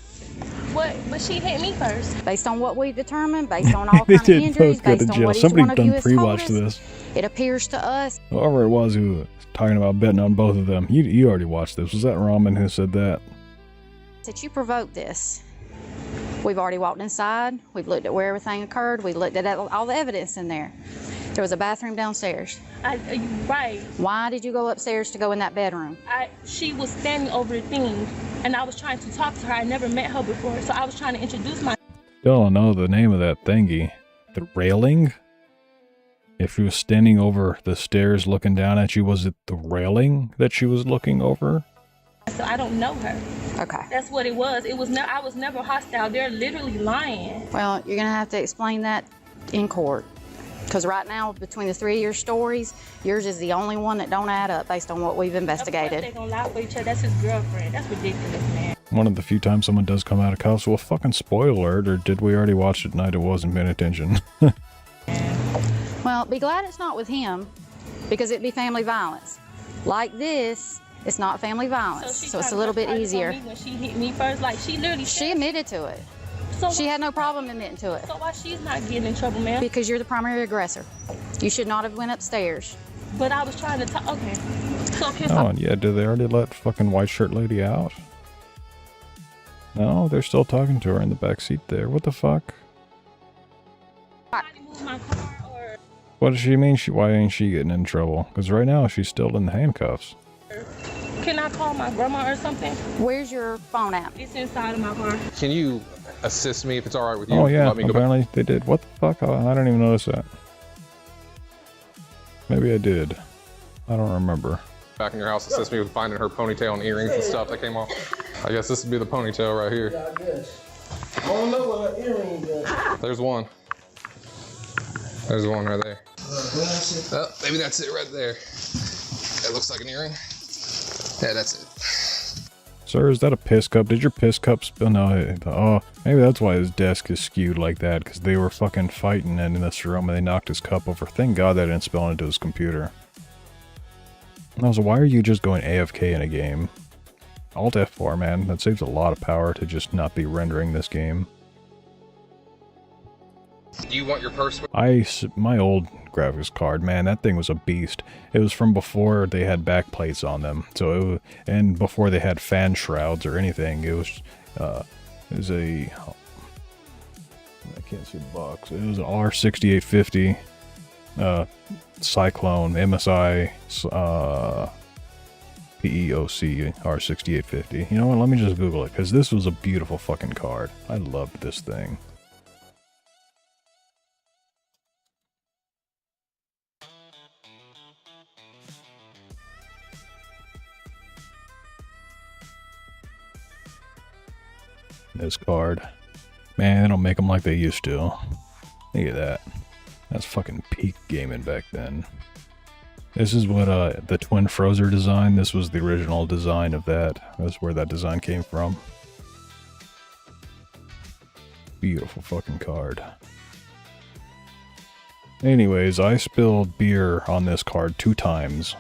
What? But she hit me first. Based on what we determined, based on all kinds of injuries, based on what each one of you has told us, it appears to us. Whoever it was who was talking about betting on both of them, you already watched this. Was that Ramen who said that? That you provoked this. We've already walked inside. We've looked at where everything occurred. We looked at all the evidence in there. There was a bathroom downstairs. Right. Why did you go upstairs to go in that bedroom? She was standing over the thing, and I was trying to talk to her. I never met her before, so I was trying to introduce myself. Don't know the name of that thingy. The railing? If she was standing over the stairs looking down at you, was it the railing that she was looking over? So I don't know her. Okay. That's what it was. It was I was never hostile. They're literally lying. Well, you're going to have to explain that in court. Because right now, between the 3 of your stories, yours is the only one that don't add up based on what we've investigated. They're going to lie for each other. That's his girlfriend. That's ridiculous, man. One of the few times someone does come out of cuffs. Well, fucking spoiler alert, or did we already watch it tonight? It wasn't paying attention. Well, be glad it's not with him, because it'd be family violence. Like this, it's not family violence, so it's a little bit easier. When she hit me first, like she literally She admitted to it. So she had no problem admitting to it. So why she's not getting in trouble, man? Because you're the primary aggressor. You should not have went upstairs. But I was trying to talk. Okay. So Oh, and yeah, did they already let fucking white shirt lady out? No, they're still talking to her in the back seat there. What the fuck? What does she mean? Why ain't she getting in trouble? Because right now she's still in the handcuffs. Can I call my grandma or something? Where's your phone at? It's inside of my car. Can you assist me if it's all right with you? Oh yeah, Let me go back. apparently they did. What the fuck? I didn't even notice that. Maybe I did. I don't remember. Back in your house, assist me with finding her ponytail and earrings and stuff that came off. I guess this would be the ponytail right here. Yeah, I guess. I don't know what her earrings are. There's one. There's one right there. Oh, maybe that's it right there. That looks like an earring. Yeah, that's it. Sir, is that a piss cup? Did your piss cup spill? No. Oh, maybe that's why his desk is skewed like that, because they were fucking fighting in this room and they knocked his cup over. Thank God that didn't spill into his computer. And also, why are you just going AFK in a game? Alt F4, man. That saves a lot of power to just not be rendering this game. Do you want your purse? My old graphics card, man, that thing was a beast. It was from before they had back plates on them. So and before they had fan shrouds or anything. It was a, I can't see the box. It was an R6850 Cyclone MSI PEOC R6850. You know what? Let me just Google it, because this was a beautiful fucking card. I loved this thing. This card. Man, they don't make them like they used to. Look at that. That's fucking peak gaming back then. This is what the Twin Frozer design, this was the original design of that. That's where that design came from. Beautiful fucking card. Anyways, I spilled beer on this card 2 times.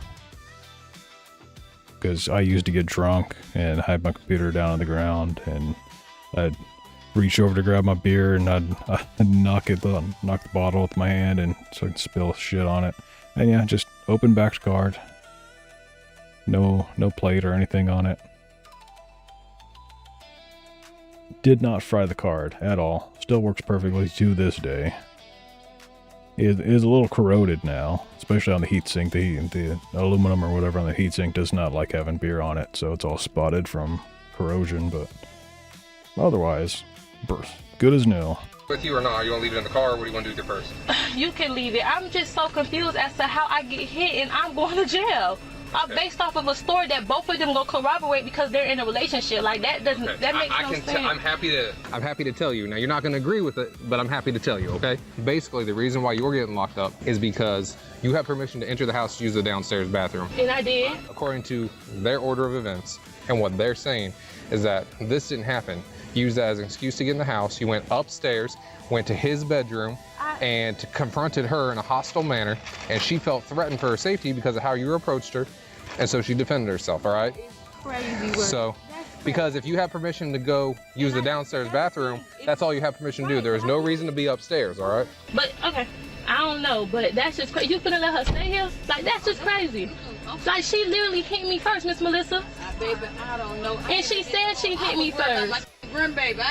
Because I used to get drunk and hide my computer down on the ground, and I'd reach over to grab my beer and I'd knock the bottle with my hand and so I could spill shit on it. And yeah, just open backed card. No plate or anything on it. Did not fry the card at all. Still works perfectly to this day. It is a little corroded now, especially on the heatsink. The aluminum or whatever on the heatsink does not like having beer on it, so it's all spotted from corrosion, but otherwise, good as new. With you or not? Are you want to leave it in the car, or what do you want to do with your purse? You can leave it. I'm just so confused as to how I get hit and I'm going to jail. Based off of a story that both of them go corroborate because they're in a relationship. Like that doesn't that makes no sense. I'm happy to tell you. Now you're not going to agree with it, but I'm happy to tell you. Okay. Basically, the reason why you're getting locked up is because you have permission to enter the house to use the downstairs bathroom. And I did. According to their order of events, and what they're saying is that this didn't happen. You used that as an excuse to get in the house. You went upstairs, went to his bedroom, and confronted her in a hostile manner, and she felt threatened for her safety because of how you approached her, and so she defended herself, all right? Crazy work. So, because if you have permission to go use the downstairs bathroom, that's all you have permission to do. There is no reason to be upstairs, all right? But, okay, I don't know, but that's just crazy. You finna let her stay here? Like, that's just crazy. Like, she literally hit me first, Miss Melissa. Baby, I don't know. And she said she hit me first. Like grandbaby.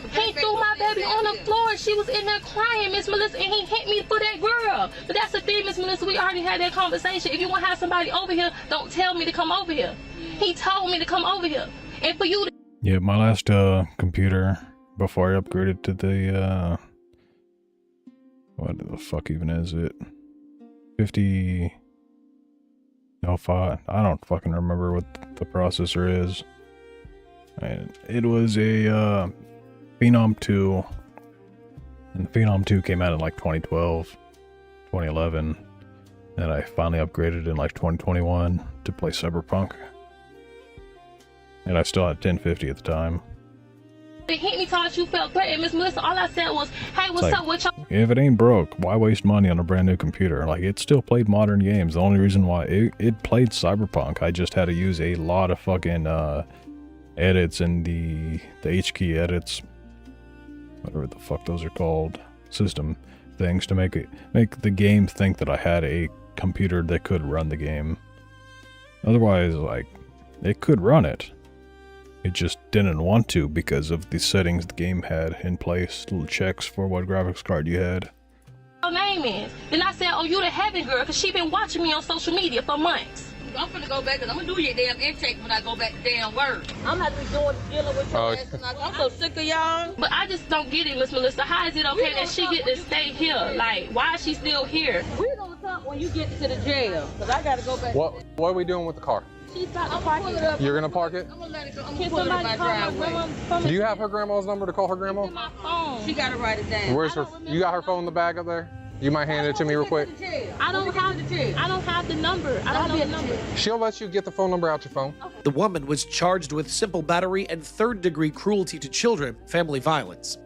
He threw my baby on the floor. She was in there crying, Miss Melissa, and he hit me for that girl. But that's the thing, Miss Melissa, we already had that conversation. If you want to have somebody over here, don't tell me to come over here. He told me to come over here. And for you to... Yeah, my last computer, before I upgraded to the, what the fuck even is it? 50... No, 5... I don't fucking remember what the processor is. And it was a Phenom 2. And the Phenom 2 came out in like 2012, 2011. And I finally upgraded in like 2021 to play Cyberpunk. And I still had 1050 at the time. They hit me, told you felt threatened, Miss Melissa. All I said was, hey, what's up with y'all? If it ain't broke, why waste money on a brand new computer? Like, it still played modern games. The only reason why it played Cyberpunk, I just had to use a lot of fucking edits in the HKey edits, whatever the fuck those are called, system things to make the game think that I had a computer that could run the game. Otherwise, like, it could run it. It just didn't want to because of the settings the game had in place, little checks for what graphics card you had. Your name is. Then I said, oh, you the heaven girl, because she been watching me on social media for months. I'm finna go back, because I'm gonna do your damn intake when I go back to damn work. I'm not dealing with your ass tonight. I'm so sick of y'all. But I just don't get it, Miss Melissa. How is it okay that she get to stay here? Like, why is she still here? We're gonna talk when you get to the jail, because I gotta go back. What are we doing with the car? She's about to park it. You're gonna park it? I'm gonna let it go. I'm gonna pull it in my driveway. Do you have her grandma's number to call her grandma? My phone. She gotta write it down. Where's her? You got her phone in the bag up there? You might hand it to me real quick. I don't have the number. I don't know the number. She'll let you get the phone number out your phone. The woman was charged with simple battery and third-degree cruelty to children, family violence.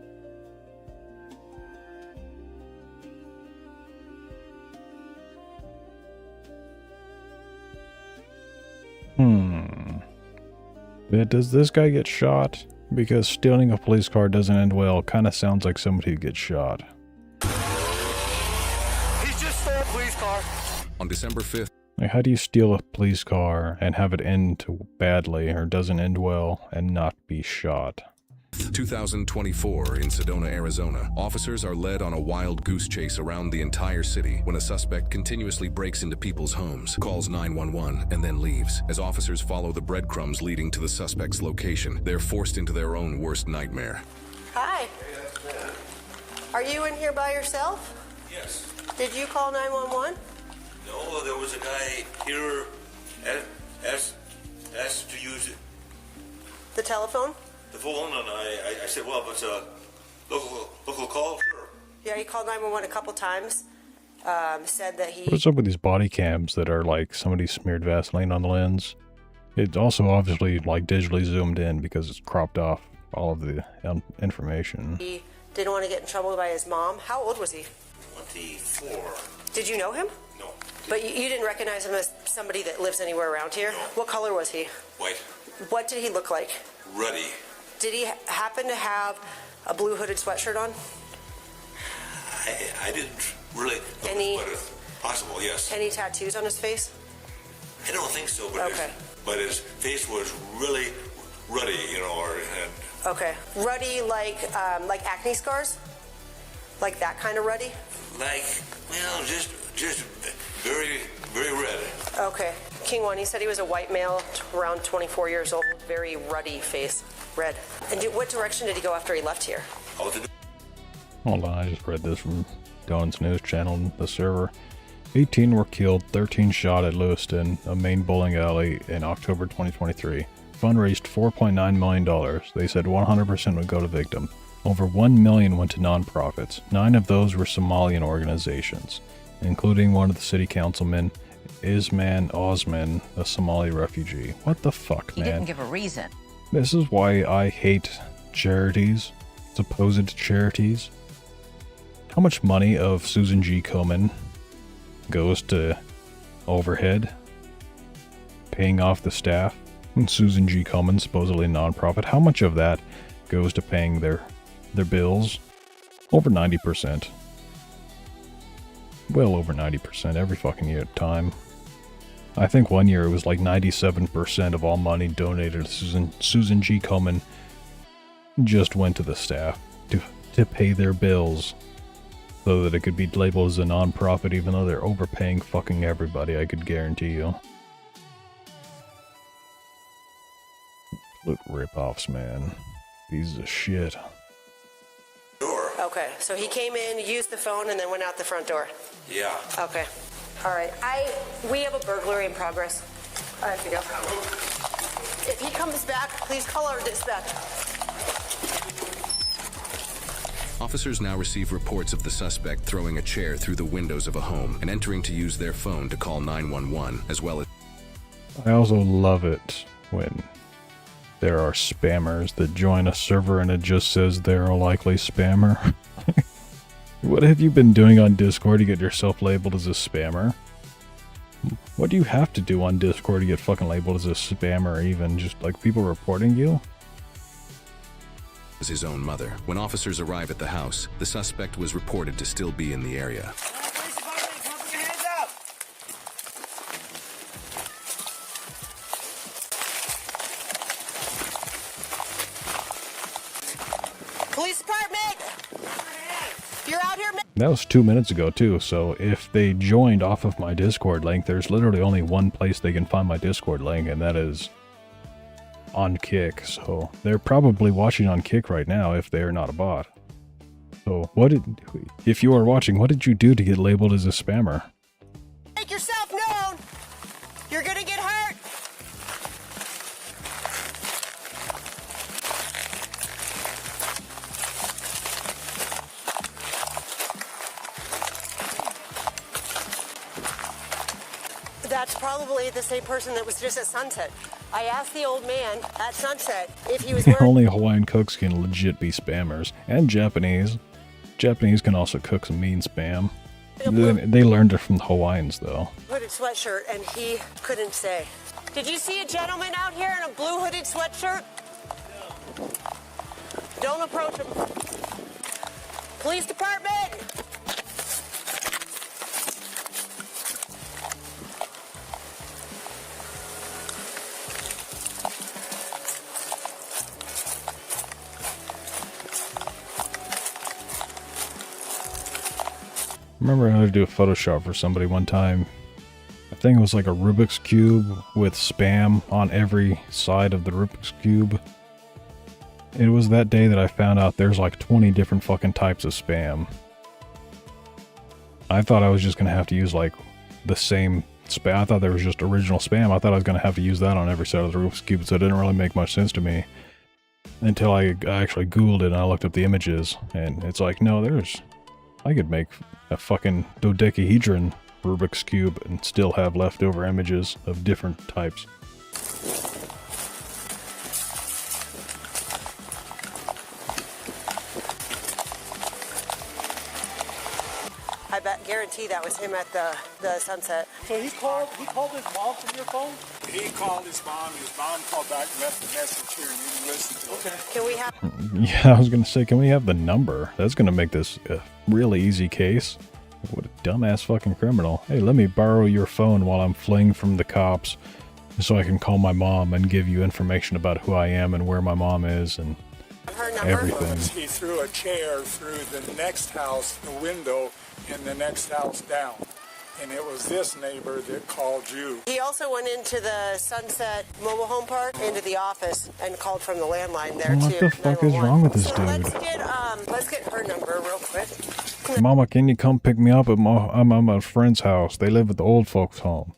But does this guy get shot? Because stealing a police car doesn't end well. Kind of sounds like somebody who gets shot. He just stole a police car. On December 5th. Like, how do you steal a police car and have it end badly or doesn't end well and not be shot? 2024 in Sedona, Arizona. Officers are led on a wild goose chase around the entire city when a suspect continuously breaks into people's homes, calls 911, and then leaves. As officers follow the breadcrumbs leading to the suspect's location, they're forced into their own worst nightmare. Hi. Are you in here by yourself? Yes. Did you call 911? No, there was a guy here asked to use it. The telephone? The phone, and I said, well, if it's a local call, sure. Yeah, he called 911 a couple times. Said that he... What's up with these body cams that are like somebody smeared Vaseline on the lens? It's also obviously like digitally zoomed in because it's cropped off all of the information. He didn't want to get in trouble by his mom. How old was he? 24. Did you know him? No. But you didn't recognize him as somebody that lives anywhere around here? No. What color was he? White. What did he look like? Ruddy. Did he happen to have a blue hooded sweatshirt on? I didn't really know, but it's possible, yes. Any tattoos on his face? I don't think so, but, okay. But his face was really ruddy, you know, Okay. Ruddy like acne scars? Like that kind of ruddy? Like, well, just very, very red. Okay. King One, he said he was a white male, around 24 years old, very ruddy face, red. And what direction did he go after he left here? Hold on, I just read this from Don's news channel, the server. 18 were killed, 13 shot at Lewiston, a main bowling alley, in October 2023. Fund raised $4.9 million. They said 100% would go to victim. Over $1 million went to nonprofits. 9 of those were Somalian organizations, including one of the city councilmen, Isman Osman, a Somali refugee. What the fuck, man? He didn't give a reason. This is why I hate charities, supposed charities. How much money of Susan G. Komen goes to overhead, paying off the staff? And Susan G. Komen, supposedly a nonprofit, how much of that goes to paying their bills? Over 90%. Well over 90% every fucking year at a time. I think one year it was like 97% of all money donated to Susan G. Komen just went to the staff to pay their bills so that it could be labeled as a non-profit, even though they're overpaying fucking everybody, I could guarantee you. Look, rip-offs, man. Pieces of shit. Okay, so he came in, used the phone, and then went out the front door? Yeah. Okay. All right, we have a burglary in progress. I have to go. If he comes back, please call our dispatch. Officers now receive reports of the suspect throwing a chair through the windows of a home and entering to use their phone to call 911, as well as... I also love it when there are spammers that join a server and it just says they're a likely spammer. What have you been doing on Discord to get yourself labeled as a spammer? What do you have to do on Discord to get fucking labeled as a spammer, or even just like people reporting you? As his own mother. When officers arrive at the house, the suspect was reported to still be in the area. Police department! You're out here, man. That was 2 minutes ago too, so if they joined off of my Discord link, there's literally only one place they can find my Discord link, and that is on Kick. So they're probably watching on Kick right now if they're not a bot. So if you are watching, what did you do to get labeled as a spammer? Make yourself known! You're gonna get hurt! That's probably the same person that was just at Sunset. I asked the old man at Sunset if he was wearing... Only Hawaiian cooks can legit be spammers. And Japanese. Japanese can also cook some mean spam. They learned it from the Hawaiians, though. Hooded sweatshirt, and he couldn't say. Did you see a gentleman out here in a blue hooded sweatshirt? No. Don't approach him. Police department! I remember I had to do a Photoshop for somebody one time. I think it was like a Rubik's Cube with spam on every side of the Rubik's Cube. It was that day that I found out there's like 20 different fucking types of spam. I thought I was just gonna have to use like the same spam. I thought there was just original spam. I thought I was gonna have to use that on every side of the Rubik's Cube, so it didn't really make much sense to me. Until I actually Googled it and I looked up the images, and it's like, no, I could make a fucking dodecahedron Rubik's Cube and still have leftover images of different types. I guarantee that was him at the Sunset. So he called his mom from your phone? He called his mom called back and left the message here and you can listen to it. Okay. Can we have... Yeah, I was gonna say, can we have the number? That's gonna make this a really easy case. What a dumbass fucking criminal. Hey, let me borrow your phone while I'm fleeing from the cops so I can call my mom and give you information about who I am and where my mom is and everything. He threw a chair through the next house, the window in the next house down. And it was this neighbor that called you. He also went into the Sunset Mobile Home Park, into the office, and called from the landline there, what too. What the fuck is wrong with this dude? Let's get her number real quick. Mama, can you come pick me up at my friend's house? They live at the old folks' home.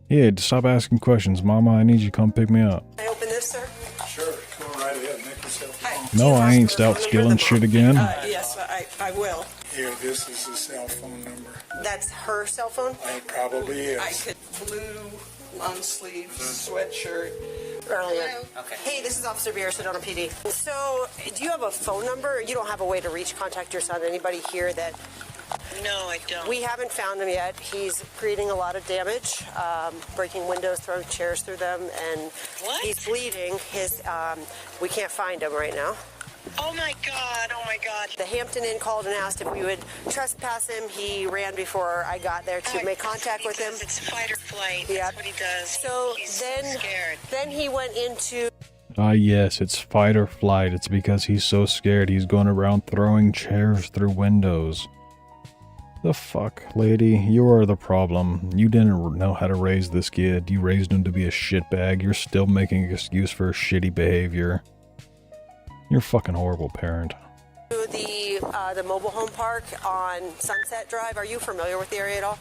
Yeah, stop asking questions, Mama. I need you to come pick me up. Can I open this, sir? Sure, go right ahead, make yourself home. No, I ain't stout skilling shit again. Yes, I will. Here, this is the cell phone number. That's her cell phone? It probably is. I could blue long sleeve sweatshirt. Earlier. Okay. Hey, this is Officer Beer, Sedona PD. So, do you have a phone number? You don't have a way to contact your son? Anybody here that... No, I don't. We haven't found him yet. He's creating a lot of damage, breaking windows, throwing chairs through them, and he's bleeding. We can't find him right now. Oh my God, oh my God. The Hampton Inn called and asked if we would trespass him. He ran before I got there to make contact with him. It's fight or flight. Yeah. That's what he does. So he's scared. Then he went into... Yes, it's fight or flight. It's because he's so scared he's going around throwing chairs through windows. The fuck, lady? You are the problem. You didn't know how to raise this kid. You raised him to be a shitbag. You're still making an excuse for shitty behavior. You're a fucking horrible parent. The the mobile home park on Sunset Drive. Are you familiar with the area at all?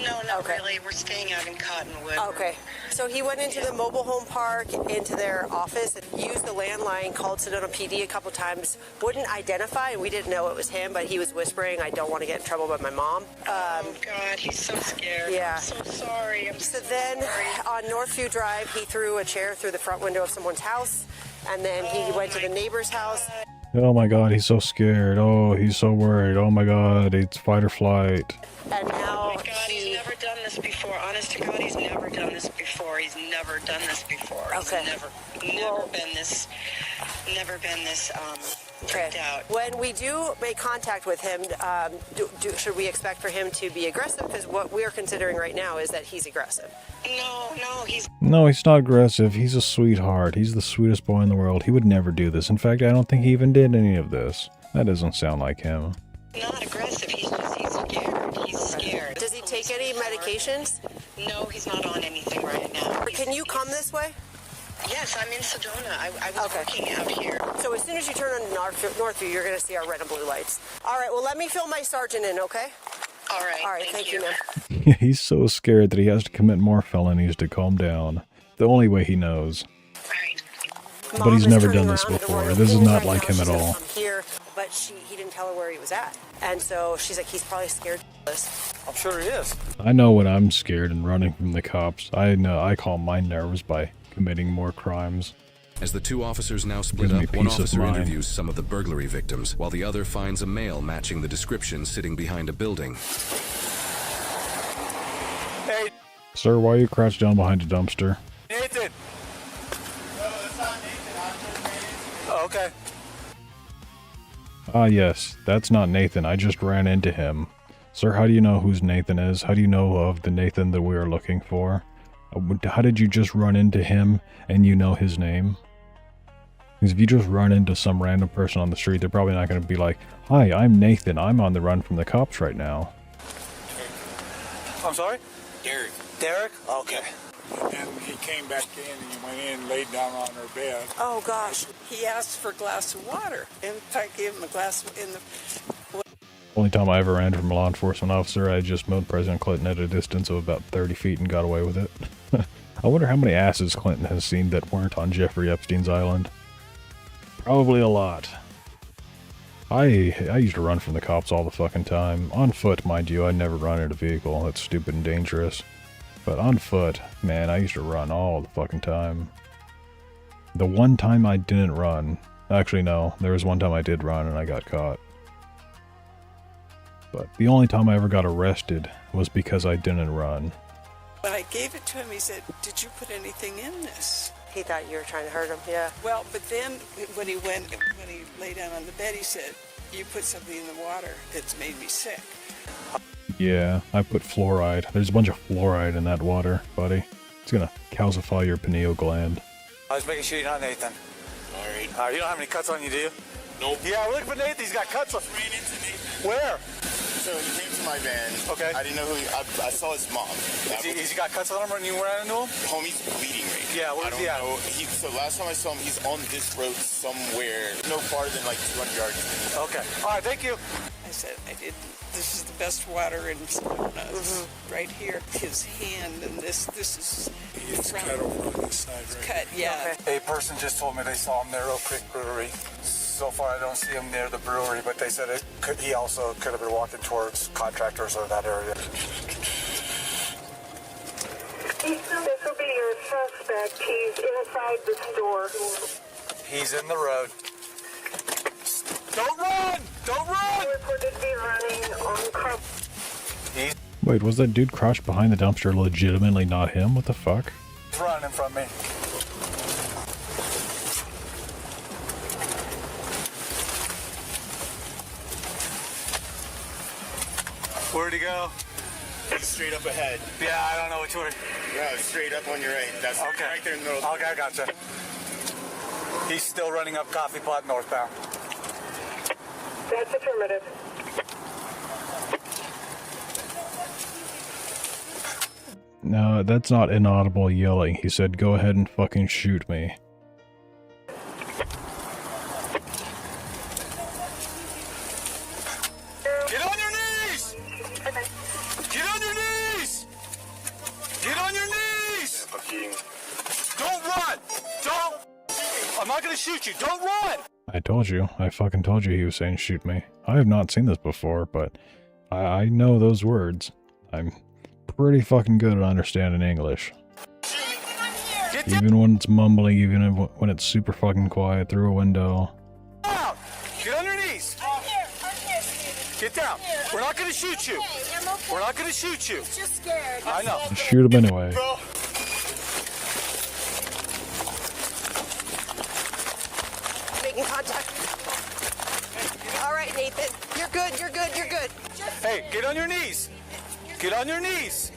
No, not really. We're staying out in Cottonwood. Okay. So he went into the mobile home park, into their office, and used the landline, called Sedona PD a couple times, wouldn't identify, and we didn't know it was him, but he was whispering, I don't want to get in trouble by my mom. Oh, God, he's so scared. Yeah. I'm so sorry. So then on Northview Drive, he threw a chair through the front window of someone's house, and then he went to the neighbor's house. Oh my god, he's so scared. Oh, he's so worried. Oh my god, it's fight or flight. And now oh my God, he's never done this before. Honest to God, he's never done this before. He's never done this before. Okay. He's never been this freaked out. When we do make contact with him, should we expect for him to be aggressive? Because what we're considering right now is that he's aggressive. No, he's not aggressive. He's a sweetheart. He's the sweetest boy in the world. He would never do this. In fact, I don't think he even did any of this. That doesn't sound like him. Not aggressive. He's scared. He's scared. Does he take any medications? No, he's not on anything right now. Can you come this way? Yes, I'm in Sedona. I was working out here. So as soon as you turn on Northview, you're going to see our red and blue lights. All right, well, let me fill my sergeant in, okay? All right. All right, thank you, ma'am. He's so scared that he has to commit more felonies to calm down. The only way he knows. But he's never done this before. This is not like him at all. Here, but he didn't tell her where he was at. And so she's like, he's probably scared. I'm sure he is. I know when I'm scared and running from the cops. I know I calm my nerves by committing more crimes. As the two officers now split up, one officer interviews some of the burglary victims, while the other finds a male matching the description sitting behind a building. Hey. Sir, why are you crouched down behind a dumpster? Nathan! Oh, okay. Ah, yes. That's not Nathan. I just ran into him. Sir, how do you know whose Nathan is? How do you know of the Nathan that we are looking for? How did you just run into him and you know his name? Because if you just run into some random person on the street, they're probably not going to be like, hi, I'm Nathan. I'm on the run from the cops right now. I'm sorry? Derek. Derek? Okay. And he came back in and he went in and laid down on her bed. Oh, gosh. He asked for a glass of water. In fact, gave him a glass in the... Only time I ever ran from a law enforcement officer, I just mowed President Clinton at a distance of about 30 feet and got away with it. I wonder how many asses Clinton has seen that weren't on Jeffrey Epstein's island. Probably a lot. I used to run from the cops all the fucking time. On foot, mind you, I never run in a vehicle. That's stupid and dangerous. But on foot, man, I used to run all the fucking time. The one time I didn't run... Actually, no. There was one time I did run and I got caught. But the only time I ever got arrested was because I didn't run. When I gave it to him, he said, did you put anything in this? He thought you were trying to hurt him, yeah. Well, but then when he lay down on the bed, he said, you put something in the water that's made me sick. Yeah, I put fluoride. There's a bunch of fluoride in that water, buddy. It's gonna calcify your pineal gland. I was making sure you're not Nathan. Alright. You don't have any cuts on you, do you? Nope. Yeah, look for Nathan. He's got cuts on. Ran into Nathan. Where? So he came to my van. Okay. I didn't know who I saw his mom. He's got cuts on him when you ran into him? Homie's bleeding right now. Yeah, where's he at? So last time I saw him, he's on this road somewhere, no farther than like 200 yards. Okay. All right, thank you. I said, this is the best water in Sedona. Right here, his hand, and this is... It's cut over on this side, right? Cut, yeah. A person just told me they saw him near Oak Creek Brewery. So far, I don't see him near the brewery, but they said he also could have been walking towards contractors or that area. This will be your suspect. He's inside the store. He's in the road. Don't run! Don't run! Reported to be running on car. Wait, was that dude crouched behind the dumpster legitimately not him? What the fuck? He's running from me. Where'd he go? He's straight up ahead. Yeah, I don't know which way. Yeah, straight up on your right. That's okay. Right there in the middle. Okay, I gotcha. He's still running up Coffee Pot northbound. That's affirmative. No, that's not inaudible yelling. He said, go ahead and fucking shoot me. Get on your knees! Get on your knees! Get on your knees! Don't run! Don't! I'm not gonna shoot you. Don't run! I told you. I fucking told you he was saying shoot me. I have not seen this before, but I know those words. I'm pretty fucking good at understanding English. Even when it's mumbling, even when it's super fucking quiet through a window. Out! Get on your knees! Get down! We're not gonna shoot you! We're not gonna shoot you! Just scared. I know. Shoot him anyway. Making contact. All right, Nathan. You're good, you're good, you're good. Hey, get on your knees! Get on your knees!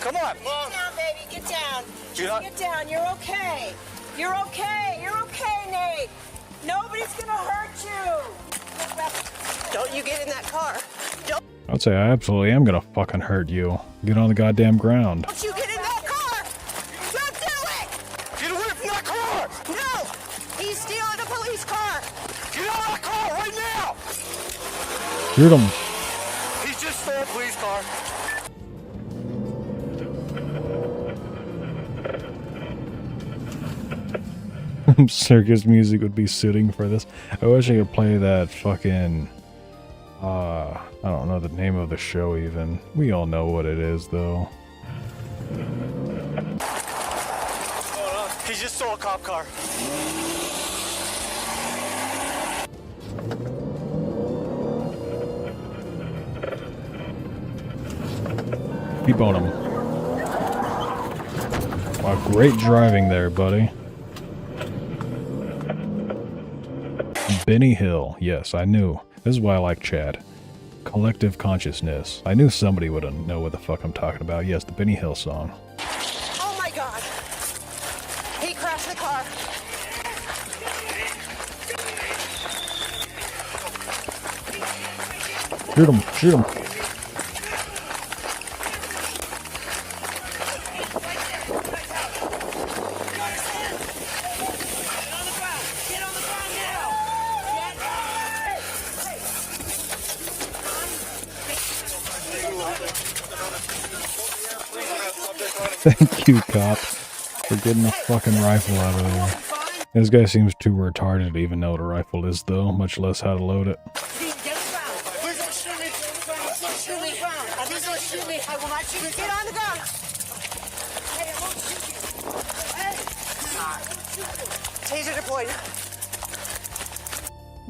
Come on! Get down, baby. Get down. You're not- Get down. You're okay. You're okay. You're okay, Nate. Nobody's gonna hurt you. Don't you get in that car. Don't I'd say I absolutely am gonna fucking hurt you. Get on the goddamn ground. you get in that car. Don't do it. Get away from that car! No. He's stealing a police car. Get out of that car right now! Shoot him. He just stole a police car. Circus music would be suiting for this. I wish I could play that fucking... I don't know the name of the show even. We all know what it is though. He just stole a cop car. Keep on him. Wow, great driving there, buddy. Benny Hill. Yes, I knew. This is why I like Chad. Collective consciousness. I knew somebody would know what the fuck I'm talking about. Yes, the Benny Hill song. Oh my God. He crashed the car. Shoot him! Shoot him! Thank you, cop, for getting a fucking rifle out of there. This guy seems too retarded to even know what a rifle is, though, much less how to load it. Please don't shoot me. Please don't shoot me. Please don't shoot me. I will not shoot you. Get on the ground. Hey, I won't shoot you. Hey. Taser deployed.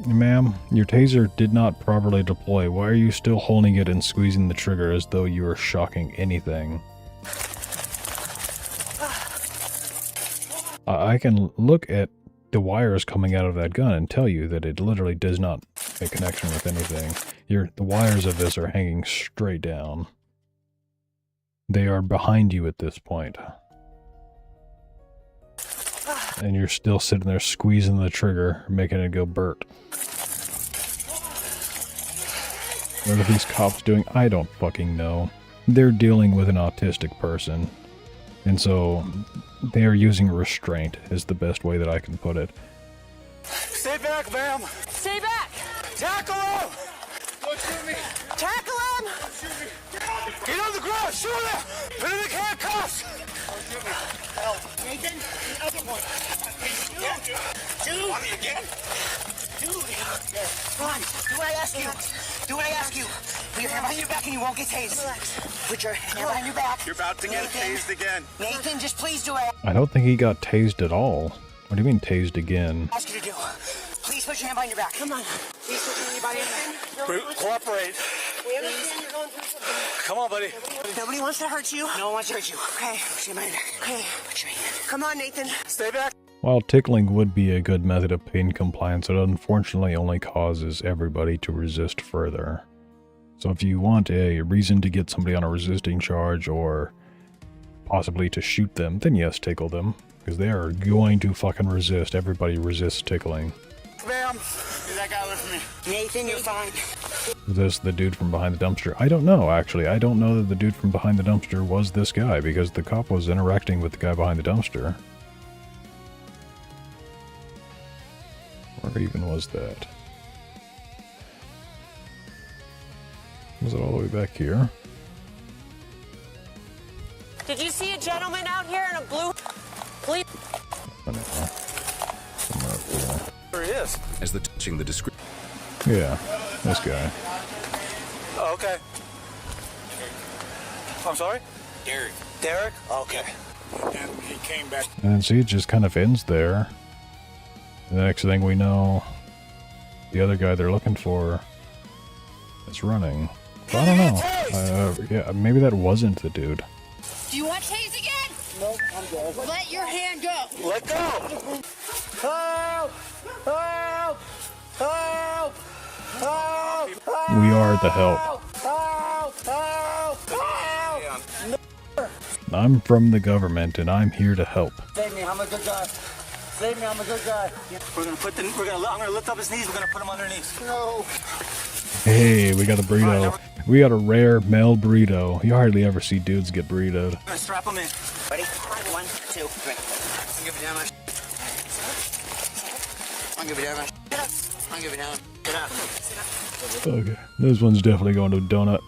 Ma'am, your taser did not properly deploy. Why are you still holding it and squeezing the trigger as though you are shocking anything? I can look at the wires coming out of that gun and tell you that it literally does not make connection with anything. The wires of this are hanging straight down. They are behind you at this point. And you're still sitting there squeezing the trigger, making it go Bert. What are these cops doing? I don't fucking know. They're dealing with an autistic person. And so, they are using restraint, is the best way that I can put it. Stay back, ma'am. Stay back. Tackle him. Don't shoot me. Tackle him. Don't shoot me. Get on the ground. Shoot him. Put him in handcuffs. Don't shoot me. Help. Nathan, the other one. Dude. Again? Dude. Ron, do what I ask you. Do what I ask you. Put your hand behind your back and you won't get tased. Relax. Put your hand behind your back. You're about to get tased again. Nathan, just please do what I don't think he got tased at all. What do you mean tased again? I ask you to do. Please put your hand behind your back. Come on. Please put your hand behind your back. Cooperate. We understand you're going through something. Come on, buddy. Nobody wants to hurt you. No one wants to hurt you. Okay. Put your hand behind your back. Okay. Put your hand. Come on, Nathan. Stay back. While tickling would be a good method of pain compliance, it unfortunately only causes everybody to resist further. So if you want a reason to get somebody on a resisting charge or possibly to shoot them, then yes, tickle them. Because they are going to fucking resist. Everybody resists tickling. Ma'am. Get that guy away from me. Nathan, you're fine. Is this the dude from behind the dumpster? I don't know, actually. I don't know that the dude from behind the dumpster was this guy, because the cop was interacting with the guy behind the dumpster. Where even was that? Was it all the way back here? Did you see a gentleman out here in a blue? Please. There he is. As the touching the description. Yeah, this guy. Oh, okay. I'm sorry? Derek. Derek? Okay. And he came back. And see, it just kind of ends there. The next thing we know, the other guy they're looking for is running. I don't know. Yeah, maybe that wasn't the dude. Do you want tase again? No, I'm good. Let your hand go. Let go! Help! Help! Help! Help! We are the help. Help! Help! Help! I'm from the government and I'm here to help. Save me, I'm a good guy. Save me, I'm a good guy. I'm gonna lift up his knees, we're gonna put him underneath. No. Hey, we got a burrito. We got a rare male burrito. You hardly ever see dudes get burritoed. I'm gonna strap him in. Ready? 1, 2, 3. I'll give it down. I'll give it down. I'll give it down. Get up. Okay, this one's definitely going to a donut.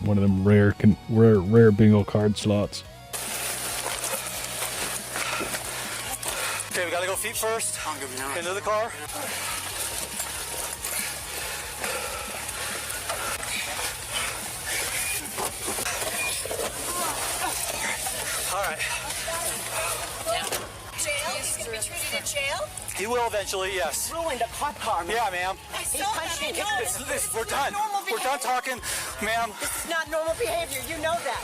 One of them rare bingo card slots. Okay, we gotta go feet first. I'll give it down. Into the car. All right. Jail? He's gonna be treated in jail? He will eventually, yes. Ruined a cop car, man. Yeah, ma'am. He's punched me. We're done. We're done talking, ma'am. This is not normal behavior. You know that.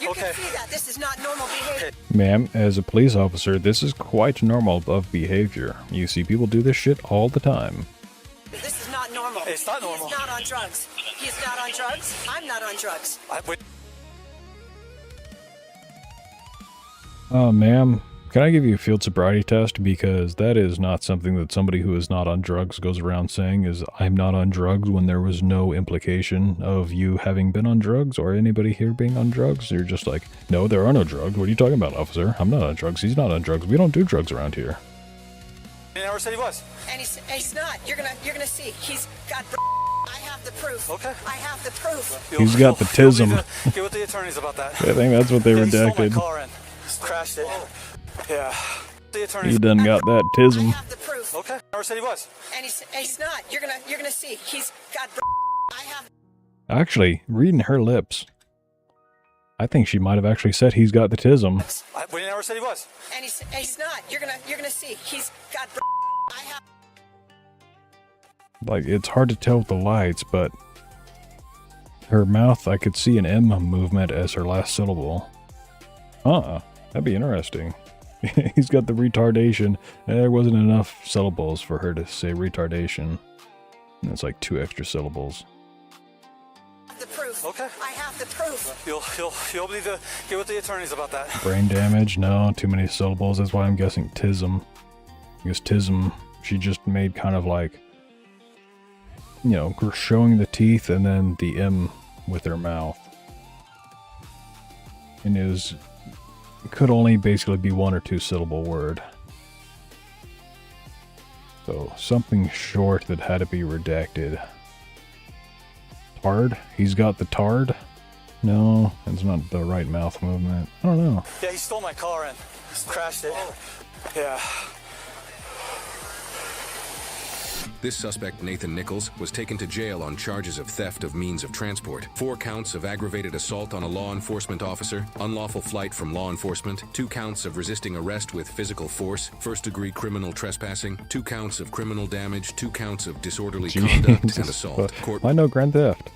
You can see that. This is not normal behavior. Ma'am, as a police officer, this is quite normal of behavior. You see people do this shit all the time. This is not normal. It's not normal. He's not on drugs. He's not on drugs. I'm not on drugs. Ma'am, can I give you a field sobriety test? Because that is not something that somebody who is not on drugs goes around saying is, I'm not on drugs, when there was no implication of you having been on drugs or anybody here being on drugs. You're just like, no, there are no drugs. What are you talking about, officer? I'm not on drugs. He's not on drugs. We don't do drugs around here. He never said he was. And he's not. You're gonna see. He's got. I have the proof. Okay. I have the proof. He's got the tism. Get with the attorneys about that. I think that's what they He stole my redacted. car and crashed it. Yeah. The attorneys. He done got that tism. I have the proof. Okay. Never said he was. And he's not. You're gonna see. He's got. I have. Actually, reading her lips, I think she might have actually said he's got the tism. We never said he was. And he's not. You're gonna see. He's got. I have. Like, it's hard to tell with the lights, but her mouth, I could see an M movement as her last syllable. That'd be interesting. He's got the retardation, and there wasn't enough syllables for her to say retardation. And it's like 2 extra syllables. The proof. Okay. I have the proof. You'll need to get with the attorneys about that. Brain damage? No, too many syllables. That's why I'm guessing tism. Because tism, she just made kind of like, you know, showing the teeth and then the M with her mouth. And it could only basically be 1 or 2 syllable word. So something short that had to be redacted. Tard? He's got the tard? No, it's not the right mouth movement. I don't know. Yeah, he stole my car and crashed it. Yeah. This suspect, Nathan Nichols, was taken to jail on charges of theft of means of transport, 4 counts of aggravated assault on a law enforcement officer, unlawful flight from law enforcement, 2 counts of resisting arrest with physical force, first-degree criminal trespassing, 2 counts of criminal damage, 2 counts of disorderly conduct and assault. Why no Grand Theft?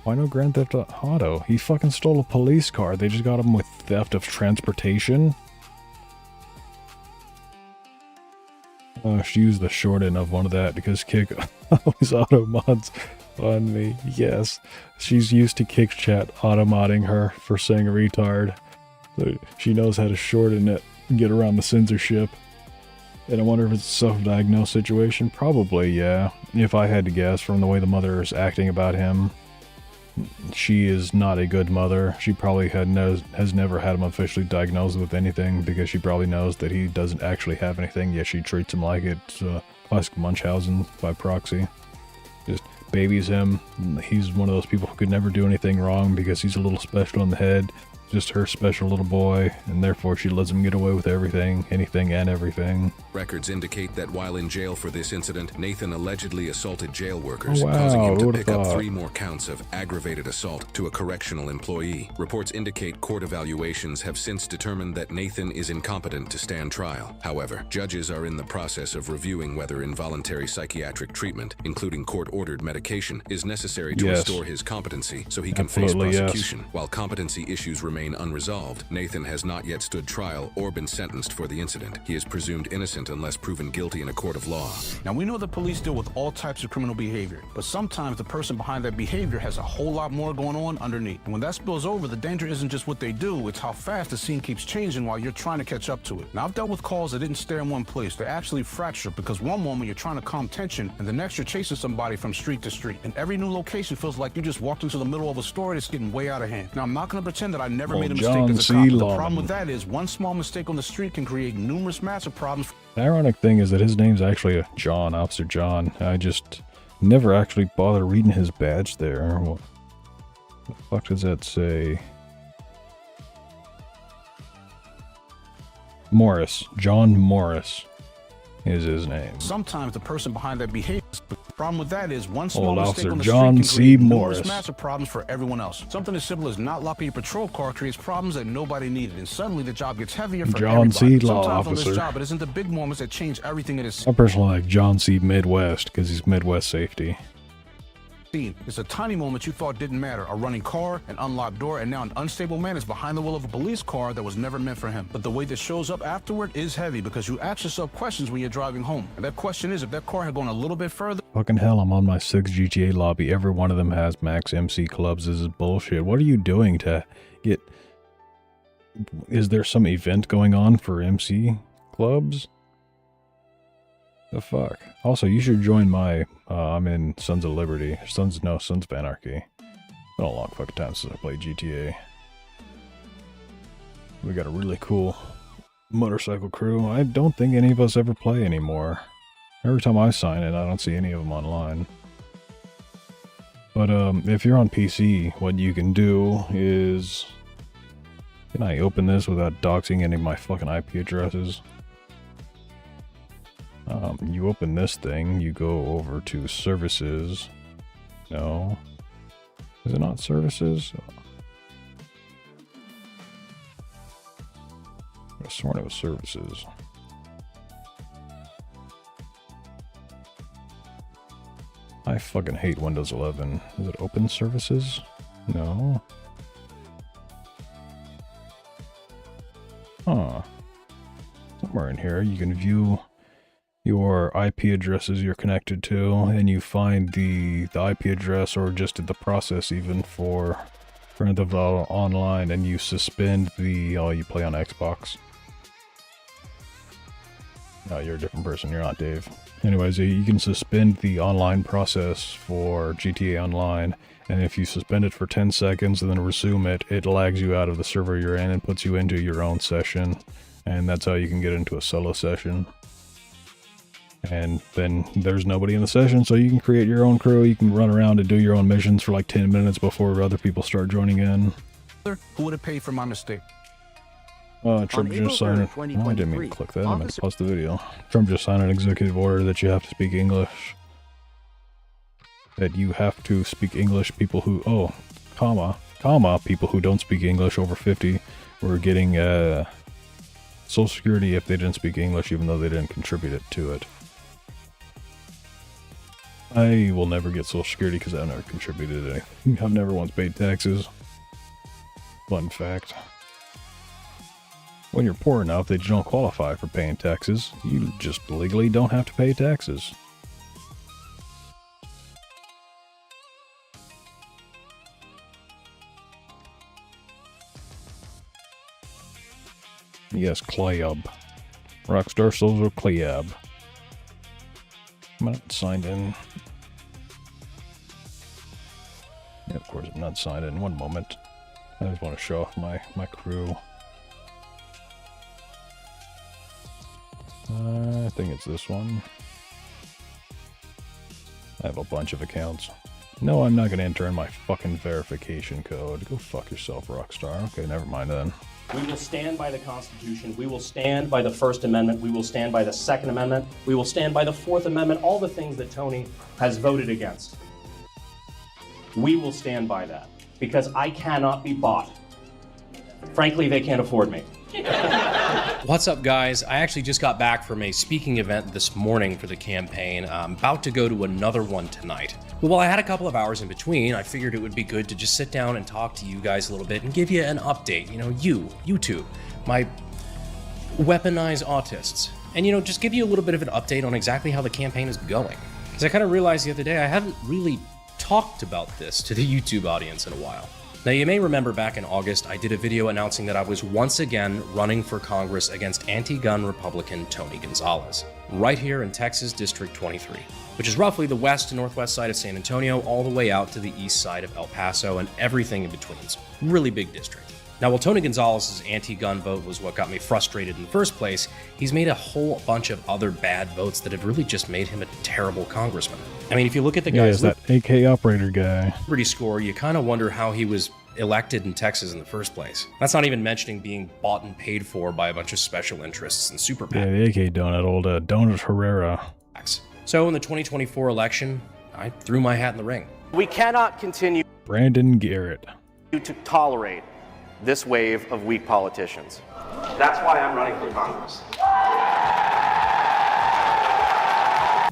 Why no Grand Theft Auto? He fucking stole a police car. They just got him with theft of transportation. She used the short end of one of that because Kick always auto mods on me. Yes, she's used to Kick chat auto-modding her for saying retard. So she knows how to shorten it and get around the censorship. And I wonder if it's a self-diagnosed situation. Probably, yeah. If I had to guess from the way the mother is acting about him, she is not a good mother. She probably has never had him officially diagnosed with anything because she probably knows that he doesn't actually have anything, yet she treats him like it's classic Munchausen by proxy. Just babies him. He's one of those people who could never do anything wrong because he's a little special in the head. Just her special little boy, and therefore she lets him get away with everything, anything and everything. Records indicate that while in jail for this incident, Nathan allegedly assaulted jail workers, Oh, wow, causing him to who pick would've up thought? 3 more counts of aggravated assault to a correctional employee. Reports indicate court evaluations have since determined that Nathan is incompetent to stand trial. However, judges are in the process of reviewing whether involuntary psychiatric treatment, including court-ordered medication, is necessary to Yes. restore his competency so he can Absolutely, face yes. prosecution. While competency issues remain unresolved, Nathan has not yet stood trial or been sentenced for the incident. He is presumed innocent unless proven guilty in a court of law. Now, we know that police deal with all types of criminal behavior, but sometimes the person behind that behavior has a whole lot more going on underneath. And when that spills over, the danger isn't just what they do, it's how fast the scene keeps changing while you're trying to catch up to it. Now, I've dealt with calls that didn't stay in one place. They actually fracture because one moment you're trying to calm tension, and the next you're chasing somebody from street to street. And every new location feels like you just walked into the middle of a story that's getting way out of hand. Now, I'm not going to pretend that I never made a mistake John as a C. cop. The Lawman. problem with that is one small mistake on the street can create numerous massive problems. The ironic thing is that his name's actually John, Officer John. I just never actually bothered reading his badge there. What the fuck does that say? Morris. John Morris is his name. Sometimes the person behind that behavior. The problem with that is one small Old mistake Officer on the John street can C. create Morris. numerous massive problems for everyone else. Something as simple as not locking your patrol car creates problems that nobody needed, and suddenly the job gets heavier for John C. everybody. Law Sometimes on Officer. this job, it isn't the big moments that change everything in its I personally like John C. Midwest because he's Midwest safety. scene. It's a tiny moment you thought didn't matter. A running car, an unlocked door, and now an unstable man is behind the wheel of a police car that was never meant for him. But the way this shows up afterward is heavy because you ask yourself questions when you're driving home. And that question is, if that car had gone a little bit further. Fucking hell, I'm on my 6th GTA lobby. Every one of them has max MC clubs. This is bullshit. What are you doing to get... Is there some event going on for MC clubs? The fuck? Also, you should join my... I'm in Sons of Liberty. Sons of Anarchy. Been a long fucking time since I played GTA. We got a really cool motorcycle crew. I don't think any of us ever play anymore. Every time I sign it, I don't see any of them online. But if you're on PC, what you can do is... Can I open this without doxing any of my fucking IP addresses? You open this thing, you go over to services. No. Is it not services? I could have sworn it was services. I fucking hate Windows 11. Is it open services? No. Huh. Somewhere in here you can view your IP addresses you're connected to, and you find the IP address or just the process even for Grand Theft Auto Online, and you suspend the... Oh, you play on Xbox. No, you're a different person. You're not Dave. Anyways, you can suspend the online process for GTA Online, and if you suspend it for 10 seconds and then resume it, it lags you out of the server you're in and puts you into your own session, and that's how you can get into a solo session. And then there's nobody in the session, so you can create your own crew, you can run around and do your own missions for like 10 minutes before other people start joining in. Who would have paid for my mistake? Trump just signed it. Oh, I didn't mean to click that. I meant to pause the video. Trump just signed an executive order that you have to speak English. That you have to speak English. People who... Oh, comma, people who don't speak English over 50 were getting Social Security if they didn't speak English, even though they didn't contribute it to it. I will never get Social Security because I've never contributed anything. I've never once paid taxes. Fun fact. When you're poor enough that you don't qualify for paying taxes, you just legally don't have to pay taxes. Yes, Clayub. Rockstar Social Clayub. I'm not signed in. Yeah, of course I'm not signed in. One moment. I just want to show off my crew. I think it's this one. I have a bunch of accounts. No, I'm not gonna enter in my fucking verification code. Go fuck yourself, Rockstar. Okay, never mind then. We will stand by the Constitution. We will stand by the First Amendment. We will stand by the Second Amendment. We will stand by the Fourth Amendment, all the things that Tony has voted against. We will stand by that because I cannot be bought. Frankly, they can't afford me. What's up, guys? I actually just got back from a speaking event this morning for the campaign. I'm about to go to another one tonight. But while I had a couple of hours in between, I figured it would be good to just sit down and talk to you guys a little bit and give you an update. You know, YouTube, my weaponized autists. And, you know, just give you a little bit of an update on exactly how the campaign is going. Because I kind of realized the other day I haven't really talked about this to the YouTube audience in a while. Now, you may remember back in August, I did a video announcing that I was once again running for Congress against anti-gun Republican Tony Gonzalez, right here in Texas District 23, which is roughly the west to northwest side of San Antonio, all the way out to the east side of El Paso and everything in between. It's a really big district. Now, while Tony Gonzalez's anti-gun vote was what got me frustrated in the first place, he's made a whole bunch of other bad votes that have really just made him a terrible congressman. I mean, if you look at the guy's that AK operator guy. Liberty score, you kind of wonder how he was elected in Texas in the first place. That's not even mentioning being bought and paid for by a bunch of special interests and super PACs. Yeah, the AK donut, old Donut Herrera. So in the 2024 election, I threw my hat in the ring. We cannot continue Brandon Garrett to tolerate this wave of weak politicians. That's why I'm running for Congress.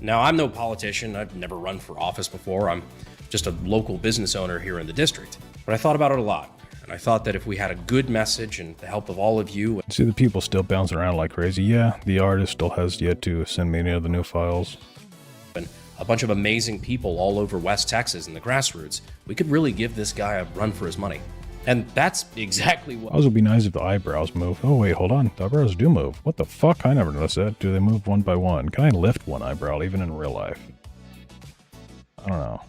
Now, I'm no politician. I've never run for office before. I'm just a local business owner here in the district. But I thought about it a lot. And I thought that if we had a good message and the help of all of you... See the people still bouncing around like crazy. Yeah, the artist still has yet to send me any of the new files. And a bunch of amazing people all over West Texas in the grassroots, we could really give this guy a run for his money. And that's exactly what... It would be nice if the eyebrows move. Oh wait, hold on. The eyebrows do move. What the fuck? I never noticed that. Do they move one by one? Can I lift one eyebrow even in real life? I don't know.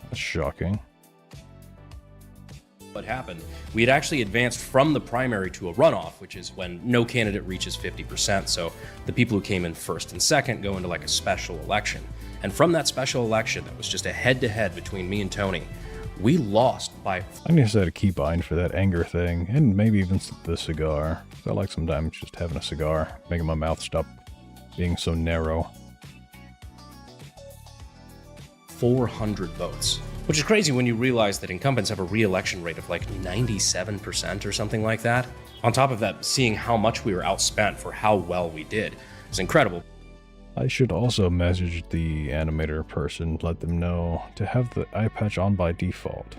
That's shocking. What happened? We had actually advanced from the primary to a runoff, which is when no candidate reaches 50%. So the people who came in first and second go into like a special election. And from that special election, that was just a head-to-head between me and Tony, we lost by... I need to set a keybind for that anger thing, and maybe even the cigar. I like sometimes just having a cigar, making my mouth stop being so narrow. 400 votes, which is crazy when you realize that incumbents have a re-election rate of like 97% or something like that. On top of that, seeing how much we were outspent for how well we did is incredible. I should also message the animator person, let them know to have the eye patch on by default.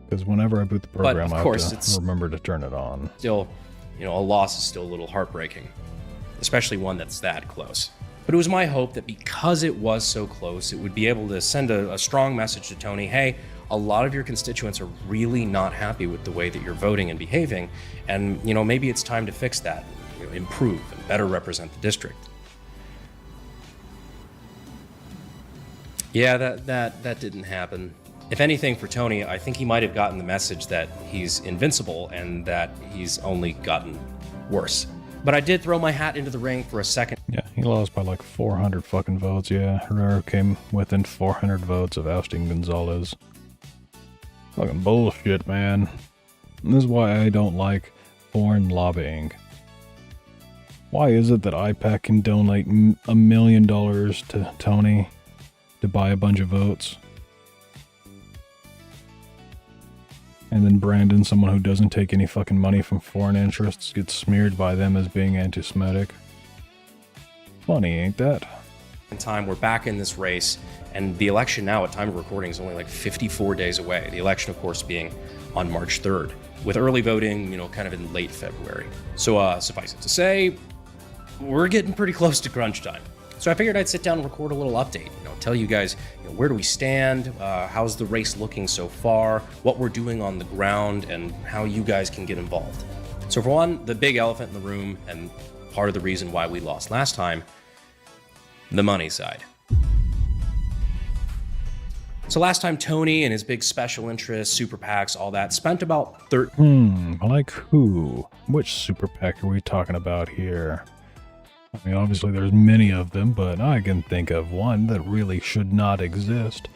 Because whenever I boot the program, I have to remember to turn it on. Still, you know, a loss is still a little heartbreaking, especially one that's that close. But it was my hope that because it was so close, it would be able to send a strong message to Tony, hey, a lot of your constituents are really not happy with the way that you're voting and behaving, and, you know, maybe it's time to fix that. Improve and better represent the district. Yeah, that didn't happen. If anything, for Tony, I think he might have gotten the message that he's invincible and that he's only gotten worse. But I did throw my hat into the ring for a second. Yeah, he lost by like 400 fucking votes. Yeah, Herrera came within 400 votes of ousting Gonzalez. Fucking bullshit, man. And this is why I don't like foreign lobbying. Why is it that IPAC can donate $1 million to Tony to buy a bunch of votes? And then Brandon, someone who doesn't take any fucking money from foreign interests, gets smeared by them as being anti-Semitic. Funny, ain't that? In time, we're back in this race, and the election now, at time of recording, is only like 54 days away. The election, of course, being on March 3rd, with early voting, you know, kind of in late February. So, suffice it to say, we're getting pretty close to crunch time. So I figured I'd sit down and record a little update, you know, tell you guys, you know, where do we stand, how's the race looking so far, what we're doing on the ground, and how you guys can get involved. So for one, the big elephant in the room, and part of the reason why we lost last time, the money side. So last time, Tony and his big special interests, super PACs, all that, spent about like who? Which super PAC are we talking about here? I mean, obviously there's many of them, but I can think of one that really should not exist.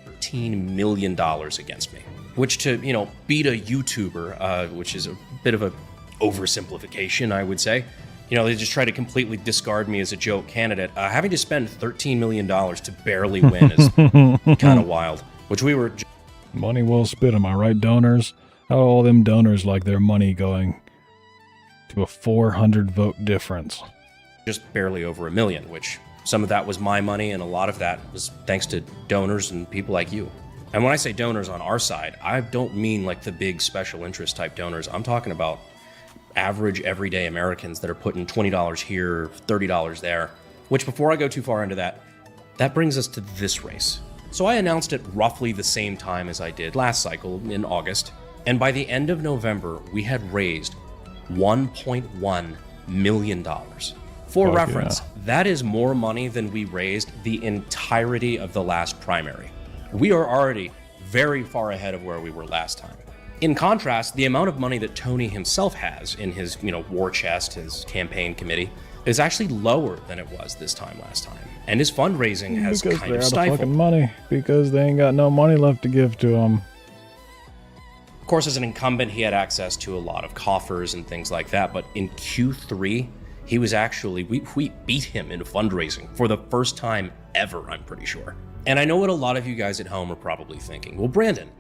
$13 million against me, which to, beat a YouTuber, which is a bit of a oversimplification, I would say. They just try to completely discard me as a joke candidate. Having to spend $13 million to barely win is kind of wild, which we were... Money well spent, am I right, donors? How all them donors like their money going to a 400 vote difference? Just barely over $1 million, which some of that was my money, and a lot of that was thanks to donors and people like you. And when I say donors on our side, I don't mean like the big special interest type donors. I'm talking about average everyday Americans that are putting $20 here, $30 there, which before I go too far into that brings us to this race. So I announced it roughly the same time as I did last cycle in August, and by the end of November, we had raised $1.1 million. For reference, that is more money than we raised the entirety of the last primary. We are already very far ahead of where we were last time. In contrast, the amount of money that Tony himself has in his, war chest, his campaign committee, is actually lower than it was this time last time. And his fundraising has kind of stifled. Because they're out of fucking money. Because they ain't got no money left to give to them. Of course, as an incumbent, he had access to a lot of coffers and things like that. But in Q3, he was actually, we beat him in fundraising for the first time ever, I'm pretty sure. And I know what a lot of you guys at home are probably thinking. Well, Brandon,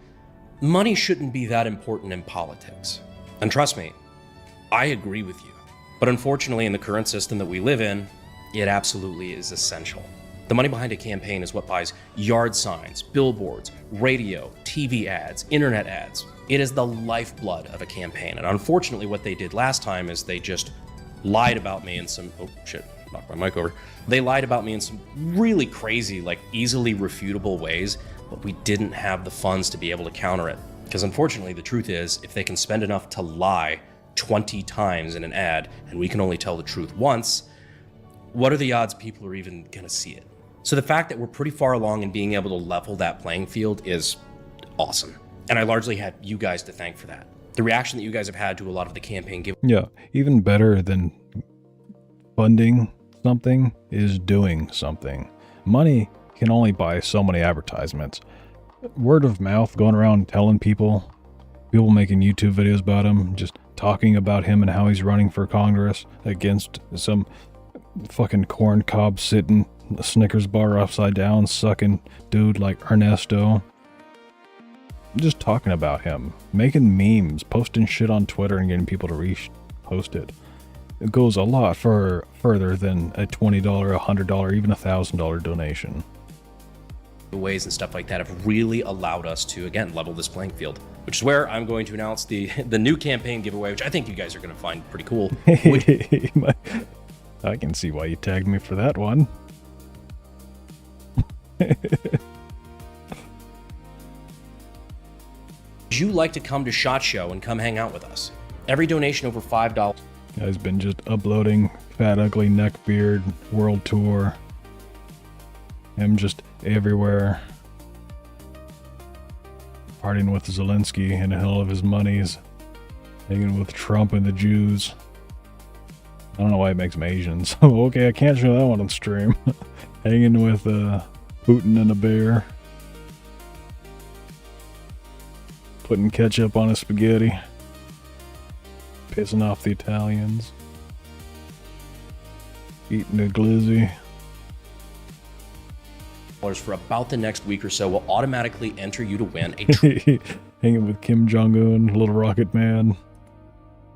money shouldn't be that important in politics. And trust me, I agree with you. But unfortunately, in the current system that we live in, it absolutely is essential. The money behind a campaign is what buys yard signs, billboards, radio, TV ads, internet ads. It is the lifeblood of a campaign. And unfortunately, what they did last time is they just lied about me in some, oh shit, knocked my mic over. They lied about me in some really crazy, easily refutable ways, but we didn't have the funds to be able to counter it. Because unfortunately, the truth is, if they can spend enough to lie 20 times in an ad, and we can only tell the truth once, what are the odds people are even gonna see it? So the fact that we're pretty far along in being able to level that playing field is awesome. And I largely have you guys to thank for that. The reaction that you guys have had to a lot of the campaign give. Yeah, even better than funding something is doing something. Money can only buy so many advertisements. Word of mouth going around telling people making YouTube videos about him, just talking about him and how he's running for Congress against some fucking corn cob sitting a Snickers bar upside down sucking dude like Ernesto. Just talking about him, making memes, posting shit on Twitter and getting people to repost it. It goes a lot further than a $20, $100, even $1,000 donation. Ways and stuff like that have really allowed us to, again, level this playing field, which is where I'm going to announce the new campaign giveaway, which I think you guys are going to find pretty cool. I can see why you tagged me for that one. Would you like to come to SHOT Show and come hang out with us? Every donation over $5. Guy's been just uploading Fat Ugly Neckbeard World Tour. Him just everywhere. Partying with Zelensky and all of his monies. Hanging with Trump and the Jews. I don't know why it makes them Asian, so okay, I can't show that one on stream. Hanging with Putin and a bear. Putting ketchup on his spaghetti. Pissing off the Italians. Eating a glizzy. For about the next week or so will automatically enter you to win a Hanging with Kim Jong-un, Little Rocket Man.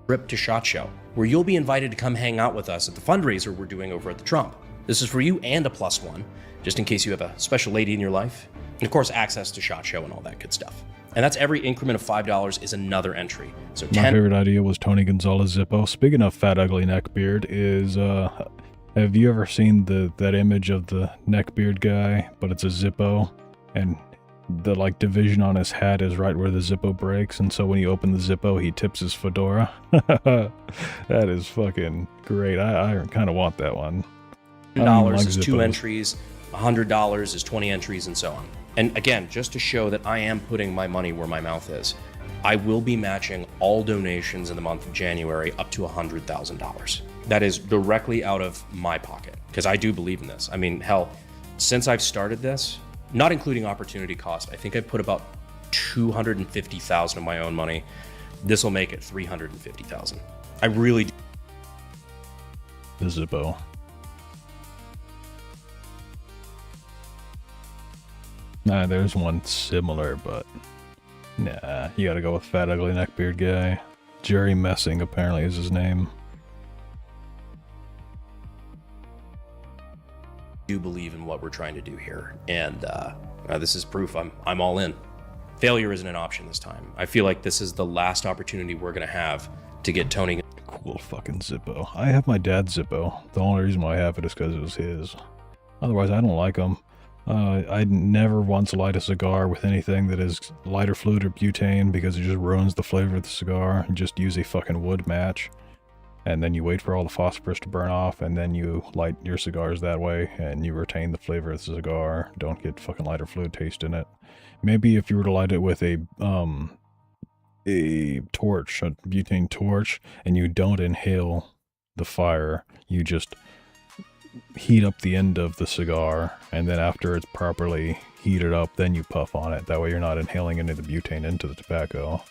Trip to SHOT Show, where you'll be invited to come hang out with us at the fundraiser we're doing over at the Trump. This is for you and a +1, just in case you have a special lady in your life. And of course, access to SHOT Show and all that good stuff. And that's every increment of $5 is another entry. So my favorite idea was Tony Gonzalez Zippo. Speaking of Fat Ugly Neckbeard, is have you ever seen that image of the neckbeard guy, but it's a Zippo, and the division on his hat is right where the Zippo breaks, and so when you open the Zippo, he tips his fedora. That is fucking great. I kind of want that one. $100 is 2 entries, $100 is 20 entries, and so on. And again, just to show that I am putting my money where my mouth is, I will be matching all donations in the month of January up to $100,000. That is directly out of my pocket, because I do believe in this. I mean, hell, since I've started this, not including opportunity cost, I think I put about $250,000 of my own money. This will make it $350,000. I really do. The Zippo. Nah, there's one similar, but nah, you gotta go with Fat Ugly Neckbeard guy. Jerry Messing apparently is his name. Do believe in what we're trying to do here, and this is proof I'm all in. Failure isn't an option this time. I feel like this is the last opportunity we're gonna have to get Tony. Cool fucking Zippo. I have my dad's Zippo. The only reason why I have it is because it was his. Otherwise, I don't like them. I'd never once light a cigar with anything that is lighter fluid or butane because it just ruins the flavor of the cigar. Just use a fucking wood match, and then you wait for all the phosphorus to burn off, and then you light your cigars that way, and you retain the flavor of the cigar. Don't get fucking lighter fluid taste in it. Maybe if you were to light it with a torch, a butane torch, and you don't inhale the fire, you just heat up the end of the cigar, and then after it's properly heated up, then you puff on it. That way you're not inhaling any of the butane into the tobacco.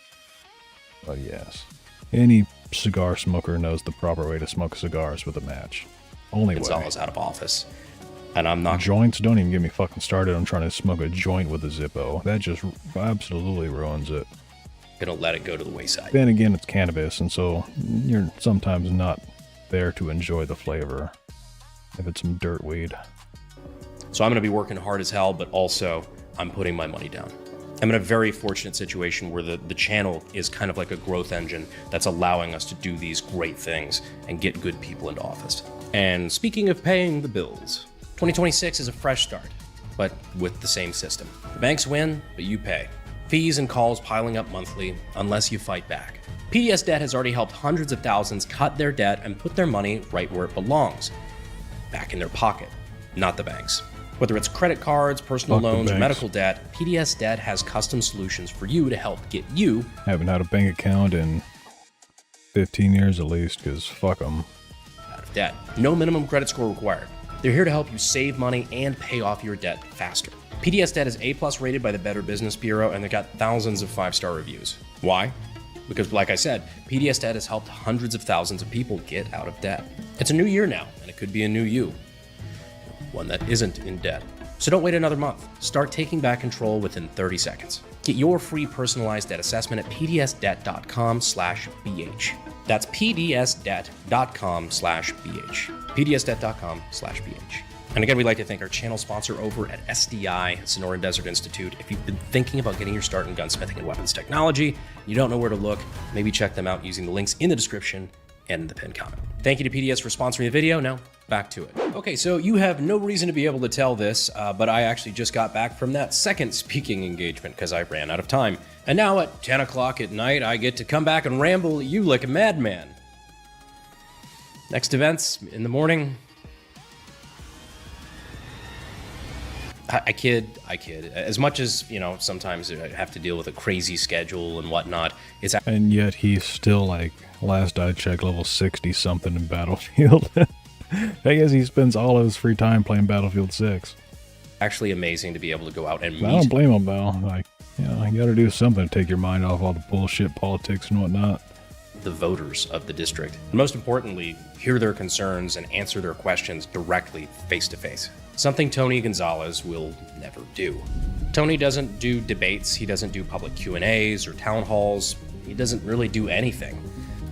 But yes, any cigar smoker knows the proper way to smoke cigars with a match. Only way. Gonzalez out of office, and I'm not. Joints, don't even get me fucking started on trying to smoke a joint with a Zippo. That just absolutely ruins it. Gonna let it go to the wayside. Then again, it's cannabis, and so you're sometimes not there to enjoy the flavor if it's some dirt weed. So I'm gonna be working hard as hell, but also I'm putting my money down. I'm in a very fortunate situation where the channel is kind of like a growth engine that's allowing us to do these great things and get good people into office. And speaking of paying the bills, 2026 is a fresh start, but with the same system. The banks win, but you pay. Fees and calls piling up monthly, unless you fight back. PDS Debt has already helped hundreds of thousands cut their debt and put their money right where it belongs. Back in their pocket, not the banks. Whether it's credit cards, personal loans, or medical debt, PDS Debt has custom solutions for you to help get you. Haven't had a bank account in 15 years at least, because fuck them. Out of debt. No minimum credit score required. They're here to help you save money and pay off your debt faster. PDS Debt is A+ rated by the Better Business Bureau, and they've got thousands of 5-star reviews. Why? Because, like I said, PDS Debt has helped hundreds of thousands of people get out of debt. It's a new year now, and it could be a new you. One that isn't in debt. So don't wait another month. Start taking back control within 30 seconds. Get your free personalized debt assessment at pdsdebt.com/bh. That's pdsdebt.com/bh. pdsdebt.com/bh. And again, we'd like to thank our channel sponsor over at SDI, Sonoran Desert Institute. If you've been thinking about getting your start in gunsmithing and weapons technology, you don't know where to look, maybe check them out using the links in the description and in the pinned comment. Thank you to PDS for sponsoring the video. Now, back to it. Okay, so you have no reason to be able to tell this, but I actually just got back from that second speaking engagement because I ran out of time. And now at 10 o'clock at night, I get to come back and ramble at you like a madman. Next events in the morning. I kid. As much as, you know, sometimes I have to deal with a crazy schedule and whatnot. And yet he's still, like, last I checked, level 60-something in Battlefield. I guess he spends all of his free time playing Battlefield 6. Actually amazing to be able to go out and meet. I don't blame him, though. Like, you know, you gotta do something to take your mind off all the bullshit politics and whatnot. The voters of the district. And most importantly, hear their concerns and answer their questions directly, face-to-face. Something Tony Gonzalez will never do. Tony doesn't do debates, he doesn't do public Q&As or town halls, he doesn't really do anything.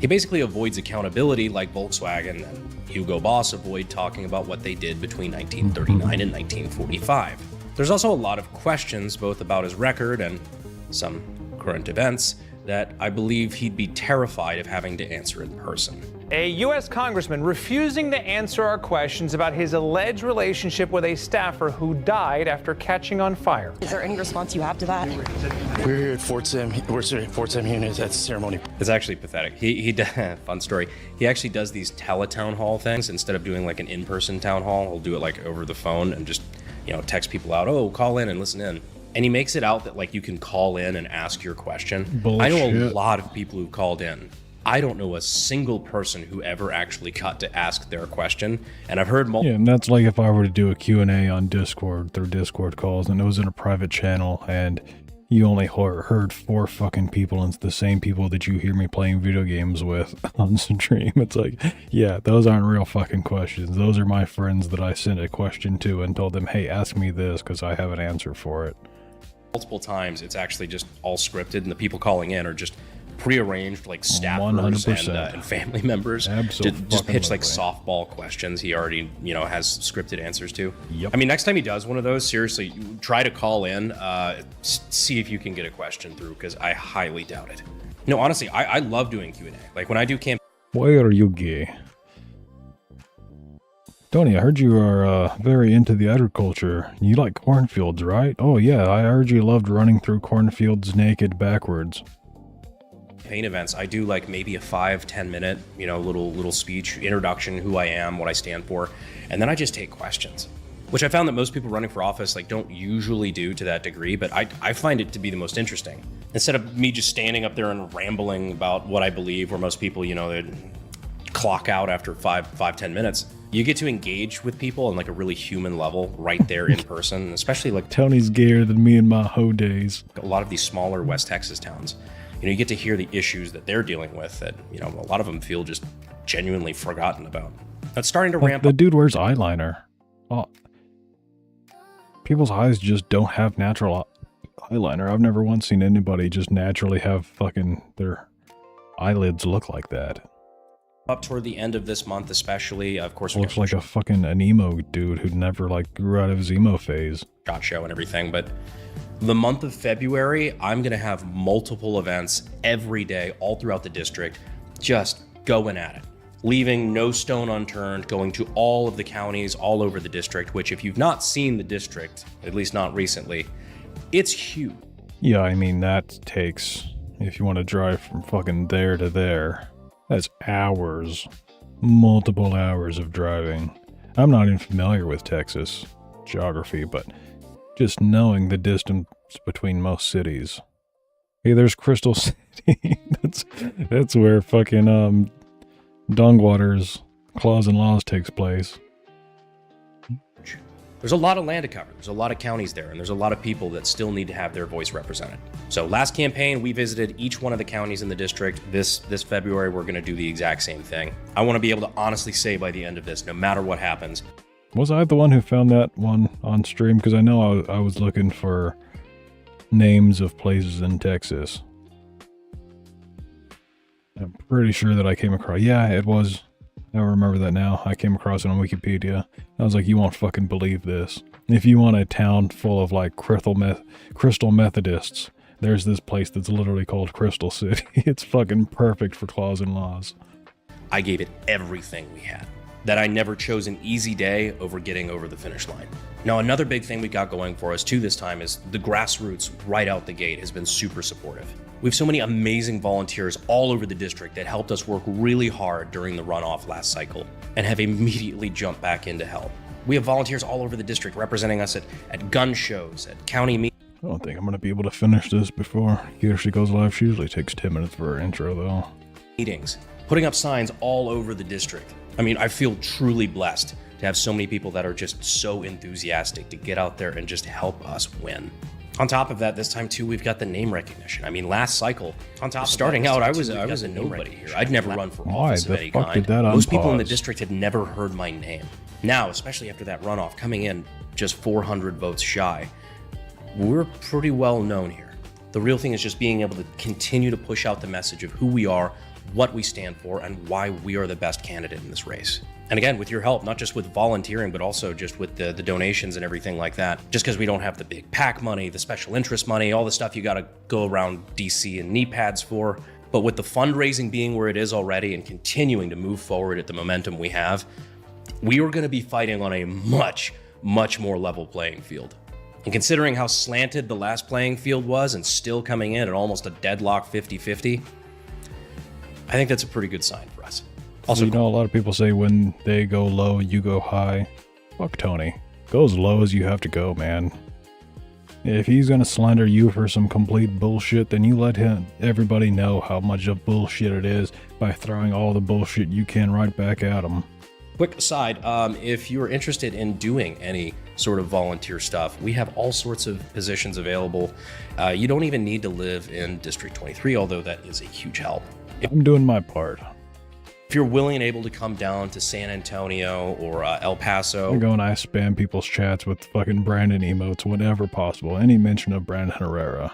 He basically avoids accountability like Volkswagen and Hugo Boss avoid talking about what they did between 1939 and 1945. There's also a lot of questions both about his record and some current events that I believe he'd be terrified of having to answer in person. A U.S. congressman refusing to answer our questions about his alleged relationship with a staffer who died after catching on fire. Is there any response you have to that? We're here at Fort Sam. We're at Fort Sam unit at the ceremony. It's actually pathetic. He fun story. He actually does these tele-town hall things. Instead of doing like an in-person town hall, he'll do it like over the phone and just, you know, text people out, oh, call in and listen in. And he makes it out that like you can call in and ask your question. Bullshit. I know a lot of people who called in I don't know a single person who ever actually got to ask their question, and I've heard Yeah, and that's like if I were to do a Q&A on Discord through Discord calls, and it was in a private channel, and you only heard 4 fucking people, and it's the same people that you hear me playing video games with on stream. It's like, yeah, those aren't real fucking questions. Those are my friends that I sent a question to and told them, hey, ask me this because I have an answer for it. Multiple times it's actually just all scripted, and the people calling in are just prearranged, like staffers and family members to just pitch like softball questions he already, you know, has scripted answers to. Yep. I mean, next time he does one of those, seriously, try to call in, see if you can get a question through, because I highly doubt it. No, honestly, I love doing Q&A. Like when I do camp. Why are you gay? Tony, I heard you are very into the agriculture. You like cornfields, right? Oh yeah, I heard you loved running through cornfields naked backwards. Campaign events, I do like maybe a 5-10 minute, you know, little speech, introduction, who I am, what I stand for, and then I just take questions, which I found that most people running for office like don't usually do to that degree, but I find it to be the most interesting. Instead of me just standing up there and rambling about what I believe, where most people, you know, they'd clock out after 5-10 minutes, you get to engage with people on like a really human level right there in person, especially like Tony's gayer than me in my hoe days. A lot of these smaller West Texas towns. You know, you get to hear the issues that they're dealing with that, you know, a lot of them feel just genuinely forgotten about. That's starting to ramp up. The dude wears eyeliner. Oh, people's eyes just don't have natural eyeliner. I've never once seen anybody just naturally have fucking their eyelids look like that. Up toward the end of this month, especially, of course, looks like a fucking an emo dude who never like grew out of his emo phase. Shot show and everything, but the month of February, I'm going to have multiple events every day, all throughout the district, just going at it. Leaving no stone unturned, going to all of the counties all over the district, which if you've not seen the district, at least not recently, it's huge. Yeah, I mean, that takes, if you want to drive from fucking there to there, that's hours, multiple hours of driving. I'm not even familiar with Texas geography, but just knowing the distance between most cities. Hey, there's Crystal City. that's where fucking Dongwater's Claws and Laws takes place. There's a lot of land to cover. There's a lot of counties there, and there's a lot of people that still need to have their voice represented. So last campaign, we visited each one of the counties in the district. This February, we're going to do the exact same thing. I want to be able to honestly say by the end of this, no matter what happens. Was I the one who found that one on stream? Because I know I was looking for names of places in Texas. I'm pretty sure that I came across... Yeah, it was... I remember that now. I came across it on Wikipedia. I was like, you won't fucking believe this. If you want a town full of like crystal Methodists, there's this place that's literally called Crystal City. It's fucking perfect for Claws and Laws. I gave it everything we had. That I never chose an easy day over getting over the finish line. Now, another big thing we got going for us too this time is the grassroots right out the gate has been super supportive. We have so many amazing volunteers all over the district that helped us work really hard during the runoff last cycle and have immediately jumped back in to help. We have volunteers all over the district representing us at gun shows, at county meetings. I don't think I'm going to be able to finish this before he actually goes live. She usually takes 10 minutes for her intro though. Meetings, putting up signs all over the district. I mean, I feel truly blessed to have so many people that are just so enthusiastic to get out there and just help us win. On top of that, this time too, we've got the name recognition. I mean, last cycle, on top of starting out, I was a nobody here. I'd never run for office of any kind. Most people in the district had never heard my name. Now, especially after that runoff, coming in just 400 votes shy, we're pretty well known here. The real thing is just being able to continue to push out the message of who we are, what we stand for, and why we are the best candidate in this race. And again, with your help, not just with volunteering, but also just with the donations and everything like that. Just because we don't have the big PAC money, the special interest money, all the stuff you got to go around DC and knee pads for. But with the fundraising being where it is already and continuing to move forward at the momentum we have, we are going to be fighting on a much, much more level playing field. And considering how slanted the last playing field was and still coming in at almost a deadlock 50-50, I think that's a pretty good sign for us. Also, you know, a lot of people say when they go low, you go high. Fuck Tony. Go as low as you have to go, man. If he's gonna slander you for some complete bullshit, then you let everybody know how much of bullshit it is by throwing all the bullshit you can right back at him. Quick aside, if you're interested in doing any sort of volunteer stuff, we have all sorts of positions available. You don't even need to live in District 23, although that is a huge help. I'm doing my part. If you're willing and able to come down to San Antonio or El Paso. I go and I spam people's chats with fucking Brandon emotes whenever possible. Any mention of Brandon Herrera.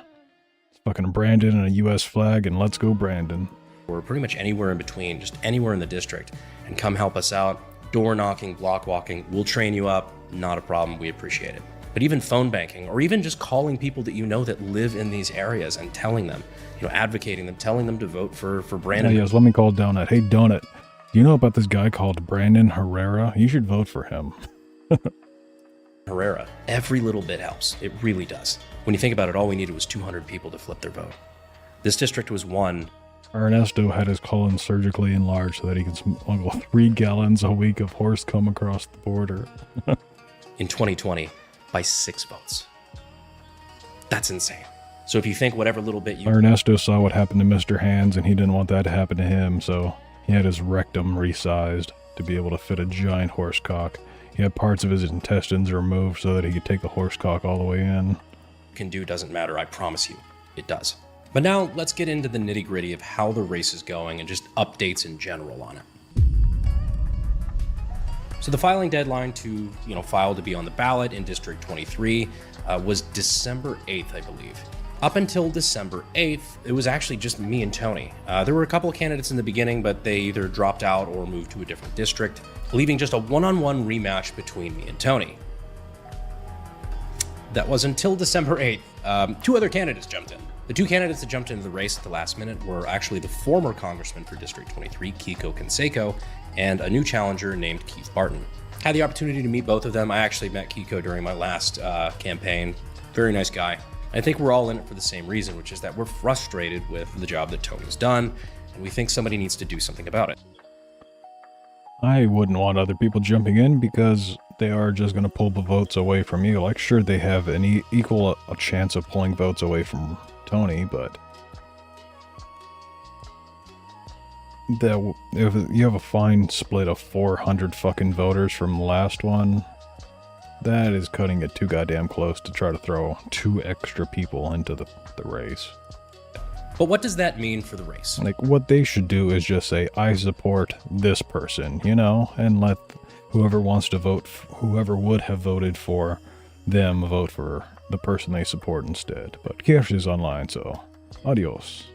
It's fucking Brandon and a US flag and let's go Brandon. Or pretty much anywhere in between, just anywhere in the district. And come help us out. Door knocking, block walking, we'll train you up. Not a problem, we appreciate it. But even phone banking, or even just calling people that you know that live in these areas and telling them, advocating them, telling them to vote for Brandon. Yes, let me call Donut. Hey, Donut, do you know about this guy called Brandon Herrera? You should vote for him. Herrera. Every little bit helps. It really does. When you think about it, all we needed was 200 people to flip their vote. This district was won. Ernesto had his colon surgically enlarged so that he could smuggle 3 gallons a week of horse cum across the border. In 2020, by 6 votes. That's insane. So if you think whatever little bit you... Ernesto saw what happened to Mr. Hands and he didn't want that to happen to him, so he had his rectum resized to be able to fit a giant horse cock. He had parts of his intestines removed so that he could take the horse cock all the way in. Can do doesn't matter, I promise you, it does. But now let's get into the nitty-gritty of how the race is going and just updates in general on it. So the filing deadline to, file to be on the ballot in District 23 was December 8th, I believe. Up until December 8th, it was actually just me and Tony. There were a couple of candidates in the beginning, but they either dropped out or moved to a different district, leaving just a one-on-one rematch between me and Tony. That was until December 8th. 2 other candidates jumped in. The 2 candidates that jumped into the race at the last minute were actually the former congressman for District 23, Kiko Canseco, and a new challenger named Keith Barton. Had the opportunity to meet both of them. I actually met Kiko during my last campaign. Very nice guy. I think we're all in it for the same reason, which is that we're frustrated with the job that Tony's done, and we think somebody needs to do something about it. I wouldn't want other people jumping in because they are just going to pull the votes away from you. Like, sure, they have an equal a chance of pulling votes away from Tony, but if you have a fine split of 400 fucking voters from the last one, that is cutting it too goddamn close to try to throw 2 extra people into the race. But what does that mean for the race? Like, what they should do is just say, I support this person, and let whoever wants to vote, whoever would have voted for them, vote for the person they support instead. But Kirsch is online, so adios.